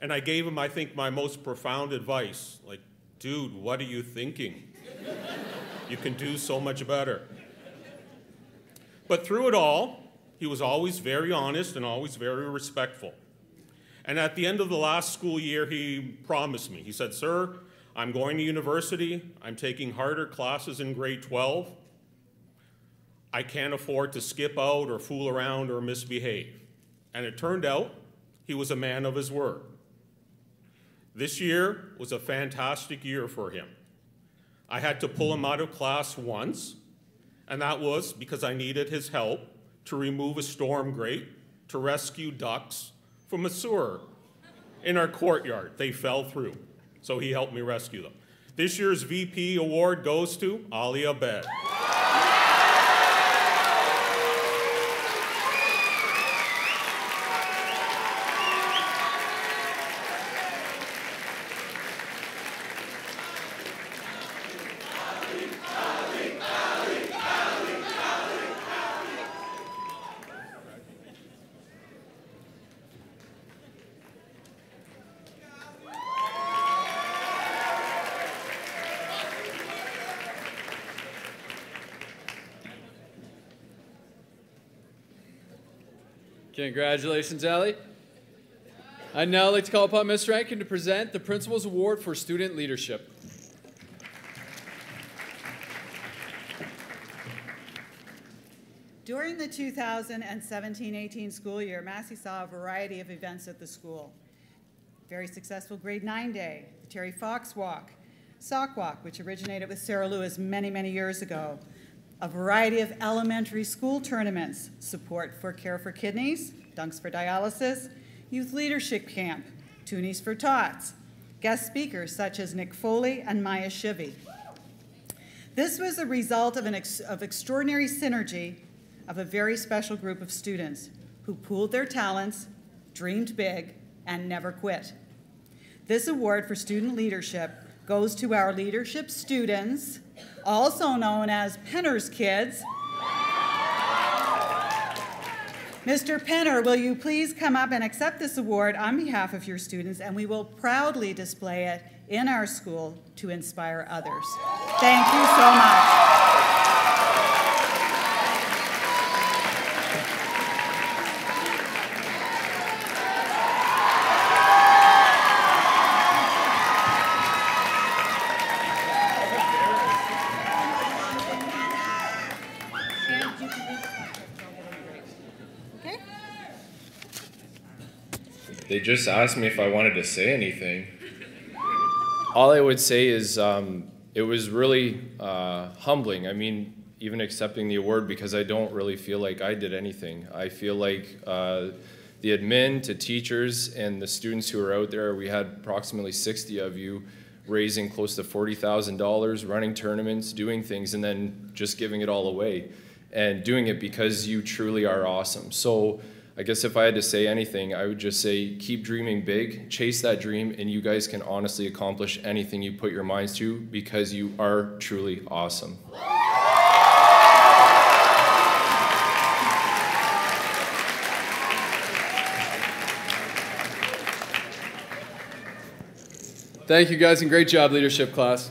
And I gave him, I think, my most profound advice. Like, dude, what are you thinking? You can do so much better. But through it all, he was always very honest and always very respectful. And at the end of the last school year, he promised me. He said, "Sir, I'm going to university. I'm taking harder classes in grade 12. I can't afford to skip out or fool around or misbehave." And it turned out he was a man of his word. This year was a fantastic year for him. I had to pull him out of class once, and that was because I needed his help to remove a storm grate to rescue ducks from a sewer in our courtyard. They fell through, so he helped me rescue them. This year's VP award goes to Ali Abed. Congratulations, Ali. I'd now like to call upon Ms. Rankin to present the Principal's Award for Student Leadership. During the 2017-18 school year, Massey saw a variety of events at the school. Very successful grade 9 day, the Terry Fox Walk, Sock Walk, which originated with Sarah Lewis many, many years ago. A variety of elementary school tournaments, support for Care for Kidneys, Dunks for Dialysis, Youth Leadership Camp, Toonies for Tots, guest speakers such as Nick Foley and Maya Shivy. This was a result of extraordinary synergy of a very special group of students who pooled their talents, dreamed big, and never quit. This award for student leadership goes to our leadership students, also known as Penner's Kids. Mr. Penner, will you please come up and accept this award on behalf of your students, and we will proudly display it in our school to inspire others. Thank you so much. They just asked me if I wanted to say anything. All I would say is it was really humbling. I mean, even accepting the award, because I don't really feel like I did anything. I feel like the admin to teachers and the students who are out there, we had approximately 60 of you raising close to $40,000, running tournaments, doing things, and then just giving it all away. And doing it because you truly are awesome. So I guess if I had to say anything, I would just say keep dreaming big, chase that dream, and you guys can honestly accomplish anything you put your minds to because you are truly awesome. Thank you guys, and great job, leadership class.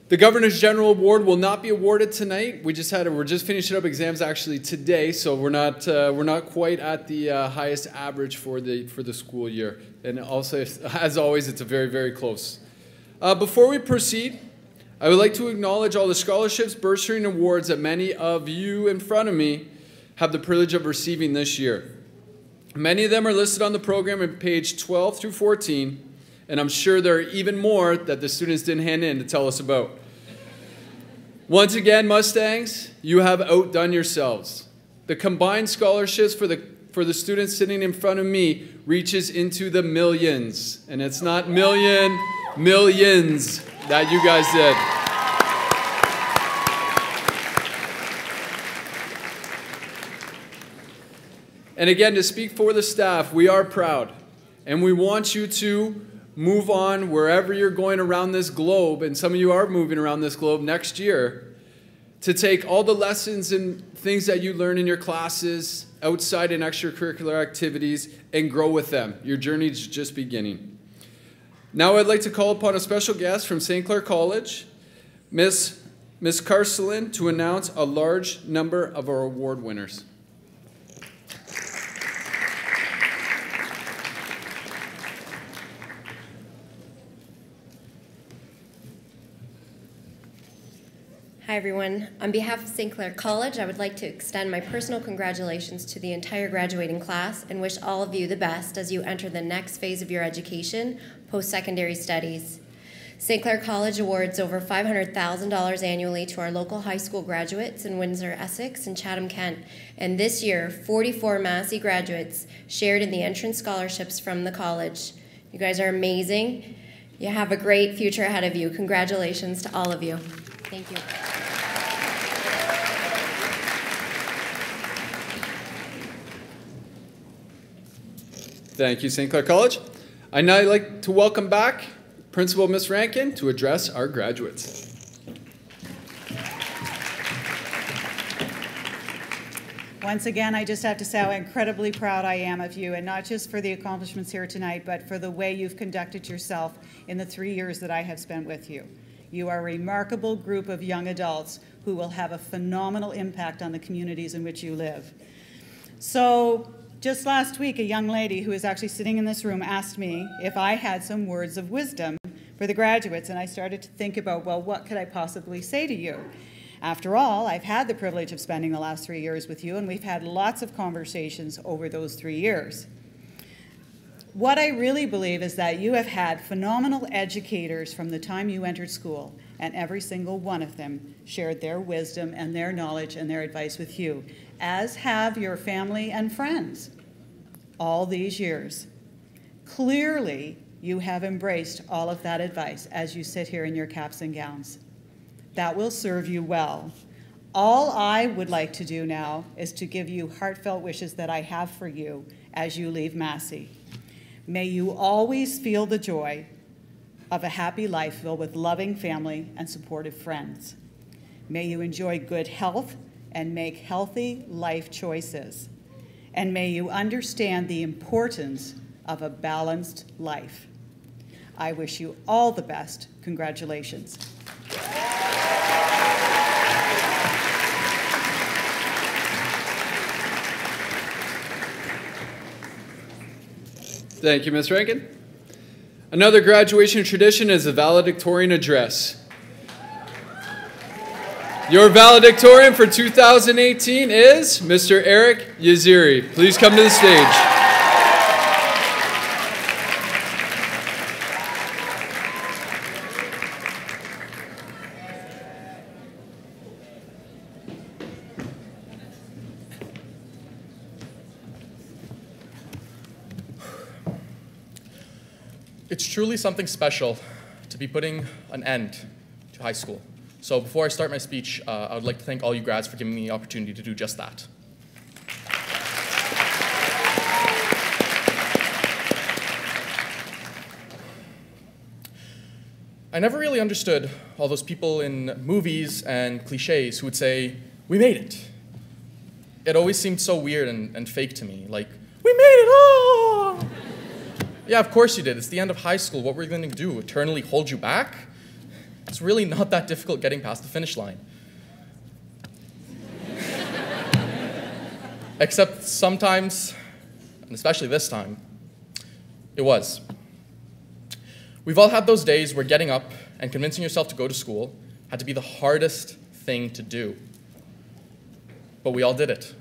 The Governor's General Award will not be awarded tonight. We're just finishing up exams actually today, so we're not quite at the highest average for the school year. And also, as always, it's a very, very close. Before we proceed, I would like to acknowledge all the scholarships, bursary, and awards that many of you in front of me have the privilege of receiving this year. Many of them are listed on the program at page 12 through 14, and I'm sure there are even more that the students didn't hand in to tell us about. Once again, Mustangs, you have outdone yourselves. The combined scholarships for the students sitting in front of me reaches into the millions. And it's not million, millions that you guys did. And again, to speak for the staff, we are proud. And we want you to move on wherever you're going around this globe, and some of you are moving around this globe next year, to take all the lessons and things that you learn in your classes, outside and extracurricular activities, and grow with them. Your journey is just beginning. Now I'd like to call upon a special guest from St. Clair College, Miss Carcelin, to announce a large number of our award winners. Hi everyone. On behalf of St. Clair College, I would like to extend my personal congratulations to the entire graduating class and wish all of you the best as you enter the next phase of your education, post-secondary studies. St. Clair College awards over $500,000 annually to our local high school graduates in Windsor, Essex, and Chatham-Kent. And this year, 44 Massey graduates shared in the entrance scholarships from the college. You guys are amazing. You have a great future ahead of you. Congratulations to all of you. Thank you. Thank you, St. Clair College. I'd now like to welcome back Principal Ms. Rankin to address our graduates. Once again, I just have to say how incredibly proud I am of you, and not just for the accomplishments here tonight, but for the way you've conducted yourself in the 3 years that I have spent with you. You are a remarkable group of young adults who will have a phenomenal impact on the communities in which you live. So, just last week, a young lady who is actually sitting in this room asked me if I had some words of wisdom for the graduates, and I started to think about, well, what could I possibly say to you? After all, I've had the privilege of spending the last 3 years with you, and we've had lots of conversations over those 3 years. What I really believe is that you have had phenomenal educators from the time you entered school, and every single one of them shared their wisdom and their knowledge and their advice with you, as have your family and friends all these years. Clearly, you have embraced all of that advice as you sit here in your caps and gowns. That will serve you well. All I would like to do now is to give you heartfelt wishes that I have for you as you leave Massey. May you always feel the joy of a happy life filled with loving family and supportive friends. May you enjoy good health and make healthy life choices. And may you understand the importance of a balanced life. I wish you all the best. Congratulations. Thank you, Ms. Rankin. Another graduation tradition is the valedictorian address. Your valedictorian for 2018 is Mr. Eric Yaziri. Please come to the stage. It's truly something special to be putting an end to high school. So before I start my speech, I would like to thank all you grads for giving me the opportunity to do just that. I never really understood all those people in movies and cliches who would say, "We made it." It always seemed so weird and fake to me, like, "We made it, oh!" Yeah, of course you did. It's the end of high school. What were you going to do, eternally hold you back? It's really not that difficult getting past the finish line. Except sometimes, and especially this time, it was. We've all had those days where getting up and convincing yourself to go to school had to be the hardest thing to do. But we all did it.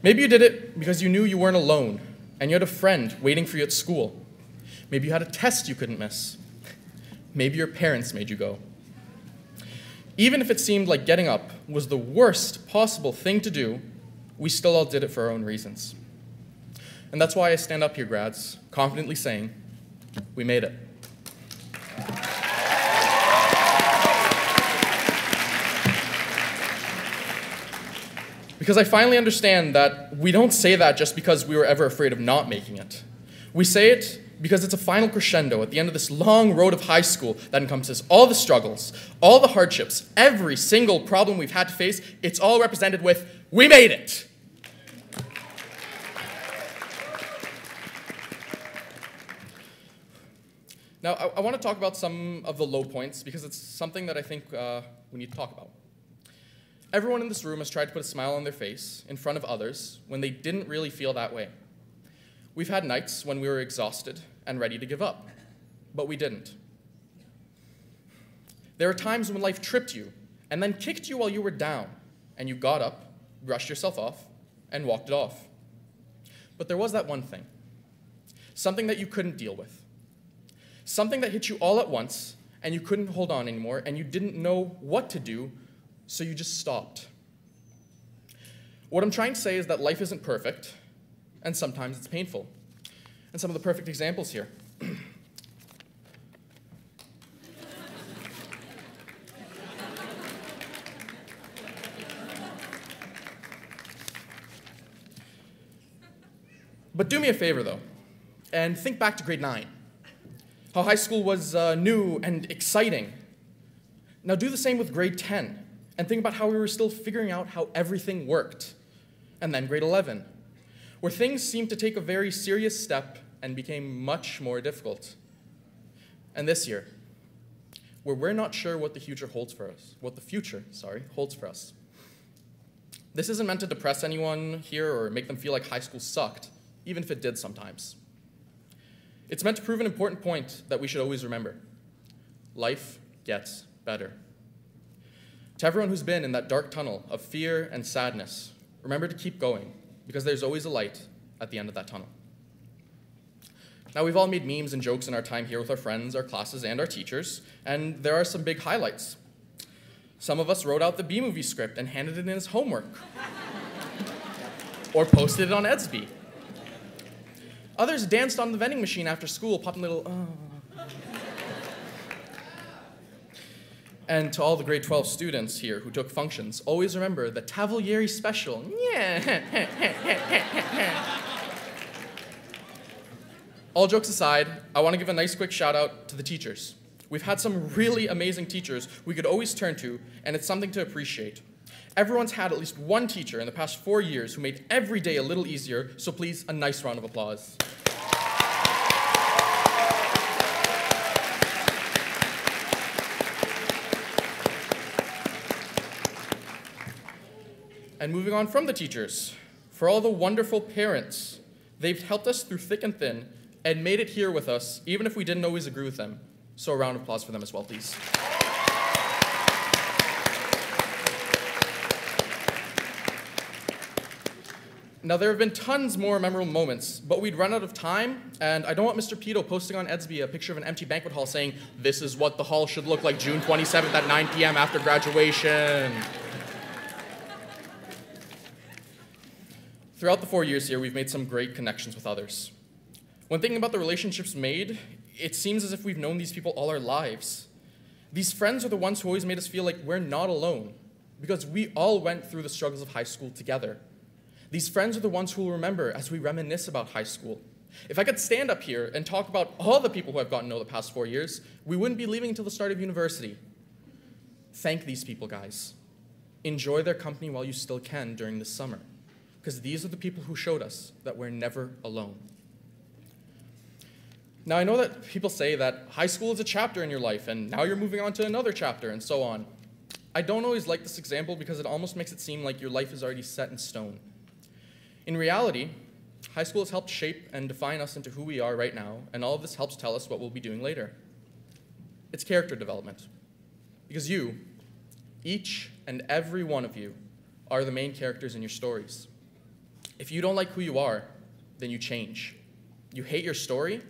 Maybe you did it because you knew you weren't alone and you had a friend waiting for you at school. Maybe you had a test you couldn't miss. Maybe your parents made you go. Even if it seemed like getting up was the worst possible thing to do, we still all did it for our own reasons. And that's why I stand up here, grads, confidently saying, we made it. Because I finally understand that we don't say that just because we were ever afraid of not making it. We say it because it's a final crescendo at the end of this long road of high school that encompasses all the struggles, all the hardships, every single problem we've had to face. It's all represented with, "We made it." Now, I want to talk about some of the low points because it's something that I think we need to talk about. Everyone in this room has tried to put a smile on their face in front of others when they didn't really feel that way. We've had nights when we were exhausted and ready to give up, but we didn't. There are times when life tripped you and then kicked you while you were down, and you got up, brushed yourself off, and walked it off. But there was that one thing, something that you couldn't deal with. Something that hit you all at once, and you couldn't hold on anymore, and you didn't know what to do, so you just stopped. What I'm trying to say is that life isn't perfect, and sometimes it's painful. And some of the perfect examples here. But do me a favor, though, and think back to grade 9. How high school was new and exciting. Now do the same with grade 10, and think about how we were still figuring out how everything worked. And then grade 11, where things seemed to take a very serious step and became much more difficult. And this year, where we're not sure what the future holds for us, holds for us. This isn't meant to depress anyone here or make them feel like high school sucked, even if it did sometimes. It's meant to prove an important point that we should always remember. Life gets better. To everyone who's been in that dark tunnel of fear and sadness, remember to keep going, because there's always a light at the end of that tunnel. Now, we've all made memes and jokes in our time here with our friends, our classes, and our teachers, and there are some big highlights. Some of us wrote out the B-movie script and handed it in as homework, or posted it on Edsby. Others danced on the vending machine after school, popping little, oh. And to all the grade 12 students here who took functions, always remember the Tavolieri special. Yeah. All jokes aside, I want to give a nice quick shout out to the teachers. We've had some really amazing teachers we could always turn to, and it's something to appreciate. Everyone's had at least one teacher in the past 4 years who made every day a little easier, so please, a nice round of applause. And moving on from the teachers, for all the wonderful parents, they've helped us through thick and thin and made it here with us, even if we didn't always agree with them. So a round of applause for them as well, please. Now, there have been tons more memorable moments, but we'd run out of time, and I don't want Mr. Pito posting on Edsby a picture of an empty banquet hall saying, "This is what the hall should look like June 27th at 9 p.m. after graduation." Throughout the 4 years here, we've made some great connections with others. When thinking about the relationships made, it seems as if we've known these people all our lives. These friends are the ones who always made us feel like we're not alone, because we all went through the struggles of high school together. These friends are the ones who will remember as we reminisce about high school. If I could stand up here and talk about all the people who I've gotten to know the past 4 years, we wouldn't be leaving until the start of university. Thank these people, guys. Enjoy their company while you still can during this summer, because these are the people who showed us that we're never alone. Now, I know that people say that high school is a chapter in your life, and now you're moving on to another chapter, and so on. I don't always like this example because it almost makes it seem like your life is already set in stone. In reality, high school has helped shape and define us into who we are right now, and all of this helps tell us what we'll be doing later. It's character development. Because you, each and every one of you, are the main characters in your stories. If you don't like who you are, then you change. You hate your story?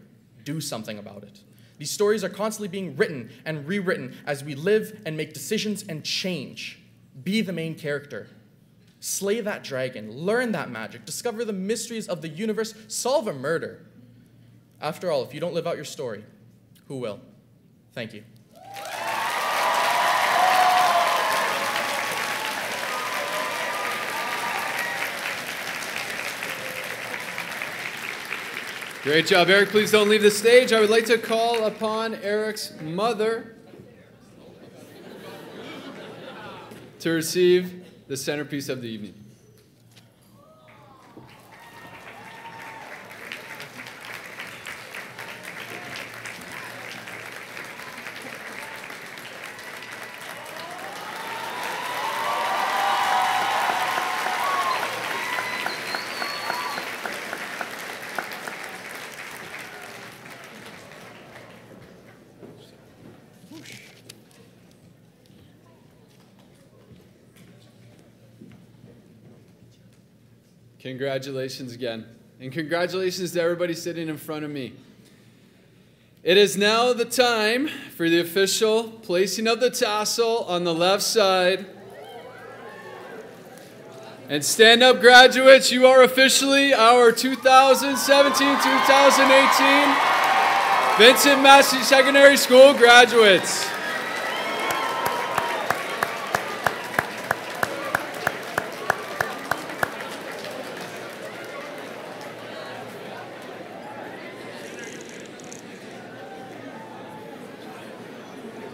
Do something about it. These stories are constantly being written and rewritten as we live and make decisions and change. Be the main character. Slay that dragon, learn that magic, discover the mysteries of the universe, solve a murder. After all, if you don't live out your story, who will? Thank you. Great job, Eric. Please don't leave the stage. I would like to call upon Eric's mother to receive the centerpiece of the evening. Congratulations again. And congratulations to everybody sitting in front of me. It is now the time for the official placing of the tassel on the left side. And stand up, graduates. You are officially our 2017-2018 Vincent Massey Secondary School graduates.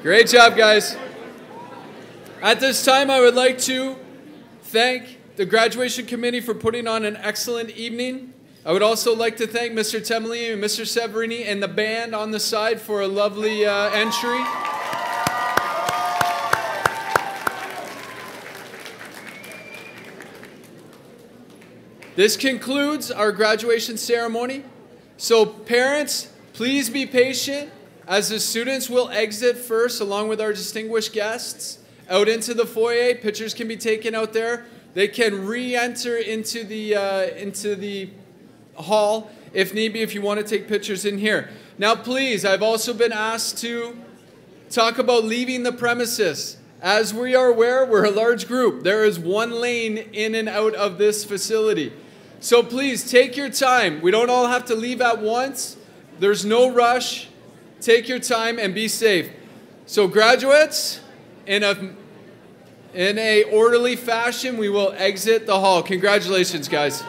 Great job, guys. At this time, I would like to thank the graduation committee for putting on an excellent evening. I would also like to thank Mr. Temeli and Mr. Severini and the band on the side for a lovely entry. This concludes our graduation ceremony. So parents, please be patient as the students will exit first along with our distinguished guests out into the foyer. Pictures can be taken out there. They can re-enter into the hall if need be, if you want to take pictures in here. Now please, I've also been asked to talk about leaving the premises. As we are aware, we're a large group. There is one lane in and out of this facility. So please take your time. We don't all have to leave at once. There's no rush. Take your time and be safe. So graduates, in a orderly fashion, we will exit the hall. Congratulations, guys.